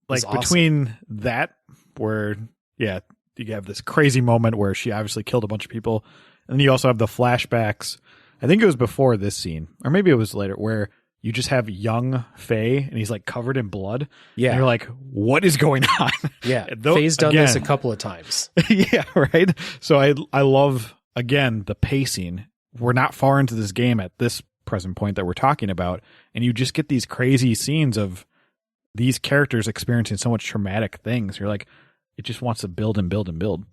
Like between that where, you have this crazy moment where she obviously killed a bunch of people. And then you also have the flashbacks. I think it was before this scene, or maybe it was later, where you just have young Faye and he's like covered in blood. Yeah. And you're like, what is going on? Yeah. Faye's done this a couple of times. Yeah. Right. So I love, again, the pacing. We're not far into this game at this present point that we're talking about. And you just get these crazy scenes of these characters experiencing so much traumatic things. You're like, it just wants to build and build and build.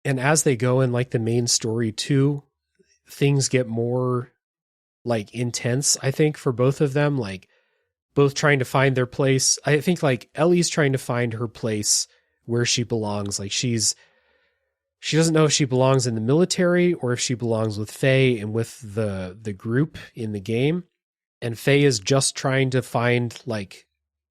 And as they go in like the main story too, things get more like intense, I think, for both of them, like both trying to find their place. I think like Ellie's trying to find her place where she belongs. Like she doesn't know if she belongs in the military or if she belongs with Faye and with the group in the game. And Faye is just trying to find like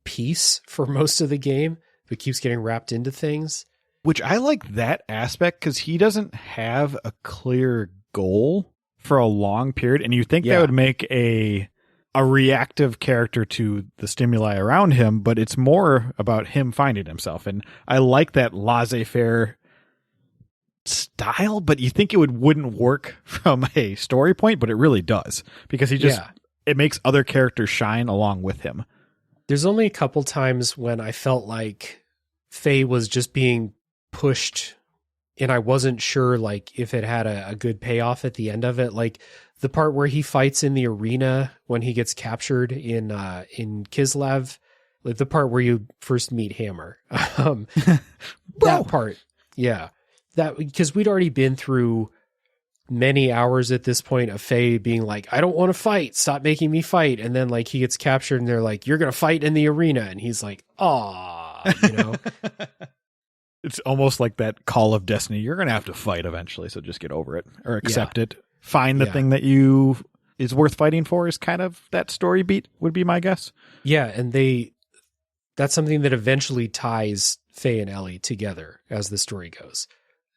peace for most of the game, but keeps getting wrapped into things. Which I like that aspect because he doesn't have a clear goal for a long period. And you think that would make a reactive character to the stimuli around him, but it's more about him finding himself. And I like that laissez-faire style, but you think it wouldn't work from a story point, but it really does because it makes other characters shine along with him. There's only a couple times when I felt like Faye was just being pushed and I wasn't sure like if it had a good payoff at the end of it. Like the part where he fights in the arena when he gets captured in Kislev, like the part where you first meet Hammer. That part. Yeah. That because we'd already been through many hours at this point of Faye being like, I don't want to fight. Stop making me fight. And then like he gets captured and they're like, you're going to fight in the arena. And he's like, you know, it's almost like that call of destiny. You're going to have to fight eventually. So just get over it or accept it. Find the thing that is worth fighting for is kind of that story beat would be my guess. Yeah. And that's something that eventually ties Faye and Ellie together as the story goes.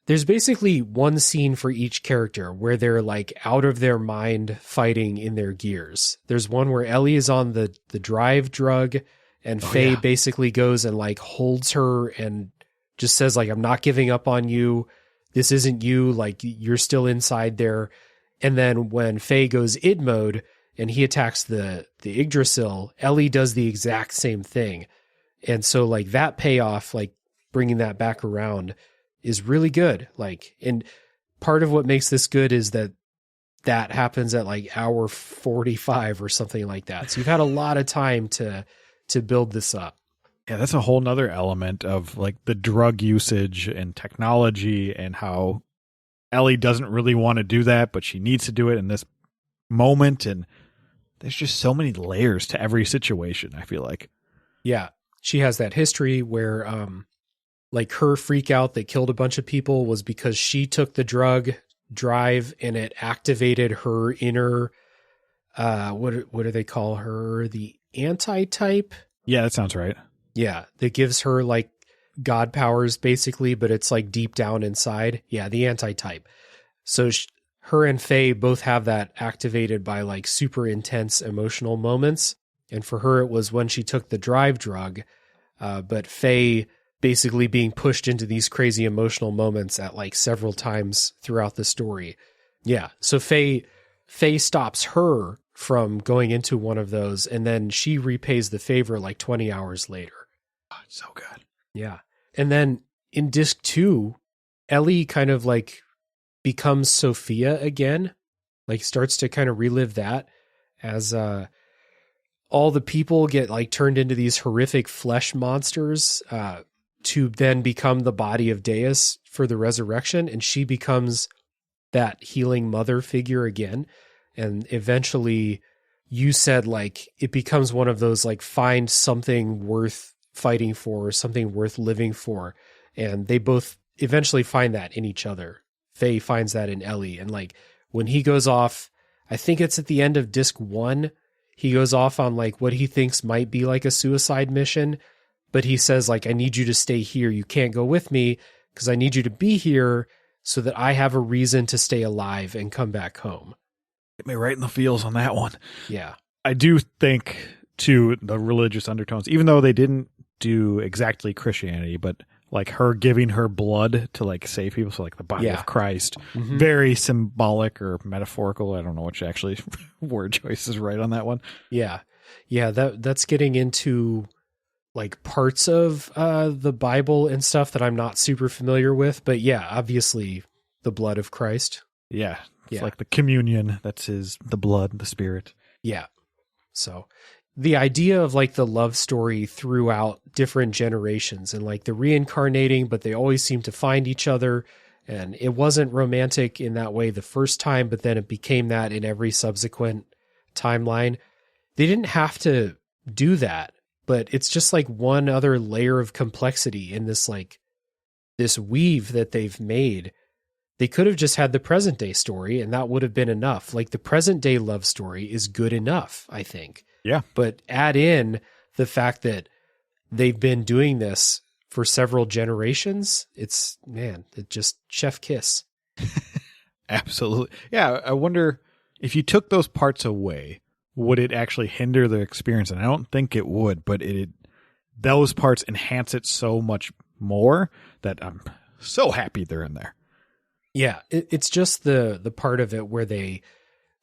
There's basically one scene for each character where they're like out of their mind fighting in their gears. There's one where Ellie is on the drive drug and Faye basically goes and like holds her and just says like, I'm not giving up on you. This isn't you. Like you're still inside there. And then when Faye goes id mode and he attacks the Yggdrasil, Ellie does the exact same thing. And so like that payoff, like bringing that back around is really good. Like, and part of what makes this good is that happens at like hour 45 or something like that. So you've had a lot of time to build this up. Yeah, that's a whole nother element of like the drug usage and technology and how Ellie doesn't really want to do that, but she needs to do it in this moment. And there's just so many layers to every situation, I feel like. Yeah. She has that history where, like her freak out that killed a bunch of people was because she took the drug drive and it activated her inner, what do they call her? The anti-type? Yeah, that sounds right. Yeah. That gives her like God powers basically, but it's like deep down inside. Yeah. The anti-type. So her and Faye both have that activated by like super intense emotional moments. And for her, it was when she took the drive drug, but Faye basically being pushed into these crazy emotional moments at like several times throughout the story. Yeah. So Faye stops her from going into one of those and then she repays the favor like 20 hours later. Oh, it's so good. Yeah. And then in disc 2, Ellie kind of like becomes Sophia again, like starts to kind of relive that as, all the people get like turned into these horrific flesh monsters, to then become the body of Deus for the resurrection. And she becomes that healing mother figure again. And eventually you said like, it becomes one of those, like find something worth fighting for or something worth living for. And they both eventually find that in each other. Faye finds that in Ellie. And like when he goes off, I think it's at the end of disc 1, he goes off on like what he thinks might be like a suicide mission. But he says, like, I need you to stay here. You can't go with me because I need you to be here so that I have a reason to stay alive and come back home. Get me right in the feels on that one. Yeah. I do think, too, the religious undertones, even though they didn't do exactly Christianity, but like her giving her blood to like save people. So like the body of Christ, very symbolic or metaphorical. I don't know which actually word choice is right on that one. Yeah. Yeah. That's getting into like parts of the Bible and stuff that I'm not super familiar with, but yeah, obviously the blood of Christ. Yeah. It's like the communion. That's the blood, the spirit. Yeah. So the idea of like the love story throughout different generations and like the reincarnating, but they always seem to find each other. And it wasn't romantic in that way the first time, but then it became that in every subsequent timeline. They didn't have to do that, but it's just like one other layer of complexity in this like this weave that they've made. They could have just had the present day story and that would have been enough. Like the present day love story is good enough, I think. Yeah. But add in the fact that they've been doing this for several generations. It's just chef kiss. Absolutely. Yeah. I wonder if you took those parts away, would it actually hinder the experience? And I don't think it would, but those parts enhance it so much more that I'm so happy they're in there. Yeah, it's just the part of it where they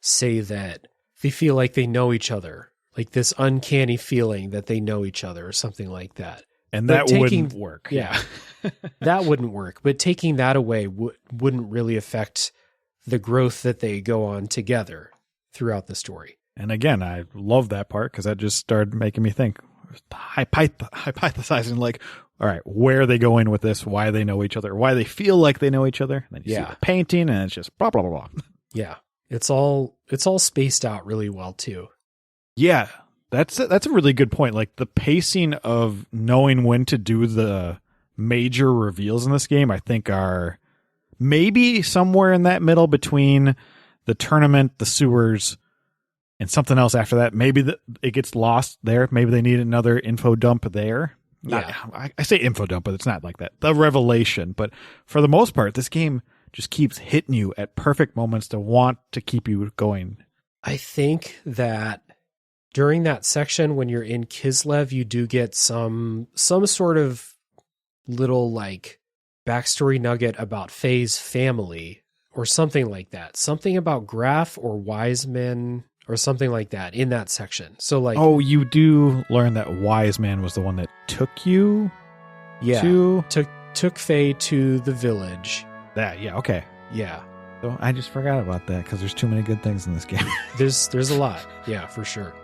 say that they feel like they know each other, like this uncanny feeling that they know each other or something like that. And that wouldn't work. Yeah, that wouldn't work. But taking that away wouldn't really affect the growth that they go on together throughout the story. And again, I love that part because that just started making me think, hypothesizing like, all right, where are they going with this? Why they know each other? Why they feel like they know each other? And then you see the painting, and it's just blah blah blah blah. Yeah, it's all spaced out really well too. Yeah, that's a really good point. Like the pacing of knowing when to do the major reveals in this game, I think are maybe somewhere in that middle between the tournament, the sewers, and something else after that. Maybe it gets lost there. Maybe they need another info dump there. Yeah. I say info dump, but it's not like that. The revelation. But for the most part, this game just keeps hitting you at perfect moments to want to keep you going. I think that during that section, when you're in Kislev, you do get some sort of little like backstory nugget about Faye's family or something like that. Something about Graf or Wiseman or something like that in that section. So like, oh, you do learn that Wise Man was the one that took you. Yeah, took Faye to the village. That okay. Yeah. So I just forgot about that because there's too many good things in this game. There's a lot. Yeah, for sure.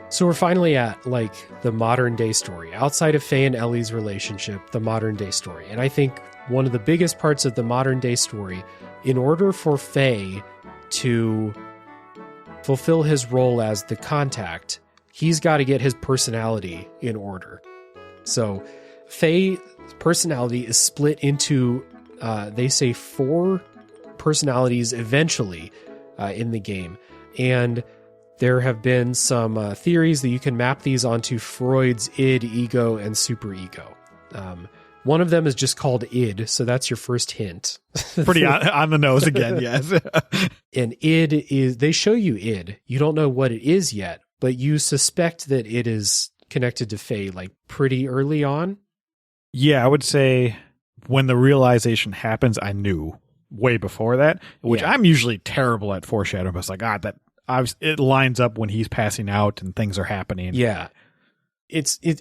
So we're finally at like the modern day story, outside of Faye and Ellie's relationship, the modern day story. And I think one of the biggest parts of the modern day story, in order for Faye to fulfill his role as the contact, he's got to get his personality in order. So Faye's personality is split into, they say 4 personalities eventually in the game. And there have been some theories that you can map these onto Freud's id, ego, and superego. One of them is just called id, so that's your first hint. Pretty on the nose again, yes. And id is, they show you id. You don't know what it is yet, but you suspect that it is connected to Faye like pretty early on. Yeah, I would say when the realization happens, I knew way before that, which I'm usually terrible at foreshadowing. But it's like, it lines up when he's passing out and things are happening. Yeah.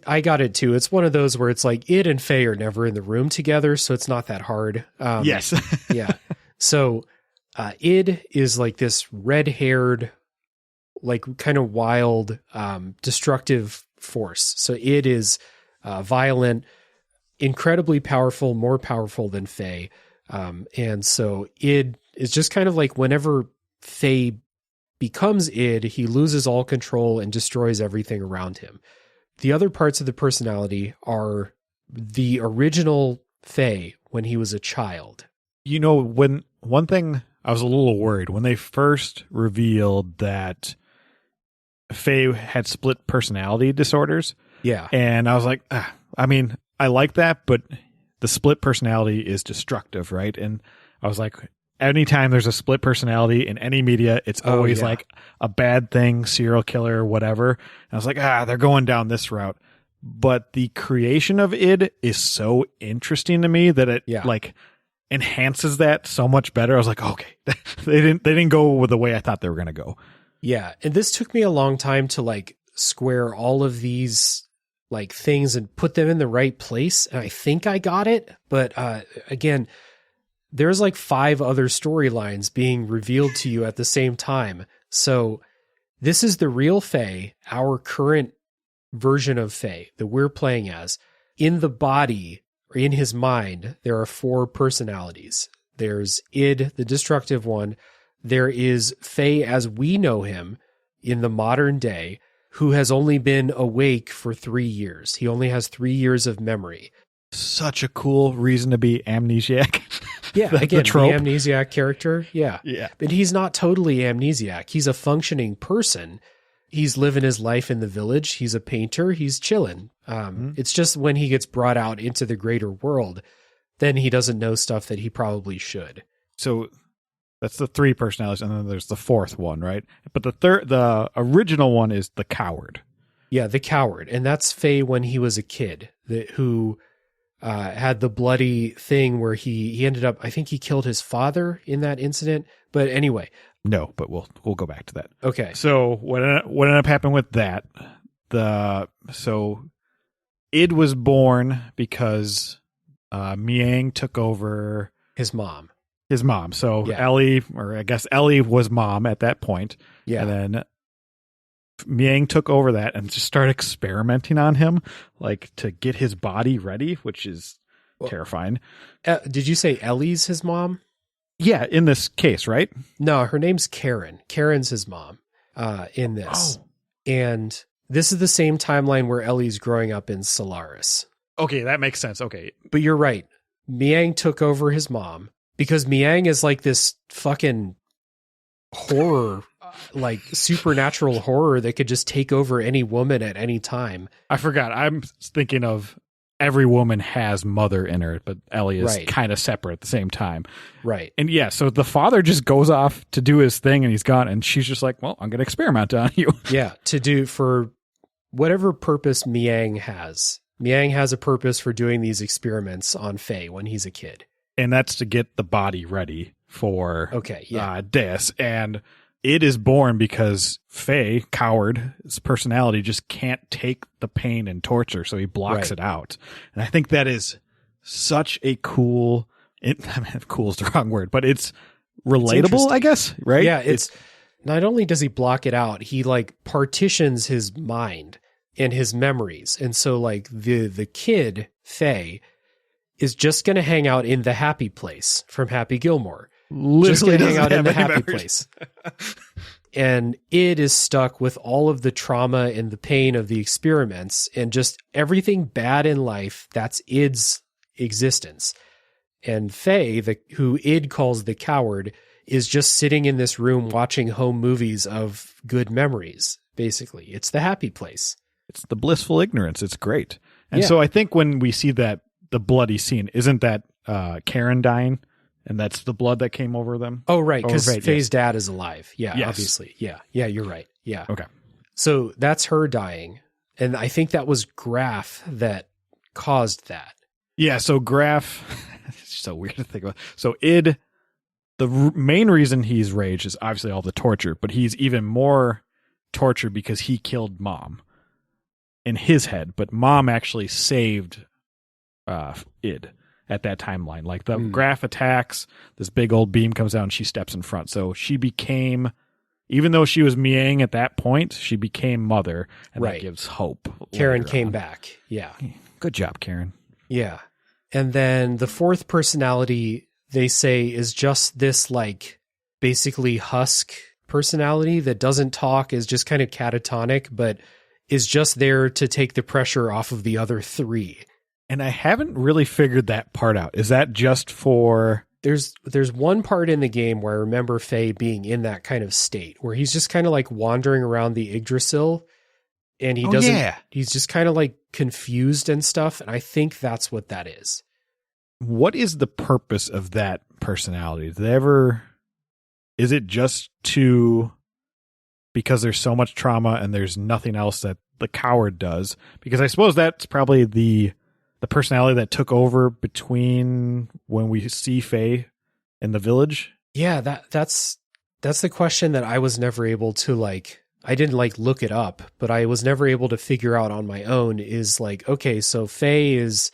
I got it too. It's one of those where it's like id and Faye are never in the room together, so it's not that hard. Yes. Yeah. So id is like this red-haired, like kind of wild, destructive force. So id is violent, incredibly powerful, more powerful than Faye. And so id is just kind of like whenever Faye becomes id, he loses all control and destroys everything around him. The other parts of the personality are the original Faye when he was a child. You know, when one thing I was a little worried when they first revealed that Faye had split personality disorders. Yeah. And I was like, I mean, I like that, but the split personality is destructive, right? And I was like, anytime there's a split personality in any media, it's always like a bad thing, serial killer, whatever. And I was like, they're going down this route. But the creation of id is so interesting to me that it like enhances that so much better. I was like, okay, they didn't go with the way I thought they were going to go. Yeah. And this took me a long time to like square all of these like things and put them in the right place. And I think I got it. But again, there's like 5 other storylines being revealed to you at the same time. So this is the real Faye, our current version of Faye that we're playing as. In the body, or in his mind, there are 4 personalities. There's id, the destructive one. There is Faye as we know him in the modern day, who has only been awake for 3 years. He only has 3 years of memory. Such a cool reason to be amnesiac. Yeah, again, the amnesiac character. Yeah. But he's not totally amnesiac. He's a functioning person. He's living his life in the village. He's a painter. He's chilling. It's just when he gets brought out into the greater world, then he doesn't know stuff that he probably should. So that's the 3 personalities, and then there's the 4th one, right? But the original one is the coward. Yeah, the coward. And that's Faye when he was a kid, who had the bloody thing where he ended up, I think he killed his father in that incident. But anyway. No, but we'll go back to that. Okay. So what ended up happening with that, so id was born because Miang took over his mom. So Ellie, or I guess Ellie was mom at that point. Yeah. And then Miang took over that and just started experimenting on him, like to get his body ready, which is terrifying. Did you say Ellie's his mom? Yeah, in this case, right? No, her name's Karen. Karen's his mom in this. Oh. And this is the same timeline where Ellie's growing up in Solaris. Okay, that makes sense. Okay. But you're right. Miang took over his mom because Miang is like this fucking horror, like supernatural horror that could just take over any woman at any time. I forgot. I'm thinking of every woman has mother in her, but Ellie is kind of separate at the same time. Right. And yeah, so the father just goes off to do his thing and he's gone, and she's just like, well, I'm going to experiment on you. Yeah, to do for whatever purpose Miang has. Miang has a purpose for doing these experiments on Faye when he's a kid. And that's to get the body ready for Deus. And it is born because Faye, coward, his personality just can't take the pain and torture, so he blocks it out. And I think that is such a cool, cool is the wrong word, but it's relatable, I guess, right? Yeah, it's not only does he block it out, he like partitions his mind and his memories. And so like the kid, Faye, is just going to hang out in the happy place from Happy Gilmore. Literally just hang out in the happy place. And it is stuck with all of the trauma and the pain of the experiments and just everything bad in life. That's id's existence. And Faye, who id calls the coward, is just sitting in this room watching home movies of good memories. Basically, it's the happy place. It's the blissful ignorance. It's great. And so I think when we see that, the bloody scene, isn't that Karen dying? And that's the blood that came over them? Oh, right, because Faye's dad is alive. Yeah, obviously. Yeah, you're right. Yeah. Okay. So that's her dying. And I think that was Graf that caused that. Yeah, so Graf, it's so weird to think about. So id, the main reason he's raged is obviously all the torture, but he's even more tortured because he killed Mom in his head, but Mom actually saved id at that timeline. Like the Graf attacks, this big old beam comes down, and she steps in front. So she became, even though she was Miang at that point, she became Mother, and that gives hope. Karen came back. Yeah. Good job, Karen. Yeah. And then the 4th personality, they say, is just this like basically husk personality that doesn't talk, is just kind of catatonic, but is just there to take the pressure off of the other 3. And I haven't really figured that part out. Is that just for... There's one part in the game where I remember Faye being in that kind of state where he's just kind of like wandering around the Yggdrasil and he doesn't... He's just kind of like confused and stuff. And I think that's what that is. what is the purpose of that personality? Is it just because there's so much trauma and there's nothing else that the coward does? Because I suppose that's probably the personality that took over between when we see Faye in the village. Yeah, that's the question that I was never able to I didn't look it up, but I was never able to figure out on my own is okay, so Faye is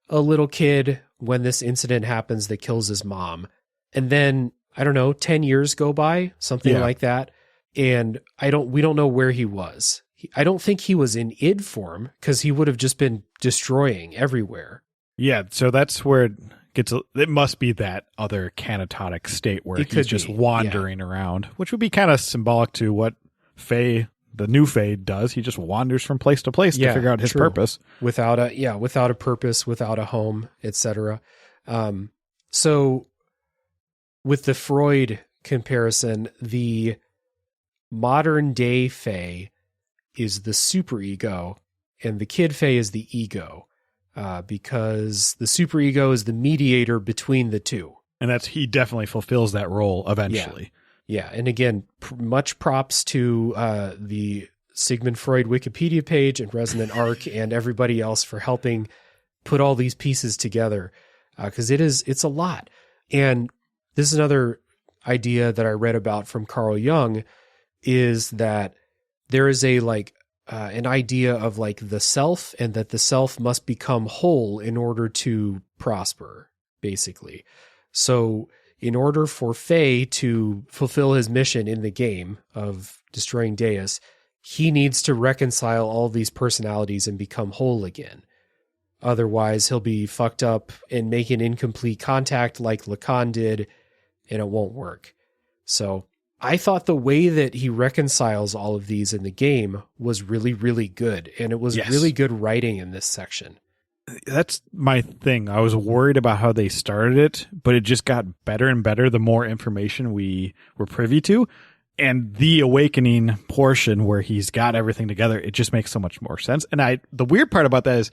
a little kid when this incident happens that kills his mom. And then, I don't know, 10 years go by, something like that. And we don't know where he was. I don't think he was in id form because he would have just been destroying everywhere. Yeah. So that's where it must be that other canatonic state where he's just wandering around, which would be kind of symbolic to what Faye, the new Faye, does. He just wanders from place to place to figure out his purpose without a purpose, without a home, etc. So with the Freud comparison, the modern day Faye is the superego and the kid Faye is the ego, because the superego is the mediator between the two. And he definitely fulfills that role eventually. Yeah. And again, much props to the Sigmund Freud Wikipedia page and Resonant Arc and everybody else for helping put all these pieces together, because it's a lot. And this is another idea that I read about from Carl Jung, is that there is an idea of the self, and that the self must become whole in order to prosper, basically. So in order for Faye to fulfill his mission in the game of destroying Deus, he needs to reconcile all these personalities and become whole again. Otherwise, he'll be fucked up and make an incomplete contact like Lacan did, and it won't work. So I thought the way that he reconciles all of these in the game was really, really good. And it was really good writing in this section. That's my thing. I was worried about how they started it, but it just got better and better the more information we were privy to. And the awakening portion where he's got everything together, it just makes so much more sense. And the weird part about that is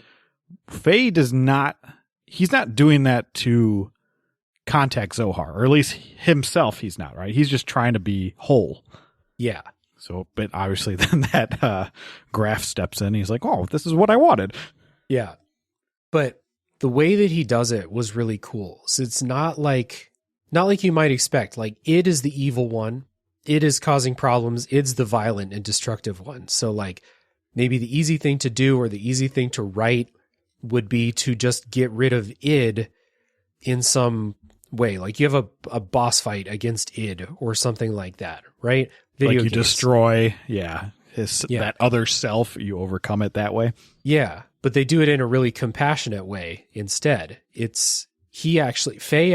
Faye he's not doing that to contact Zohar, or at least himself he's not, right? He's just trying to be whole. Yeah. So, but obviously then that Graf steps in. He's like, oh, this is what I wanted. Yeah. But the way that he does it was really cool. So it's not like you might expect. Id is the evil one. Id is causing problems. Id's the violent and destructive one. So maybe the easy thing to do or the easy thing to write would be to just get rid of id in some way. You have a boss fight against id or something like that, right? Video games. Destroy, that other self, you overcome it that way. Yeah, but they do it in a really compassionate way instead. Faye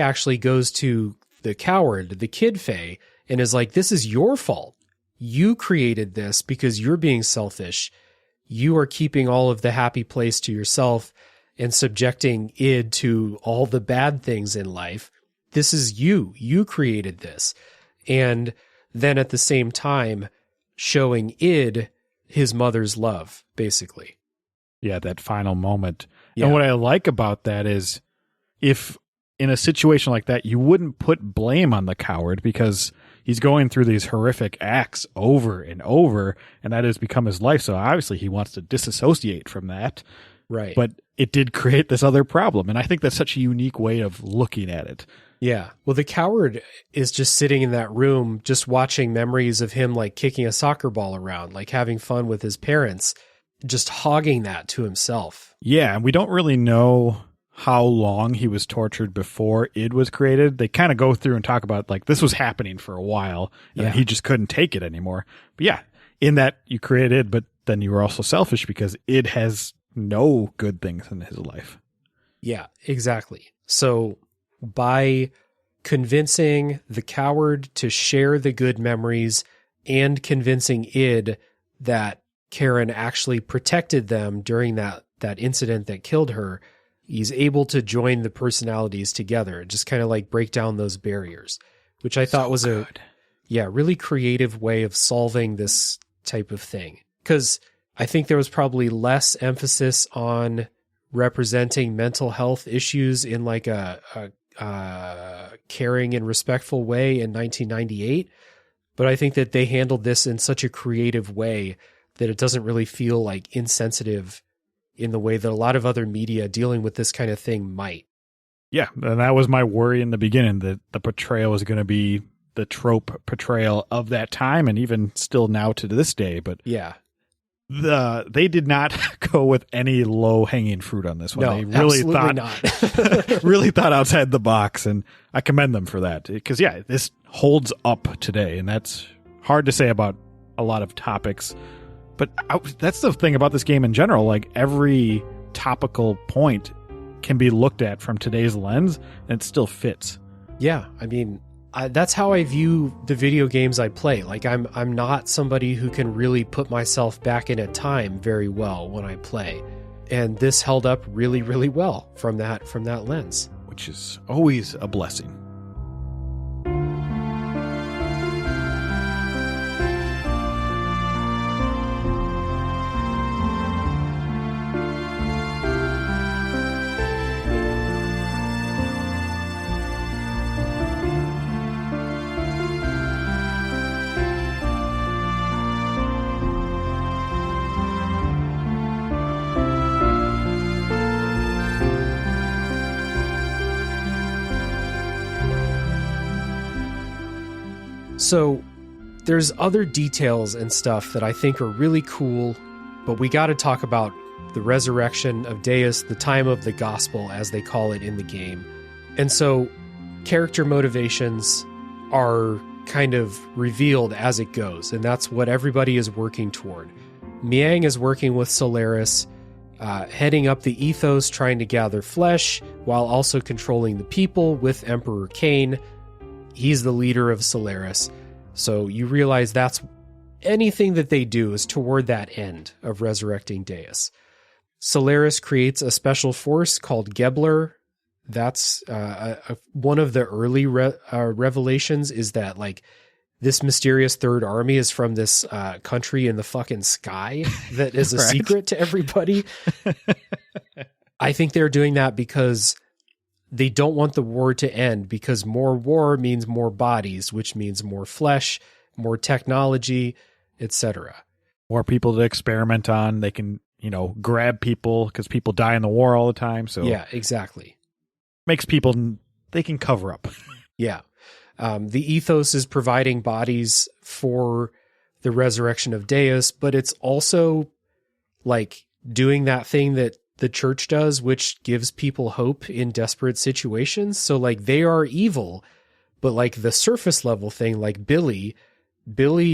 actually goes to the coward, the kid Faye, and is like, this is your fault. You created this because you're being selfish. You are keeping all of the happy place to yourself and subjecting id to all the bad things in life. This is you. You created this. And then at the same time, showing id his mother's love, basically. Yeah, that final moment. Yeah. And what I like about that is if in a situation like that, you wouldn't put blame on the coward because he's going through these horrific acts over and over, and that has become his life. So obviously he wants to disassociate from that. Right. But it did create this other problem. And I think that's such a unique way of looking at it. Yeah. Well, the coward is just sitting in that room, just watching memories of him kicking a soccer ball around, having fun with his parents, just hogging that to himself. Yeah. And we don't really know how long he was tortured before id was created. They kind of go through and talk about this was happening for a while and he just couldn't take it anymore. But yeah, in that you created, but then you were also selfish because id has no good things in his life. Yeah, exactly. So by convincing the coward to share the good memories and convincing id that Karen actually protected them during that incident that killed her, he's able to join the personalities together, just kind of break down those barriers, which I thought was a really creative way of solving this type of thing. Because I think there was probably less emphasis on representing mental health issues in like a caring and respectful way in 1998. But I think that they handled this in such a creative way that it doesn't really feel like insensitive in the way that a lot of other media dealing with this kind of thing might. Yeah, and that was my worry in the beginning, that the portrayal was going to be the trope portrayal of that time and even still now to this day. But yeah, they did not go with any low-hanging fruit on this one. No, they really absolutely not. Really thought outside the box, and I commend them for that. Because, yeah, this holds up today, and that's hard to say about a lot of topics. But that's the thing about this game in general. Like, every topical point can be looked at from today's lens, and it still fits. Yeah, I mean, that's how I view the video games I play. Like, I'm not somebody who can really put myself back in a time very well when I play. And this held up really, really well from that lens. Which is always a blessing. So there's other details and stuff that I think are really cool, but we got to talk about the resurrection of Deus, the time of the gospel, as they call it in the game. And so character motivations are kind of revealed as it goes, and that's what everybody is working toward. Miang is working with Solaris, heading up the ethos, trying to gather flesh, while also controlling the people with Emperor Cain. He's the leader of Solaris. So you realize that's anything that they do is toward that end of resurrecting Deus. Solaris creates a special force called Gebler. That's one of the early revelations, is that like this mysterious third army is from this country in the fucking sky that is a Right. secret to everybody. I think they're doing that because they don't want the war to end, because more war means more bodies, which means more flesh, more technology, etc. More people to experiment on. They can, grab people because people die in the war all the time. So Yeah, exactly. makes people, they can cover up. Yeah. The ethos is providing bodies for the resurrection of Deus, but it's also like doing that thing that the church does, which gives people hope in desperate situations. So like they are evil, but like the surface level thing, like Billy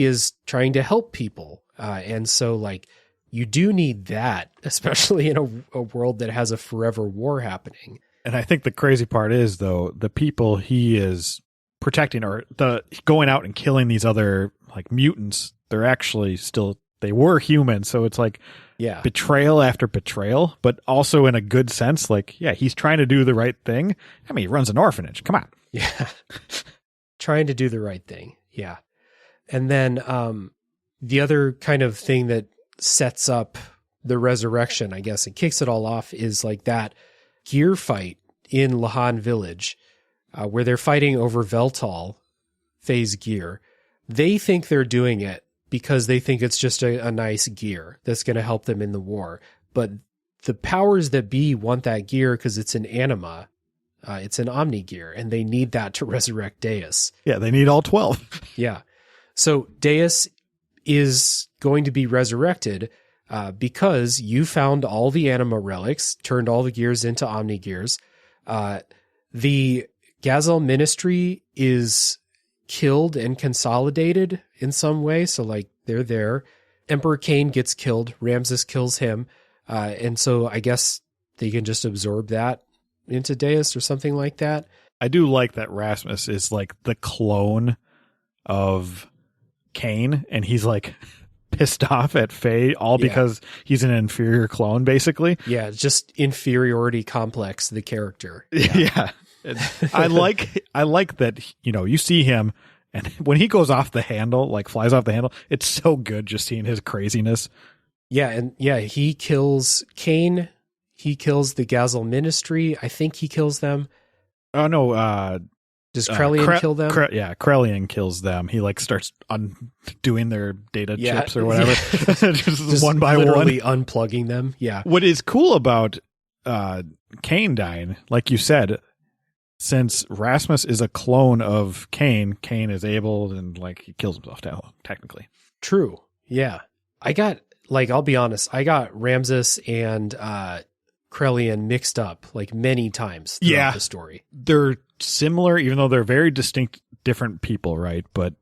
is trying to help people. And so like you do need that, especially in a world that has a forever war happening. And I think the crazy part is, though, the people he is protecting, or the going out and killing these other like mutants, they're actually still, they were human. So it's like, Yeah. betrayal after betrayal, but also in a good sense. Like, yeah, he's trying to do the right thing. I mean, he runs an orphanage. Come on. Yeah. Trying to do the right thing. Yeah. And then the other kind of thing that sets up the resurrection, I guess, and kicks it all off is like that gear fight in Lahan Village, where they're fighting over Veltal, phase gear. They think they're doing it because they think it's just a nice gear that's going to help them in the war. But the powers that be want that gear because it's an anima. It's an omni gear, and they need that to resurrect Deus. Yeah, they need all 12. Yeah. So Deus is going to be resurrected because you found all the anima relics, turned all the gears into omni gears. The Gazel ministry is killed and consolidated in some way. So like they're there. Emperor Cain gets killed. Ramses kills him. And so I guess they can just absorb that into Deus or something like that. I do like that Rasmus is like the clone of Cain, and he's like pissed off at Faye all because he's an inferior clone, basically. Yeah, just inferiority complex, the character. Yeah. I like that, you see him, and when he goes off the handle, like flies off the handle, it's so good just seeing his craziness. Yeah, and yeah, he kills Cain. he kills the Gazel Ministry. I think he kills them. Oh, no. Does Krelian kill them? Krelian kills them. He like starts undoing their data chips or whatever. just one by literally one. unplugging them. Yeah. What is cool about Cain dying, like you said, since Rasmus is a clone of Cain is able and like he kills himself technically. True. Yeah. I'll be honest, I got Ramses and Krelian mixed up like many times throughout the story. They're similar, even though they're very distinct, different people, right? But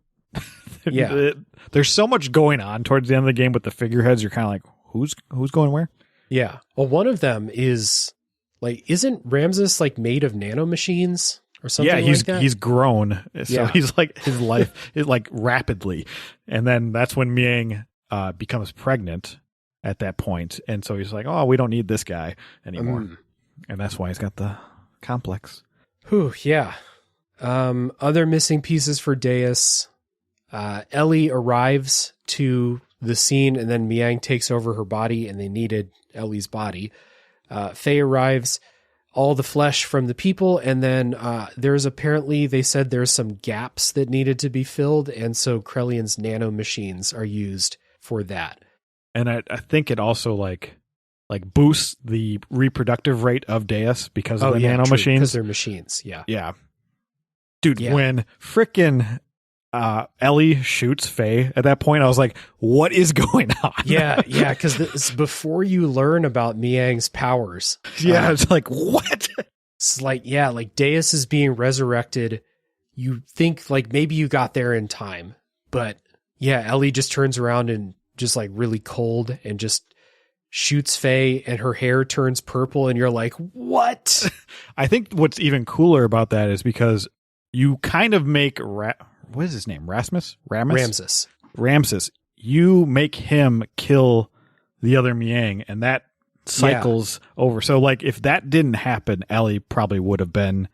there's so much going on towards the end of the game with the figureheads. You're kind of like, who's going where? Yeah. Well, one of them is like, isn't Ramses like made of nanomachines or something like that? He's grown. So he's like, his life is like rapidly. And then that's when Miang becomes pregnant at that point. And so he's like, oh, we don't need this guy anymore. And that's why he's got the complex. Whew, yeah. Other missing pieces for Deus. Ellie arrives to the scene and then Miang takes over her body and they needed Ellie's body. Faye arrives, all the flesh from the people, and then there's apparently, they said there's some gaps that needed to be filled, and so Krelian's nanomachines are used for that. And I think it also like boosts the reproductive rate of Deus because of the nanomachines. Because they're machines, yeah. Yeah. Dude, when frickin' Ellie shoots Faye at that point, I was like, what is going on? Yeah, because it's before you learn about Miang's powers. Yeah, it's like, what? It's like, like Deus is being resurrected. You think like maybe you got there in time, but Ellie just turns around and just like really cold and just shoots Faye and her hair turns purple and you're like, what? I think what's even cooler about that is because you kind of make what is his name? Ramses. You make him kill the other Miang and that cycles over. So like if that didn't happen, Ellie probably would have been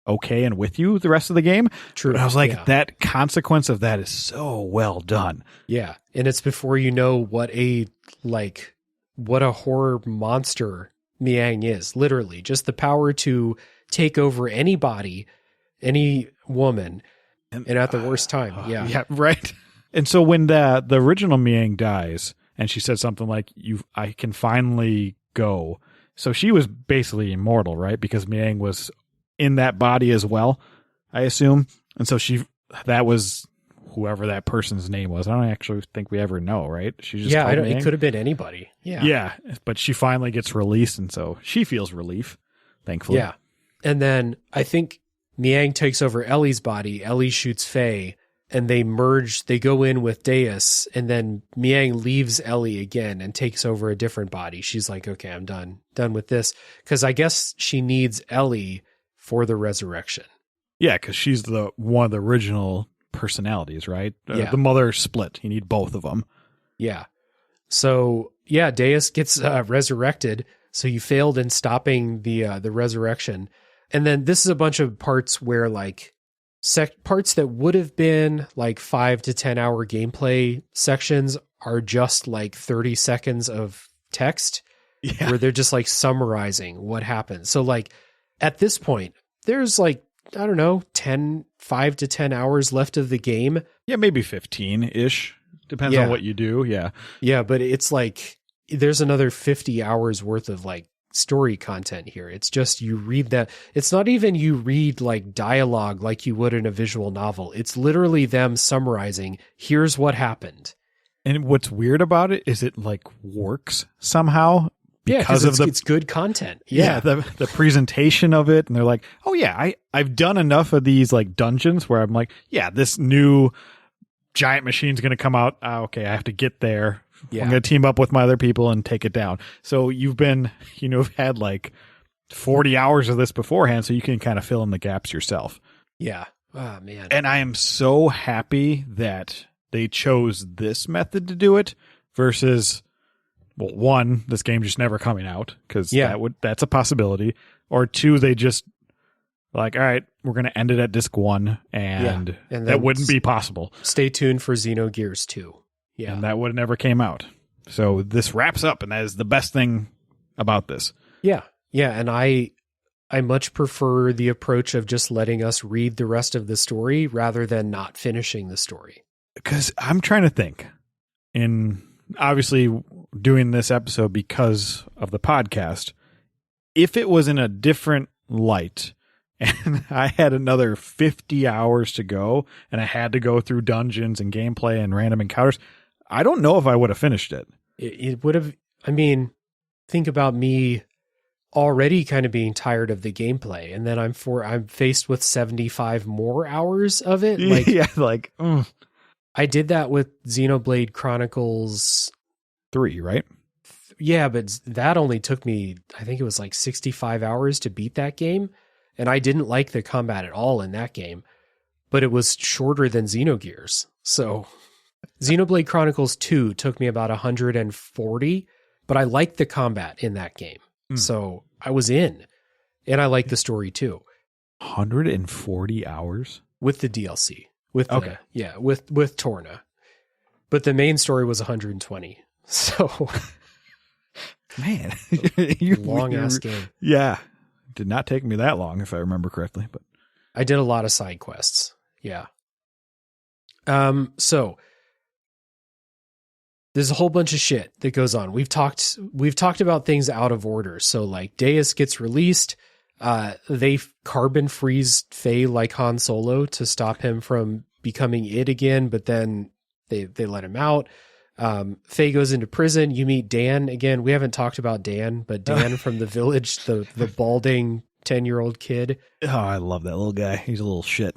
okay and with you the rest of the game. True. But I was like, that consequence of that is so well done. Yeah. And it's before you know what a horror monster Miang is. Literally just the power to take over any body, any woman, and at the worst time. Yeah, right. And so when the original Miang dies and she said something like, I can finally go. So she was basically immortal, right? Because Miang was in that body as well, I assume. And so that was whoever that person's name was. I don't actually think we ever know, right? She just it could have been anybody. Yeah, but she finally gets released, and so she feels relief, thankfully. Yeah, and then I think Miang takes over Ellie's body. Ellie shoots Faye, and they merge. They go in with Deus, and then Miang leaves Ellie again and takes over a different body. She's like, okay, I'm done with this, because I guess she needs Ellie for the resurrection. Yeah, because she's one of the original personalities, right? The mother split. You need both of them. Yeah. So Deus gets resurrected. So you failed in stopping the resurrection, and then this is a bunch of parts where like parts that would have been like 5 to 10 hour gameplay sections are just like 30 seconds of text where they're just like summarizing what happened. So like at this point, there's like, I don't know, 5 to 10 hours left of the game. Yeah, maybe 15-ish. Depends on what you do. Yeah. Yeah, but it's like there's another 50 hours worth of like story content here. It's just you read that. It's not even you read like dialogue like you would in a visual novel. It's literally them summarizing, here's what happened. And what's weird about it is it like works somehow. Because it's good content. Yeah, the presentation of it. And they're like, oh yeah, I've done enough of these like dungeons where I'm like, yeah, this new giant machine's going to come out. Okay, I have to get there. Yeah. I'm going to team up with my other people and take it down. So you've had like 40 hours of this beforehand, so you can kind of fill in the gaps yourself. Yeah. Oh, man. And I am so happy that they chose this method to do it versus... Well, one, this game just never coming out because that's a possibility. Or two, they just like, all right, we're going to end it at disc 1, and that wouldn't be possible. Stay tuned for Xenogears 2. Yeah, and that would have never came out. So this wraps up, and that is the best thing about this. Yeah. Yeah. And I much prefer the approach of just letting us read the rest of the story rather than not finishing the story. Because I'm trying to think, in obviously doing this episode because of the podcast, if it was in a different light and I had another 50 hours to go and I had to go through dungeons and gameplay and random encounters, I don't know if I would have finished it. It would have, I mean, think about me already kind of being tired of the gameplay, and then I'm faced with 75 more hours of it. Like, yeah, like, I did that with Xenoblade Chronicles 3, right? Yeah, but that only took me, I think it was like 65 hours to beat that game. And I didn't like the combat at all in that game, but it was shorter than Xenogears. So Xenoblade Chronicles 2 took me about 140, but I liked the combat in that game. So I was in, and I liked the story too. 140 hours? With the DLC. With Torna. But the main story was 120. So man, long ass game. Yeah. Did not take me that long if I remember correctly, but I did a lot of side quests. Yeah. So there's a whole bunch of shit that goes on. We've talked about things out of order. So like Deus gets released. They carbon freeze Faye like Han Solo to stop him from becoming it again, but then they let him out. Faye goes into prison. You meet Dan again. We haven't talked about Dan, but Dan from the village, the balding 10-year-old kid. Oh, I love that little guy. He's a little shit.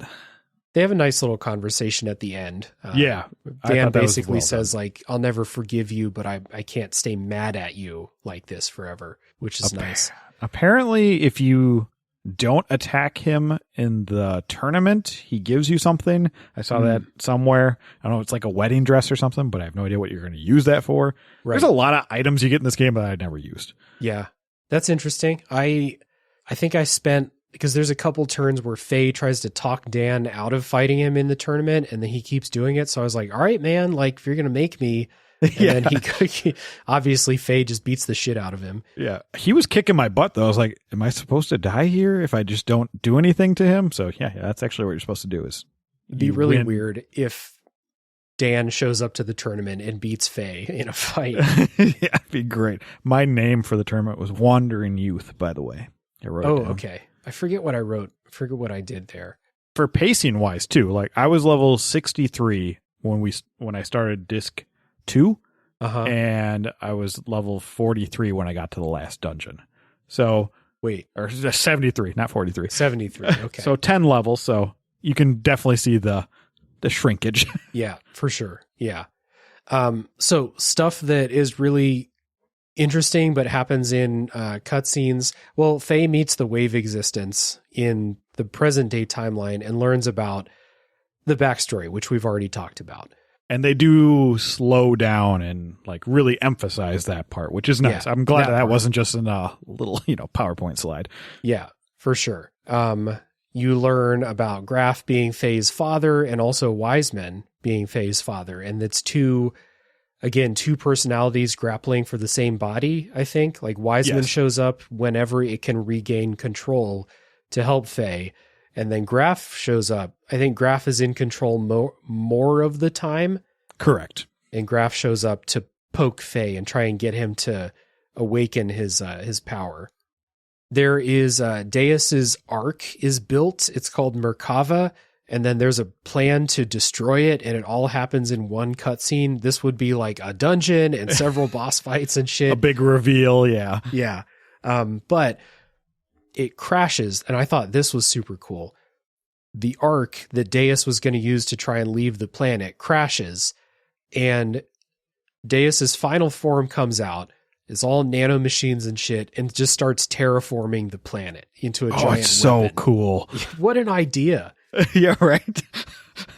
They have a nice little conversation at the end. Yeah. Dan basically says like, I'll never forgive you, but I can't stay mad at you like this forever, which is nice. Apparently, if you don't attack him in the tournament, he gives you something. I saw that somewhere. I don't know, it's like a wedding dress or something, but I have no idea what you're going to use that for. Right. There's a lot of items you get in this game that I'd never used. Yeah, that's interesting. I think I spent, because there's a couple turns where Faye tries to talk Dan out of fighting him in the tournament, and then he keeps doing it. So I was like, all right, man, like if you're going to make me. And then he obviously Faye just beats the shit out of him. Yeah. He was kicking my butt though. I was like, am I supposed to die here if I just don't do anything to him? So yeah, that's actually what you're supposed to do. Is it'd be really weird if Dan shows up to the tournament and beats Faye in a fight. Yeah, it'd be great. My name for the tournament was Wandering Youth, by the way. I wrote it down. Okay. I forget what I wrote. I forget what I did there. For pacing wise too, like I was level 63 when I started disc 2, and I was level 43 when I got to the last dungeon. So or 73, not 43. 73. Okay. So 10 levels. So you can definitely see the shrinkage. Yeah, for sure. Yeah. So stuff that is really interesting but happens in cutscenes. Well, Faye meets the wave existence in the present day timeline and learns about the backstory, which we've already talked about. And they do slow down and like really emphasize that part, which is nice. Yeah, I'm glad that wasn't just in a little, PowerPoint slide. Yeah, for sure. You learn about Graf being Faye's father and also Wiseman being Faye's father. And it's two personalities grappling for the same body, I think. Like Wiseman shows up whenever it can regain control to help Faye. And then Graf shows up. I think Graf is in control more of the time. Correct. And Graf shows up to poke Faye and try and get him to awaken his power. There is Deus's Ark is built. It's called Merkava. And then there's a plan to destroy it. And it all happens in one cutscene. This would be like a dungeon and several boss fights and shit. A big reveal. Yeah. Yeah. But it crashes, and I thought this was super cool. The Ark that Deus was going to use to try and leave the planet crashes, and Deus's final form comes out. It's all nanomachines and shit, and just starts terraforming the planet into a giant weapon. It's so cool. What an idea. Yeah, right?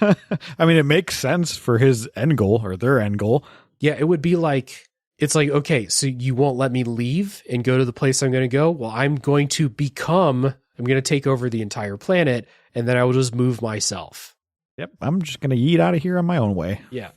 I mean, it makes sense for his end goal, or their end goal. Yeah, it would be like... It's like, okay, so you won't let me leave and go to the place I'm going to go? Well, I'm going to take over the entire planet, and then I will just move myself. Yep, I'm just going to yeet out of here on my own way. Yeah.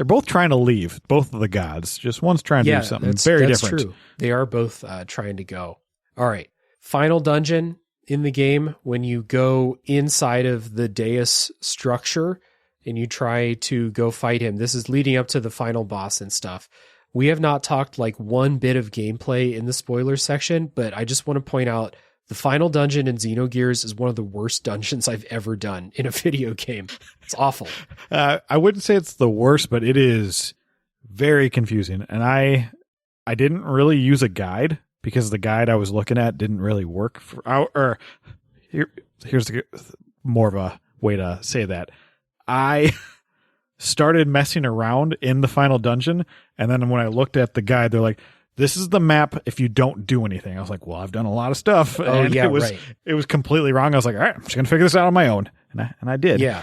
They're both trying to leave, both of the gods. Just one's trying to do something very different. True. They are both trying to go. All right. Final dungeon in the game, when you go inside of the dais structure and you try to go fight him. This is leading up to the final boss and stuff. We have not talked like one bit of gameplay in the spoiler section, but I just want to point out the final dungeon in Xenogears is one of the worst dungeons I've ever done in a video game. It's awful. I wouldn't say it's the worst, but it is very confusing. And I didn't really use a guide because the guide I was looking at didn't really work. Here's more of a way to say that. I started messing around in the final dungeon, and then when I looked at the guide, they're like, this is the map if you don't do anything. I was like, well, I've done a lot of stuff. And it was completely wrong. I was like, all right, I'm just going to figure this out on my own. And I did. Yeah.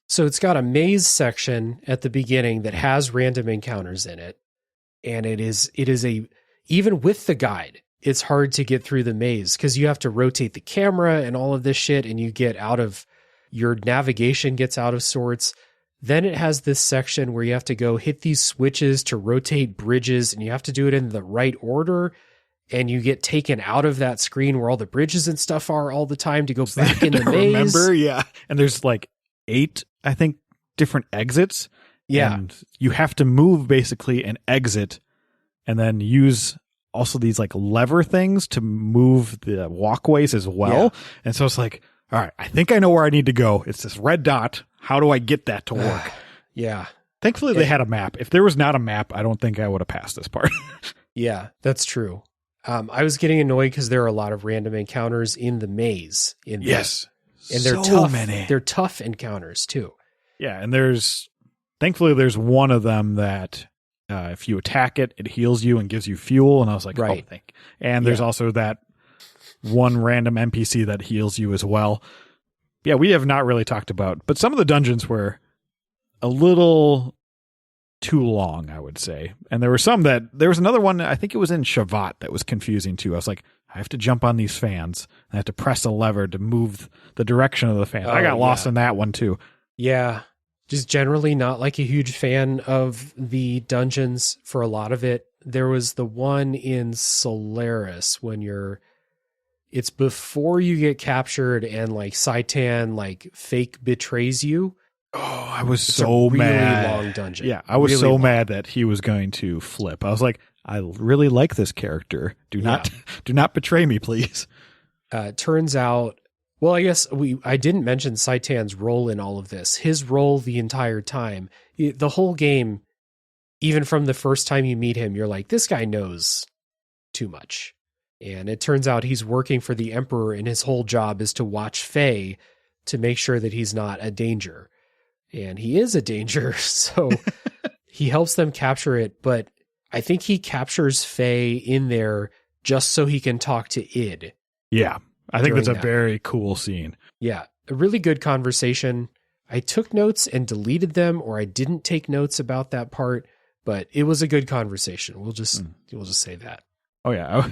So it's got a maze section at the beginning that has random encounters in it. And it is even with the guide, it's hard to get through the maze because you have to rotate the camera and all of this shit, and you get out of your navigation gets out of sorts. Then it has this section where you have to go hit these switches to rotate bridges, and you have to do it in the right order. And you get taken out of that screen where all the bridges and stuff are all the time to go back in the maze. Remember? Yeah. And there's like 8, I think, different exits. Yeah. And you have to move basically an exit and then use also these like lever things to move the walkways as well. Yeah. And so it's like, all right, I think I know where I need to go. It's this red dot. How do I get that to work? Yeah. Thankfully, they had a map. If there was not a map, I don't think I would have passed this part. Yeah, that's true. I was getting annoyed because there are a lot of random encounters in the maze. Yes. And they're so tough. Many. They're tough encounters, too. Yeah, and thankfully, there's one of them that if you attack it, it heals you and gives you fuel. And I was like, right. Oh, thank. And there's also that one random NPC that heals you as well. Yeah, we have not really talked about, but some of the dungeons were a little too long, I would say. And there was another one, I think it was in Shavat, that was confusing too. I was like, I have to jump on these fans. I have to press a lever to move the direction of the fan. I got lost in that one too. Yeah. Just generally not like a huge fan of the dungeons for a lot of it. There was the one in Solaris when it's before you get captured and like Saitan like fake betrays you. Oh, I was so mad. Really long dungeon. Yeah, I was so mad that he was going to flip. I was like, I really like this character. Do not betray me, please. Turns out, well, I guess I didn't mention Saitan's role in all of this. His role the entire time, the whole game, even from the first time you meet him, you're like, this guy knows too much. And it turns out he's working for the Emperor, and his whole job is to watch Faye to make sure that he's not a danger. And he is a danger, so he helps them capture it. But I think he captures Faye in there just so he can talk to Id. Yeah, I think that's a very cool scene. Yeah, a really good conversation. I took notes and deleted them, or I didn't take notes about that part, but it was a good conversation. We'll just say that. Oh, yeah.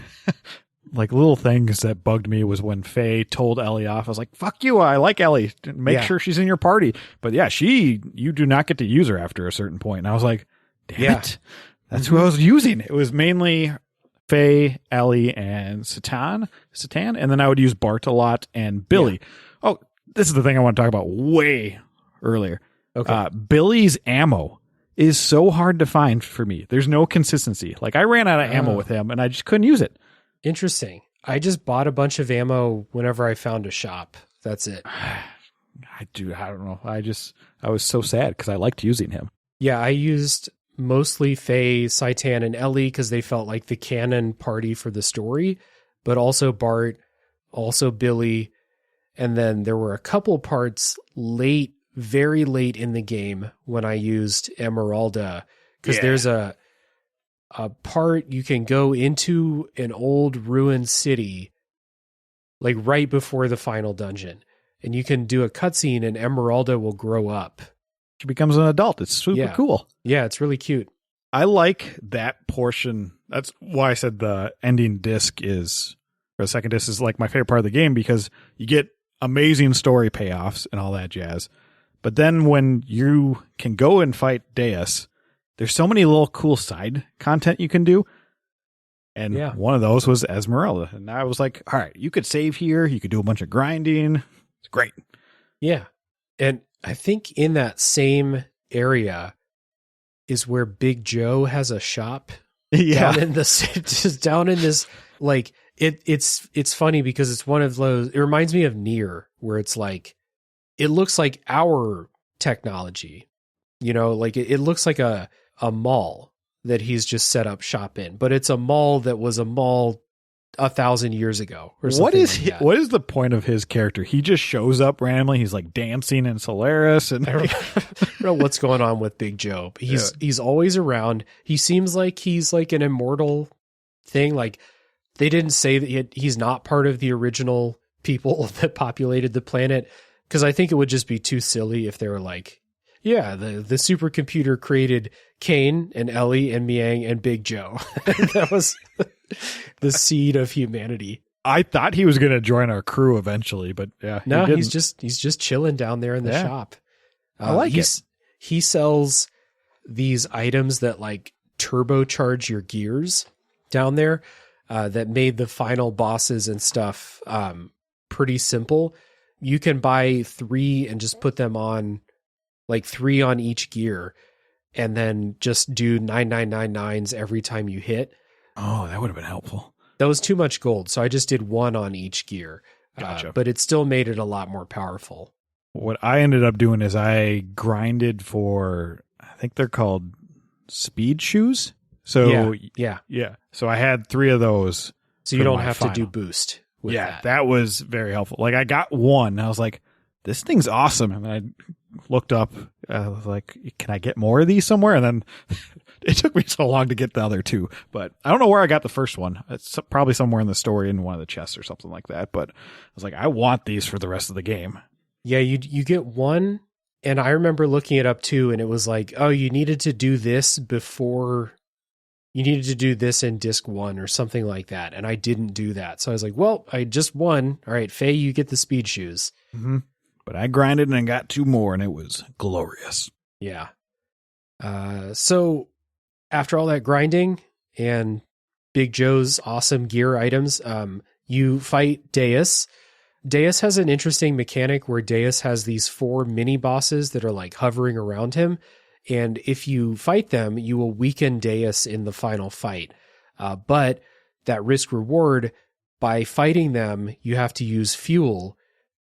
Like little things that bugged me was when Faye told Ellie off. I was like, fuck you. I like Ellie. Make sure she's in your party. But yeah, you do not get to use her after a certain point. And I was like, damn it. That's who I was using. It was mainly Faye, Ellie, and Satan. And then I would use Bart a lot and Billy. Yeah. Oh, this is the thing I want to talk about way earlier. Okay. Billy's ammo is so hard to find for me. There's no consistency. Like I ran out of ammo with him and I just couldn't use it. Interesting. I just bought a bunch of ammo whenever I found a shop. That's it. I don't know. I was so sad because I liked using him. Yeah, I used mostly Faye, Saitan, and Ellie because they felt like the canon party for the story, but also Bart, also Billy, and then there were a couple parts very late in the game when I used Emeralda, because there's a part you can go into an old ruined city like right before the final dungeon, and you can do a cutscene and Emeralda will grow up. She becomes an adult. It's super cool. Yeah, it's really cute. I like that portion. That's why I said the ending disc or the second disc is like my favorite part of the game, because you get amazing story payoffs and all that jazz. But then when you can go and fight Deus, there's so many little cool side content you can do. And one of those was Esmeralda. And I was like, all right, you could save here. You could do a bunch of grinding. It's great. Yeah. And I think in that same area is where Big Joe has a shop. Down in this, like, it's funny because it's one of those, it reminds me of Nier, where it's like, it looks like our technology, like it looks like a mall that he's just set up shop in, but it's a mall that was a mall 1,000 years ago or something. What is the point of his character? He just shows up randomly. He's like dancing in Solaris, and I don't know what's going on with Big Joe, but he's always around. He seems like he's like an immortal thing. Like, they didn't say that he's not part of the original people that populated the planet, because I think it would just be too silly if they were like, yeah, the supercomputer created Cain and Ellie and Miang and Big Joe. That was the seed of humanity. I thought he was going to join our crew eventually, but no, he's just chilling down there in the shop. I like it. He sells these items that like turbocharge your gears down there, that made the final bosses and stuff pretty simple. You can buy 3 and just put them on, like 3 on each gear, and then just do 9999s every time you hit. Oh, that would have been helpful. That was too much gold, so I just did 1 on each gear. Gotcha. But it still made it a lot more powerful. What I ended up doing is I grinded for, I think they're called speed shoes. So yeah. So I had 3 of those. So you don't have to do boost with that. That was very helpful. Like, I got 1, and I was like, this thing's awesome. And I looked up, I was like, can I get more of these somewhere? And then it took me so long to get the other 2, but I don't know where I got the first one. It's probably somewhere in the story in one of the chests or something like that. But I was like, I want these for the rest of the game. Yeah, you get 1, and I remember looking it up too, and it was like, oh, you needed to do this before, you needed to do this in disc 1 or something like that, and I didn't do that. So I was like, well, I just won. All right, Faye, you get the speed shoes. Mm-hmm. But I grinded and got 2 more, and it was glorious. Yeah. So after all that grinding and Big Joe's awesome gear items, you fight Deus. Deus has an interesting mechanic where Deus has these 4 mini bosses that are like hovering around him. And if you fight them, you will weaken Deus in the final fight. But that risk reward, by fighting them, you have to use fuel,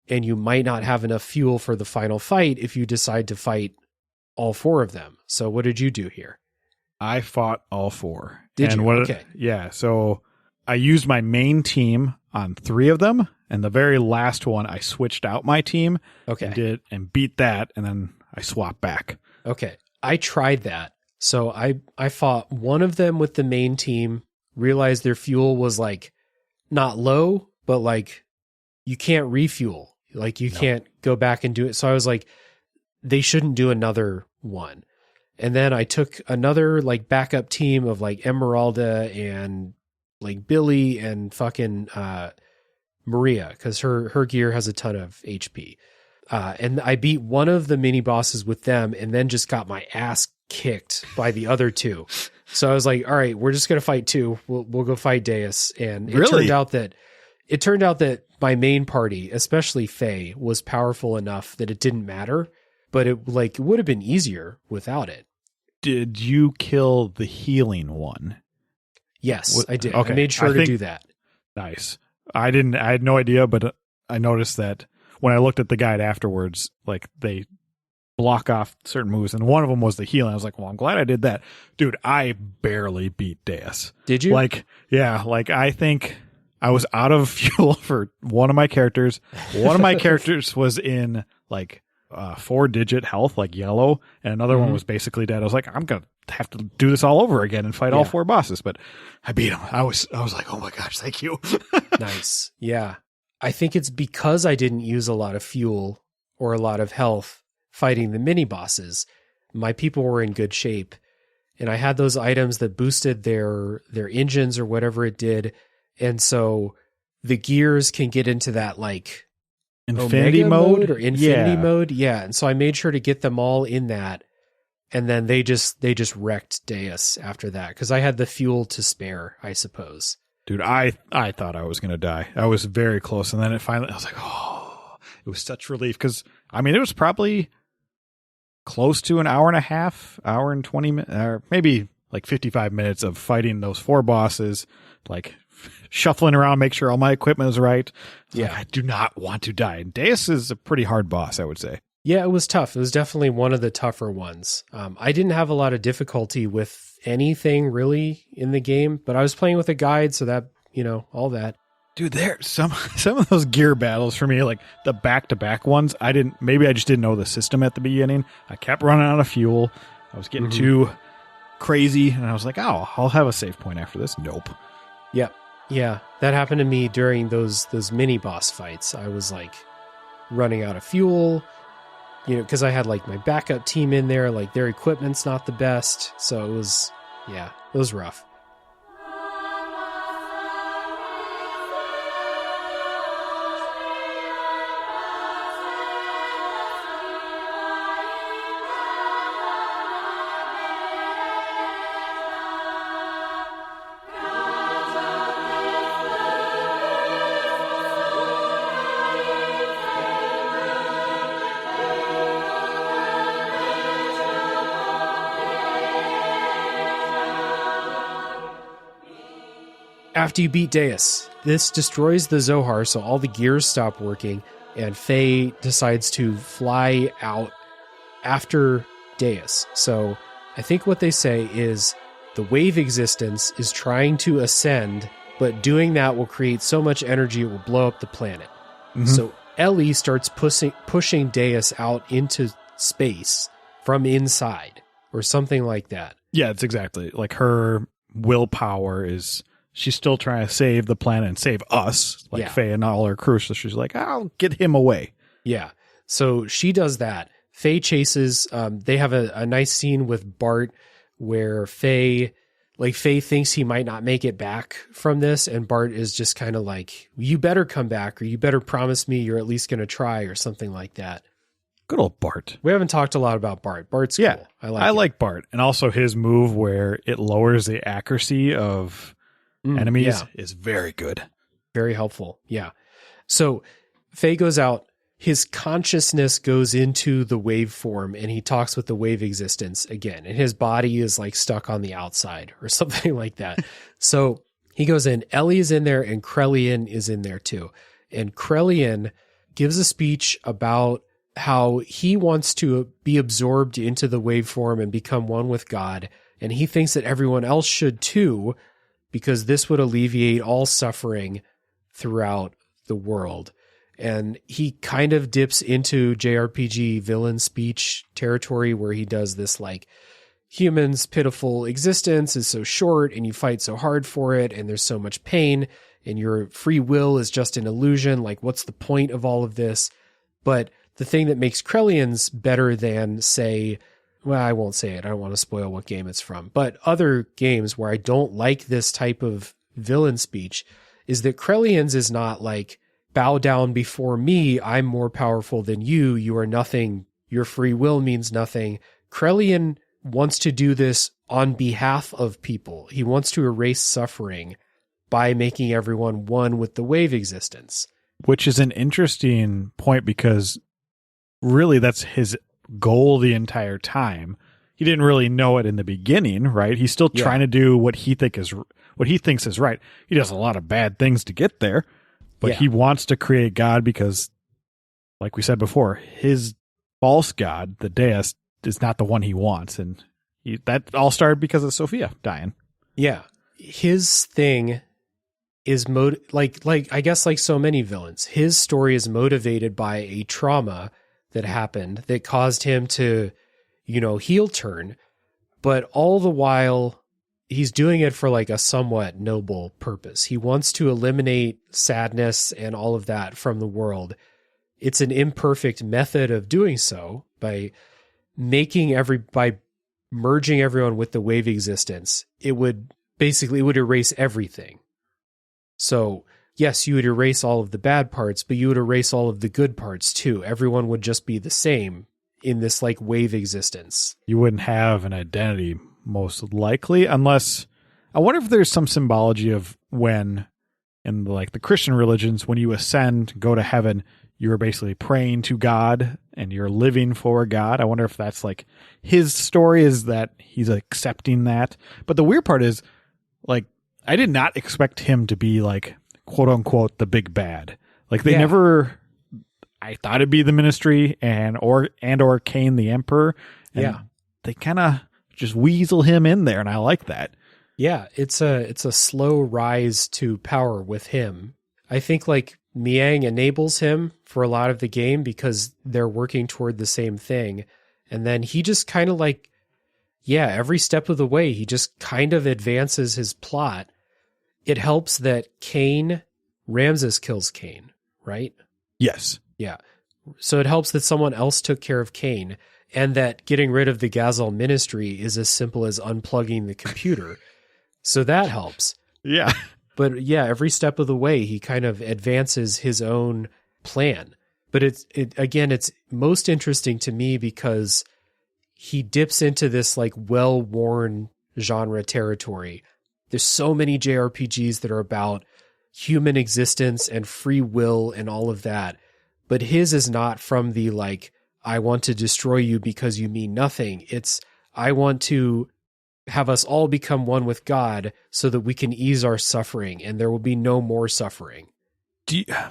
and you might not have enough fuel for the final fight if you decide to fight all 4 of them. So what did you do here? I fought all 4. Did you? Okay. Yeah. So I used my main team on 3 of them, and the very last one I switched out my team. Okay. And beat that, and then I swapped back. Okay. I tried that. So I fought one of them with the main team, realized their fuel was like not low, but like you can't refuel. Like you can't go back and do it. So I was like, they shouldn't do another one. And then I took another like backup team of like Emeralda and like Billy and fucking Maria, because her gear has a ton of HP. And I beat one of the mini bosses with them, and then just got my ass kicked by the other 2. So I was like, all right, we're just going to fight 2. We'll go fight Deus. And it turned out that my main party, especially Faye, was powerful enough that it didn't matter, but it would have been easier without it. Did you kill the healing one? Yes, I did. Okay. I made sure to do that. Nice. I had no idea, but I noticed that when I looked at the guide afterwards, like they block off certain moves, and one of them was the healing. I was like, well, I'm glad I did that. Dude, I barely beat Deus. Did you? I think I was out of fuel for one of my characters. One of my characters was in like 4-digit health, like yellow, and another one was basically dead. I was like, I'm going to have to do this all over again and fight all 4 bosses, but I beat him. I was like, oh my gosh, thank you. Nice. Yeah. I think it's because I didn't use a lot of fuel or a lot of health fighting the mini bosses. My people were in good shape, and I had those items that boosted their engines or whatever it did. And so the gears can get into that like infinity mode or infinity mode. Yeah. And so I made sure to get them all in that. And then they just wrecked Deus after that, because I had the fuel to spare, I suppose. Dude, I thought I was going to die. I was very close. And then I was like, oh, it was such relief. Because, I mean, it was probably close to an hour and a half, hour and 20 minutes, or maybe like 55 minutes of fighting those 4 bosses, like shuffling around, make sure all my equipment is right. Yeah. Like, I do not want to die. And Deus is a pretty hard boss, I would say. Yeah, it was tough. It was definitely one of the tougher ones. I didn't have a lot of difficulty with anything really in the game, but I was playing with a guide, so that, all that. Dude, there some of those gear battles for me, like the back-to-back ones, maybe I just didn't know the system at the beginning. I kept running out of fuel. I was getting too crazy, and I was like, oh, I'll have a save point after this. Nope. Yep. Yeah, that happened to me during those mini boss fights. I was like running out of fuel, because I had like my backup team in there, like their equipment's not the best. So it was rough. After you beat Deus, this destroys the Zohar, so all the gears stop working, and Faye decides to fly out after Deus. So I think what they say is the wave existence is trying to ascend, but doing that will create so much energy it will blow up the planet. Mm-hmm. So Ellie starts pushing Deus out into space from inside, or something like that. Yeah, it's exactly like her willpower is... She's still trying to save the planet and save us, like Faye and all her crew. So she's like, I'll get him away. Yeah. So she does that. Faye chases. They have a nice scene with Bart where Faye thinks he might not make it back from this. And Bart is just kind of like, you better come back, or you better promise me you're at least going to try, or something like that. Good old Bart. We haven't talked a lot about Bart. Bart's cool. I like Bart. And also his move where it lowers the accuracy of... enemies is very good. Very helpful. Yeah. So Faye goes out, his consciousness goes into the wave form, and he talks with the wave existence again, and his body is like stuck on the outside or something like that. So he goes in, Ellie is in there, and Krelian is in there too. And Krelian gives a speech about how he wants to be absorbed into the wave form and become one with God. And he thinks that everyone else should too, because this would alleviate all suffering throughout the world. And he kind of dips into JRPG villain speech territory, where he does this like, humans' pitiful existence is so short, and you fight so hard for it, and there's so much pain, and your free will is just an illusion. Like, what's the point of all of this? But the thing that makes Krelian's better than, say... Well, I won't say it. I don't want to spoil what game it's from. But other games where I don't like this type of villain speech is that Krelian's is not like, bow down before me, I'm more powerful than you, you are nothing, your free will means nothing. Krelian wants to do this on behalf of people. He wants to erase suffering by making everyone one with the wave existence. Which is an interesting point, because really that's his goal the entire time. He didn't really know it in the beginning, right? He's still trying to do what he thinks is right. He does a lot of bad things to get there, but he wants to create God because, like we said before, his false God, the Deus, is not the one he wants, and that all started because of Sophia dying. Yeah, his thing is like I guess like so many villains, his story is motivated by a trauma that happened that caused him to, heel turn, but all the while he's doing it for like a somewhat noble purpose. He wants to eliminate sadness and all of that from the world. It's an imperfect method of doing so by merging everyone with the wave existence. It would erase everything. So yes, you would erase all of the bad parts, but you would erase all of the good parts too. Everyone would just be the same in this like wave existence. You wouldn't have an identity most likely, unless I wonder if there's some symbology of when in like the Christian religions, when you ascend, go to heaven, you're basically praying to God and you're living for God. I wonder if that's like his story, is that he's accepting that. But the weird part is, like, I did not expect him to be like, quote unquote, the big bad. Like they never, I thought it'd be the Ministry and or Cain the Emperor. And they kind of just weasel him in there, and I like that. Yeah, it's a slow rise to power with him. I think like Miang enables him for a lot of the game because they're working toward the same thing. And then he just kind of like, every step of the way, he just kind of advances his plot. It helps that Ramses kills Cain, right? Yes. Yeah. So it helps that someone else took care of Cain, and that getting rid of the Ghazal Ministry is as simple as unplugging the computer. So that helps. Yeah. But yeah, every step of the way, he kind of advances his own plan. But it's most interesting to me because he dips into this like well-worn genre territory. There's so many JRPGs that are about human existence and free will and all of that. But his is not from the like, I want to destroy you because you mean nothing. It's, I want to have us all become one with God so that we can ease our suffering and there will be no more suffering.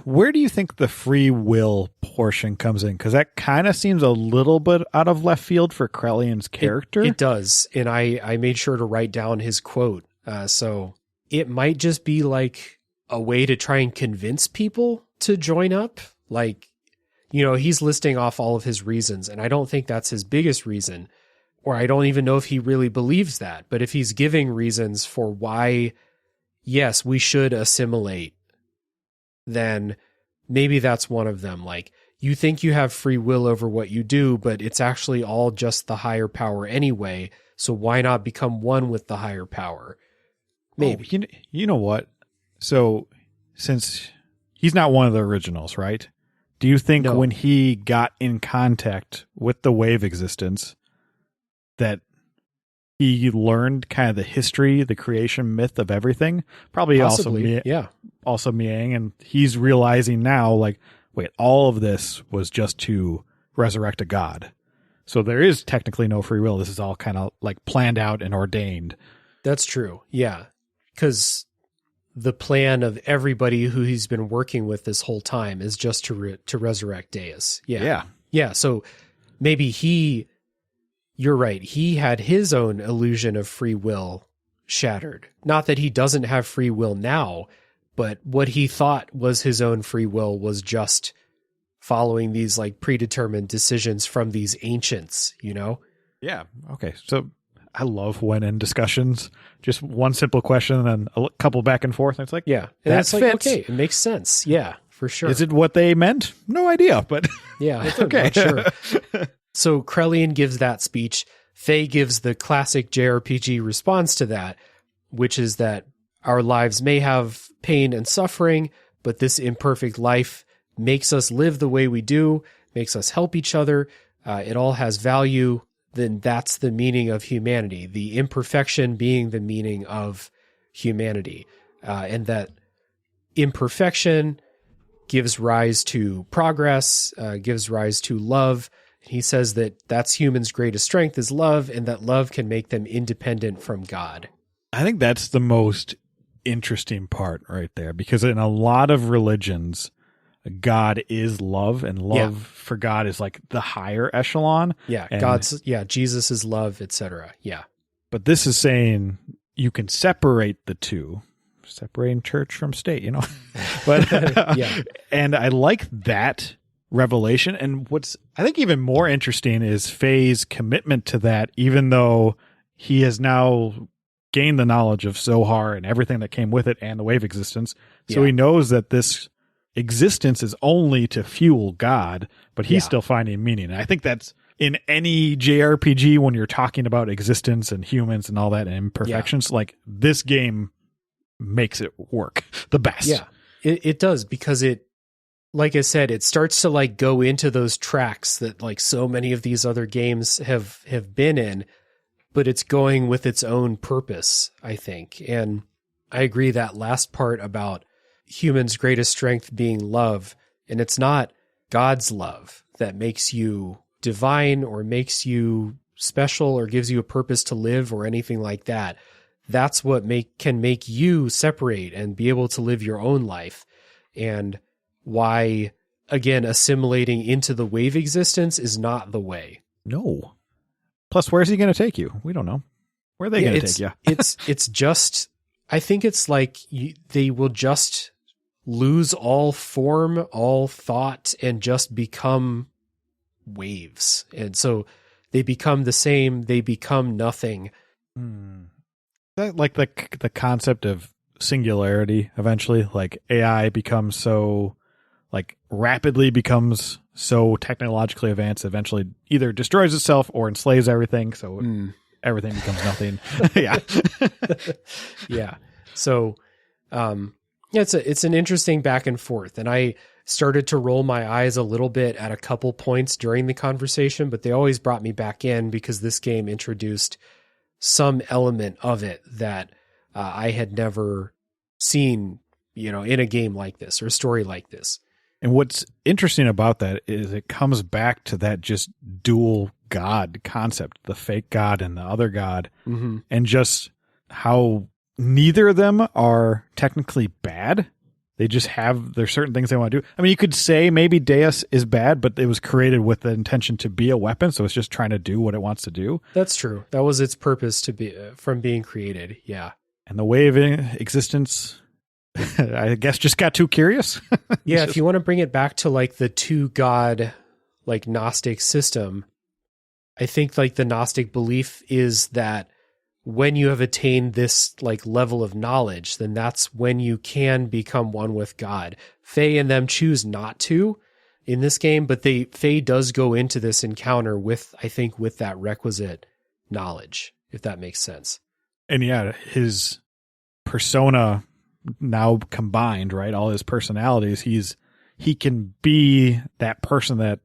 Where do you think the free will portion comes in? Because that kind of seems a little bit out of left field for Krelian's character. It does. And I made sure to write down his quote. So it might just be like a way to try and convince people to join up. Like, he's listing off all of his reasons, and I don't think that's his biggest reason. Or I don't even know if he really believes that. But if he's giving reasons for why, yes, we should assimilate, then maybe that's one of them. Like, you think you have free will over what you do, but it's actually all just the higher power anyway. So why not become one with the higher power? Maybe. Oh, you know what? So since he's not one of the originals, right? Do you think when he got in contact with the wave existence that he learned kind of the history, the creation myth of everything? Probably. Possibly, also Miang, and he's realizing now, like, wait, all of this was just to resurrect a god. So there is technically no free will. This is all kind of like planned out and ordained. That's true. Yeah. Because the plan of everybody who he's been working with this whole time is just to resurrect Deus. Yeah. Yeah. So maybe you're right. He had his own illusion of free will shattered. Not that he doesn't have free will now, but what he thought was his own free will was just following these like predetermined decisions from these ancients, Yeah. Okay. So I love when in discussions, just one simple question and then a couple back and forth. And it's like, and that's like, okay, it makes sense. Yeah, for sure. Is it what they meant? No idea, but yeah, it's okay. Not sure. So Krelian gives that speech. Faye gives the classic JRPG response to that, which is that our lives may have pain and suffering, but this imperfect life makes us live the way we do, makes us help each other. It all has value. Then that's the meaning of humanity, the imperfection being the meaning of humanity. And that imperfection gives rise to progress, gives rise to love. He says that that's humans' greatest strength is love, and that love can make them independent from God. I think that's the most interesting part right there, because in a lot of religions, God is love, and love for God is like the higher echelon. Yeah, Jesus is love, etc. Yeah. But this is saying you can separate the two, separating church from state, But and I like that revelation. And what's I think even more interesting is Faye's commitment to that, even though he has now gained the knowledge of Zohar and everything that came with it and the wave existence. So he knows that this existence is only to fuel God, but he's still finding meaning. And I think that's in any JRPG when you're talking about existence and humans and all that and imperfections, like this game makes it work the best. Yeah, it does, because it like I said, it starts to like go into those tracks that like so many of these other games have been in, but it's going with its own purpose, I think. And I agree that last part about humans' greatest strength being love, and it's not God's love that makes you divine or makes you special or gives you a purpose to live or anything like that. That's what can make you separate and be able to live your own life. And why, again, assimilating into the wave existence is not the way. No. Plus, where's he going to take you? We don't know. Where are they going to take you? It's just, I think it's like they will just lose all form, all thought, and just become waves. And so they become the same, they become nothing. That like the concept of singularity eventually, like AI becomes so like rapidly becomes so technologically advanced, eventually either destroys itself or enslaves everything. So everything becomes nothing. Yeah. Yeah. So, it's an interesting back and forth. And I started to roll my eyes a little bit at a couple points during the conversation, but they always brought me back in because this game introduced some element of it that I had never seen, in a game like this or a story like this. And what's interesting about that is it comes back to that just dual God concept, the fake God and the other God, and just how neither of them are technically bad. They just there's certain things they want to do. I mean, you could say maybe Deus is bad, but it was created with the intention to be a weapon, so it's just trying to do what it wants to do. That's true. That was its purpose to be from being created. Yeah. And the way of existence, I guess, just got too curious. Yeah, if you want to bring it back to like the two God, like Gnostic system, I think like the Gnostic belief is that when you have attained this like level of knowledge, then that's when you can become one with God. Faye and them choose not to in this game, but Faye does go into this encounter with that requisite knowledge, if that makes sense. And yeah, his persona now combined, right? All his personalities, he can be that person that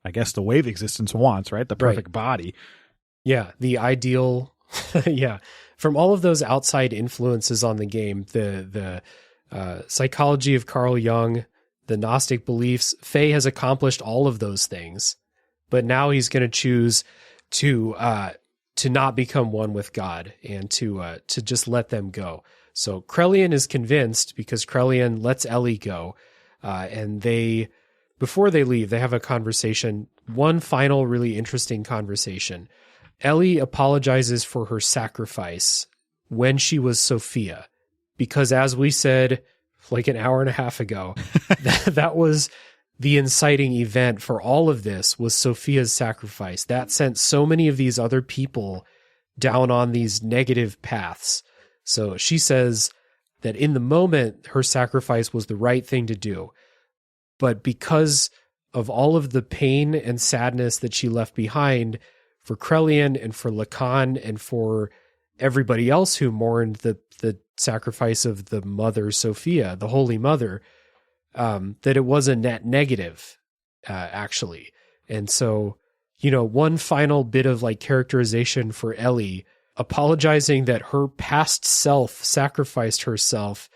I guess the wave existence wants, right? The perfect body. Yeah, the ideal. Yeah. From all of those outside influences on the game, the psychology of Carl Jung, the Gnostic beliefs, Faye has accomplished all of those things, but now he's going to choose to not become one with God and to just let them go. So Krelian is convinced because Krelian lets Ellie go, and before they leave, they have a conversation, one final really interesting conversation. Ellie apologizes for her sacrifice when she was Sophia, because as we said like an hour and a half ago, that was the inciting event for all of this was Sophia's sacrifice. That sent so many of these other people down on these negative paths. So she says that in the moment, her sacrifice was the right thing to do. But because of all of the pain and sadness that she left behind, for Krelian and for Lacan and for everybody else who mourned the sacrifice of the mother Sophia, the Holy Mother, that it was a net negative, actually. And so, one final bit of like characterization for Ellie, apologizing that her past self sacrificed herself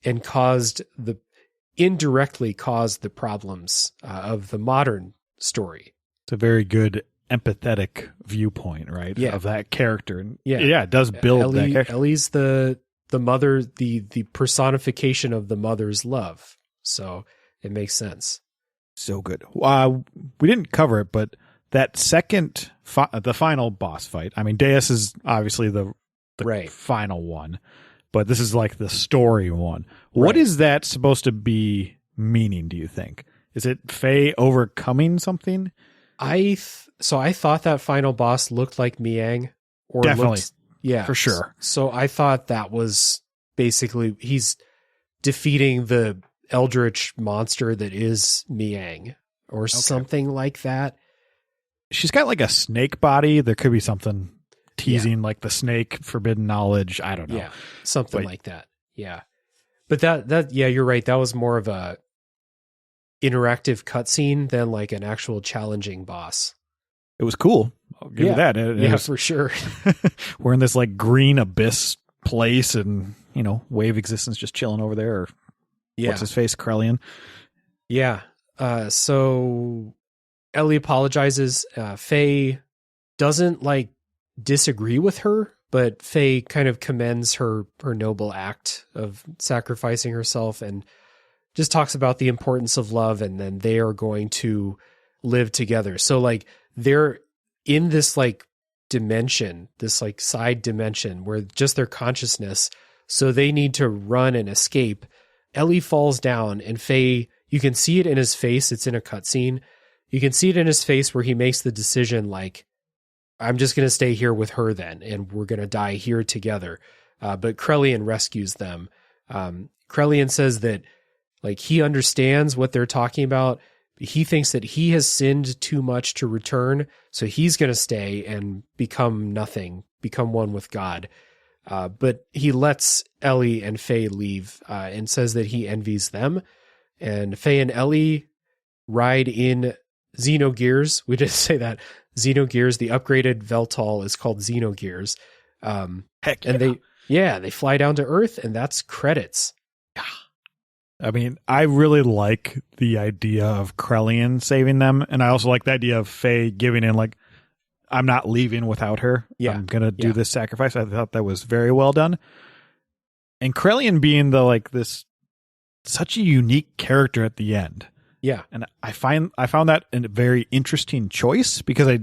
and indirectly caused the problems of the modern story. It's a very good empathetic viewpoint, right? Yeah. Of that character. And yeah, it does build that character. Ellie's the mother, the personification of the mother's love. So it makes sense. So good. We didn't cover it, but that second, the final boss fight, I mean, Deus is obviously the final one, but this is like the story one. What is that supposed to be meaning, do you think? Is it Faye overcoming something? I thought that final boss looked like Miang. Definitely. For sure. So I thought that was basically he's defeating the eldritch monster that is Miang or something like that. She's got like a snake body. There could be something teasing like the snake, forbidden knowledge. I don't know. Yeah, something like that. Yeah. But that, you're right. That was more of interactive cutscene than like an actual challenging boss. It was cool. I'll give you that. It was, for sure. we're in this like green abyss place, and wave existence just chilling over there. Or what's his face, Krellian? Yeah. So Ellie apologizes. Faye doesn't like disagree with her, but Faye kind of commends her noble act of sacrificing herself and just talks about the importance of love, and then they are going to live together. So like they're in this like dimension, this like side dimension where just their consciousness, so they need to run and escape. Ellie falls down, and Faye, you can see it in his face. It's in a cutscene. You can see it in his face where he makes the decision like, I'm just going to stay here with her then, and we're going to die here together. But Krellian rescues them. Krellian says that like he understands what they're talking about. He thinks that he has sinned too much to return, so he's going to stay and become nothing, become one with God. But he lets Ellie and Faye leave and says that he envies them. And Faye and Ellie ride in Xenogears. We didn't say that. Xenogears, the upgraded Veltal is called Xenogears. Heck yeah. And they fly down to Earth, and that's credits. I mean, I really like the idea of Krellian saving them, and I also like the idea of Faye giving in, like, I'm not leaving without her. Yeah. I'm going to do this sacrifice. I thought that was very well done. And Krellian being such a unique character at the end. Yeah. And I found that a very interesting choice, because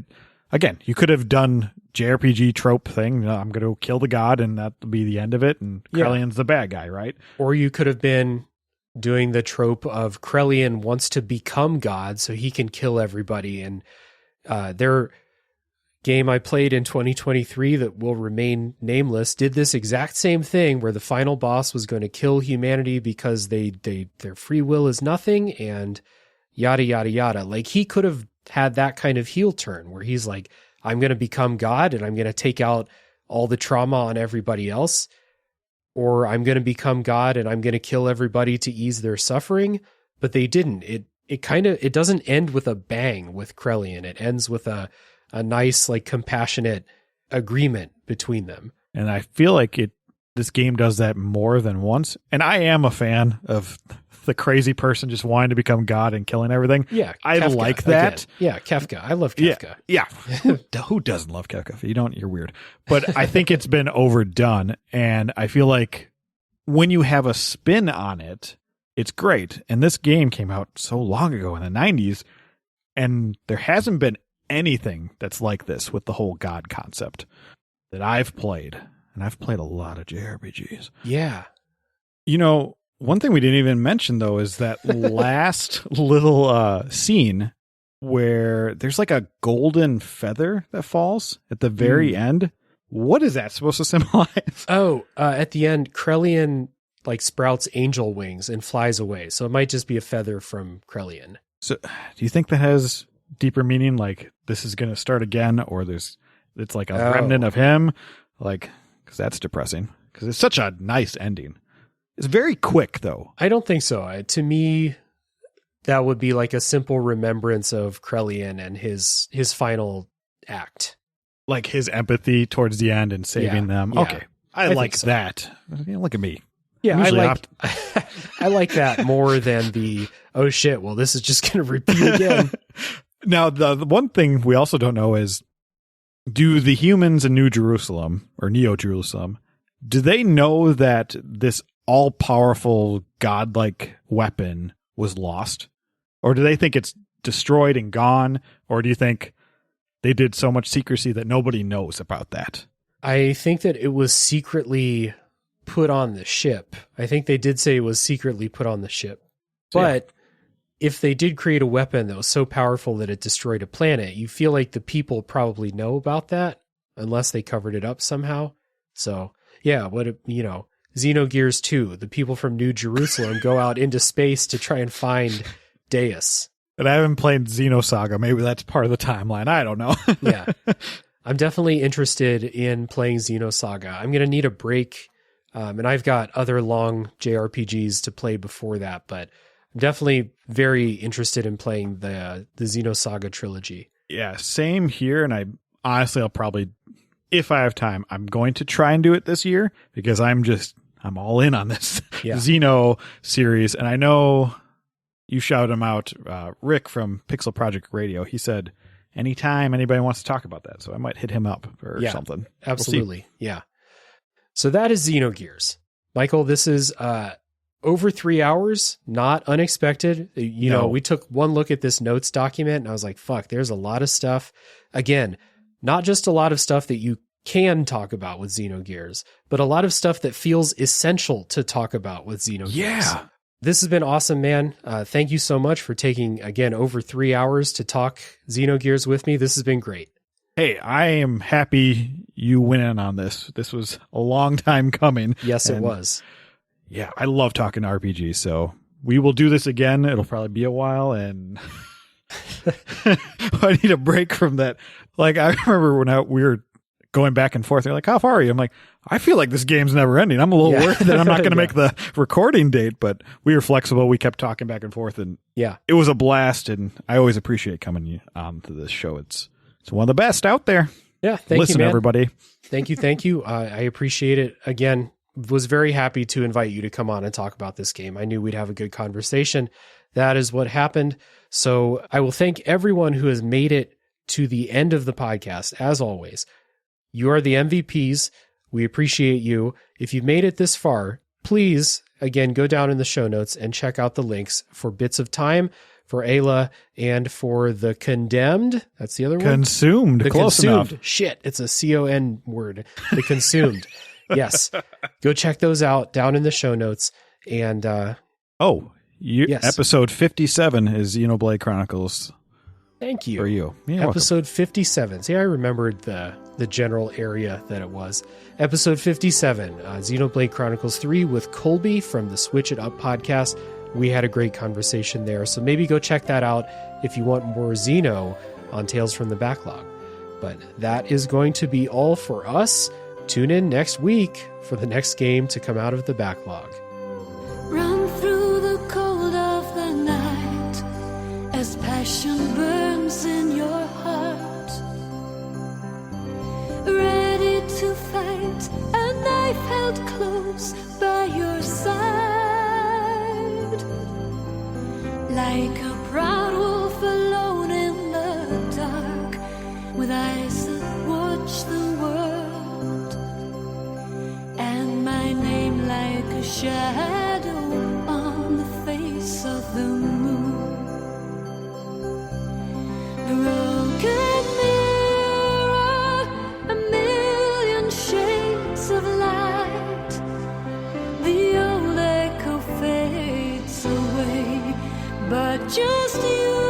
you could have done JRPG trope thing. I'm going to kill the god and that'll be the end of it. And Krellian's the bad guy, right? Or you could have been doing the trope of Krellian wants to become God so he can kill everybody. And their game I played in 2023 that will remain nameless did this exact same thing, where the final boss was going to kill humanity because their free will is nothing, and yada, yada, yada. Like, he could have had that kind of heel turn where he's like, I'm going to become God and I'm going to take out all the trauma on everybody else. Or I'm going to become God and I'm going to kill everybody to ease their suffering. But they didn't. It doesn't end with a bang with Krellian. It ends with a nice, like, compassionate agreement between them. And I feel like this game does that more than once. And I am a fan of the crazy person just wanting to become God and killing everything. Yeah. I Kafka, like that. Again. Yeah. Kafka. I love Kafka. Yeah. Who doesn't love Kafka? If you don't, you're weird. But I think it's been overdone. And I feel like when you have a spin on it, it's great. And this game came out so long ago in the 90s, and there hasn't been anything that's like this with the whole God concept that I've played. And I've played a lot of JRPGs. Yeah. One thing we didn't even mention, though, is that last little scene where there's like a golden feather that falls at the very end. What is that supposed to symbolize? Oh, at the end, Krellian like sprouts angel wings and flies away. So it might just be a feather from Krellian. So do you think that has deeper meaning? Like, this is going to start again, or it's like a remnant of him? Like, because that's depressing, because it's such a nice ending. It's very quick, though. I don't think so. To me, that would be like a simple remembrance of Krellian and his final act. Like his empathy towards the end and saving them. Yeah. Okay. I like so. That. Look at me. Yeah, I like that more than the, oh shit, well, this is just going to repeat again. Now, the one thing we also don't know is, do the humans in New Jerusalem, or Neo Jerusalem, do they know that this all-powerful godlike weapon was lost? Or do they think it's destroyed and gone? Or do you think they did so much secrecy that nobody knows about that? I think that it was secretly put on the ship. I think they did say it was secretly put on the ship. But if they did create a weapon that was so powerful that it destroyed a planet, you feel like the people probably know about that, unless they covered it up somehow. So, yeah, Xenogears 2, the people from New Jerusalem go out into space to try and find Deus. And I haven't played Xenosaga. Maybe that's part of the timeline. I don't know. Yeah. I'm definitely interested in playing Xenosaga. I'm going to need a break. And I've got other long JRPGs to play before that, but definitely very interested in playing the Xenosaga trilogy. Yeah, same here. And I'll probably, if I have time, I'm going to try and do it this year because I'm all in on this Xeno series. And I know you shouted him out, Rick from Pixel Project Radio. He said, anytime anybody wants to talk about that. So I might hit him up or something. Absolutely. Yeah. So that is Xenogears. Michael, this is over 3 hours, not unexpected. You know, we took one look at this notes document and I was like, fuck, there's a lot of stuff. Again, not just a lot of stuff that you can talk about with Xenogears, but a lot of stuff that feels essential to talk about with Xenogears. Yeah. This has been awesome, man. Thank you so much for taking, again, over 3 hours to talk Xenogears with me. This has been great. Hey, I am happy you went in on this. This was a long time coming. Yes, it was. Yeah, I love talking RPGs, so we will do this again. It'll probably be a while, and I need a break from that. Like, I remember when we were going back and forth, they're like, how far are you? I'm like, I feel like this game's never ending. I'm a little worried that I'm not going to make the recording date, but we were flexible. We kept talking back and forth, and it was a blast, and I always appreciate coming on to this show. It's one of the best out there. Yeah, thank you, man. Listen, everybody. Thank you. I appreciate it. Again, was very happy to invite you to come on and talk about this game. I knew we'd have a good conversation. That is what happened. So I will thank everyone who has made it to the end of the podcast. As always, you are the MVPs. We appreciate you. If you've made it this far, please, again, go down in the show notes and check out the links for Bits of Time, for Ayla, and for The Condemned. That's the other one. Consumed. The Close Consumed. enough. Shit, it's a CON word. The Consumed. Yes. Go check those out down in the show notes. And episode 57 is Xenoblade Chronicles. Thank you. For you. Episode 57. See, I remembered the general area that it was. Episode 57, Xenoblade Chronicles 3 with Colby from the Switch It Up podcast. We had a great conversation there. So maybe go check that out if you want more Xeno on Tales from the Backlog. But that is going to be all for us. Tune in next week for the next game to come out of the backlog. Run through the cold of the night as passion burns in your heart. Ready to fight, a knife held close by your side. Like a proud wolf alone in the dark, with eyes that watch the world. And my name like a shadow on the face of the moon. Broken mirror, a million shades of light. The old echo fades away, but just you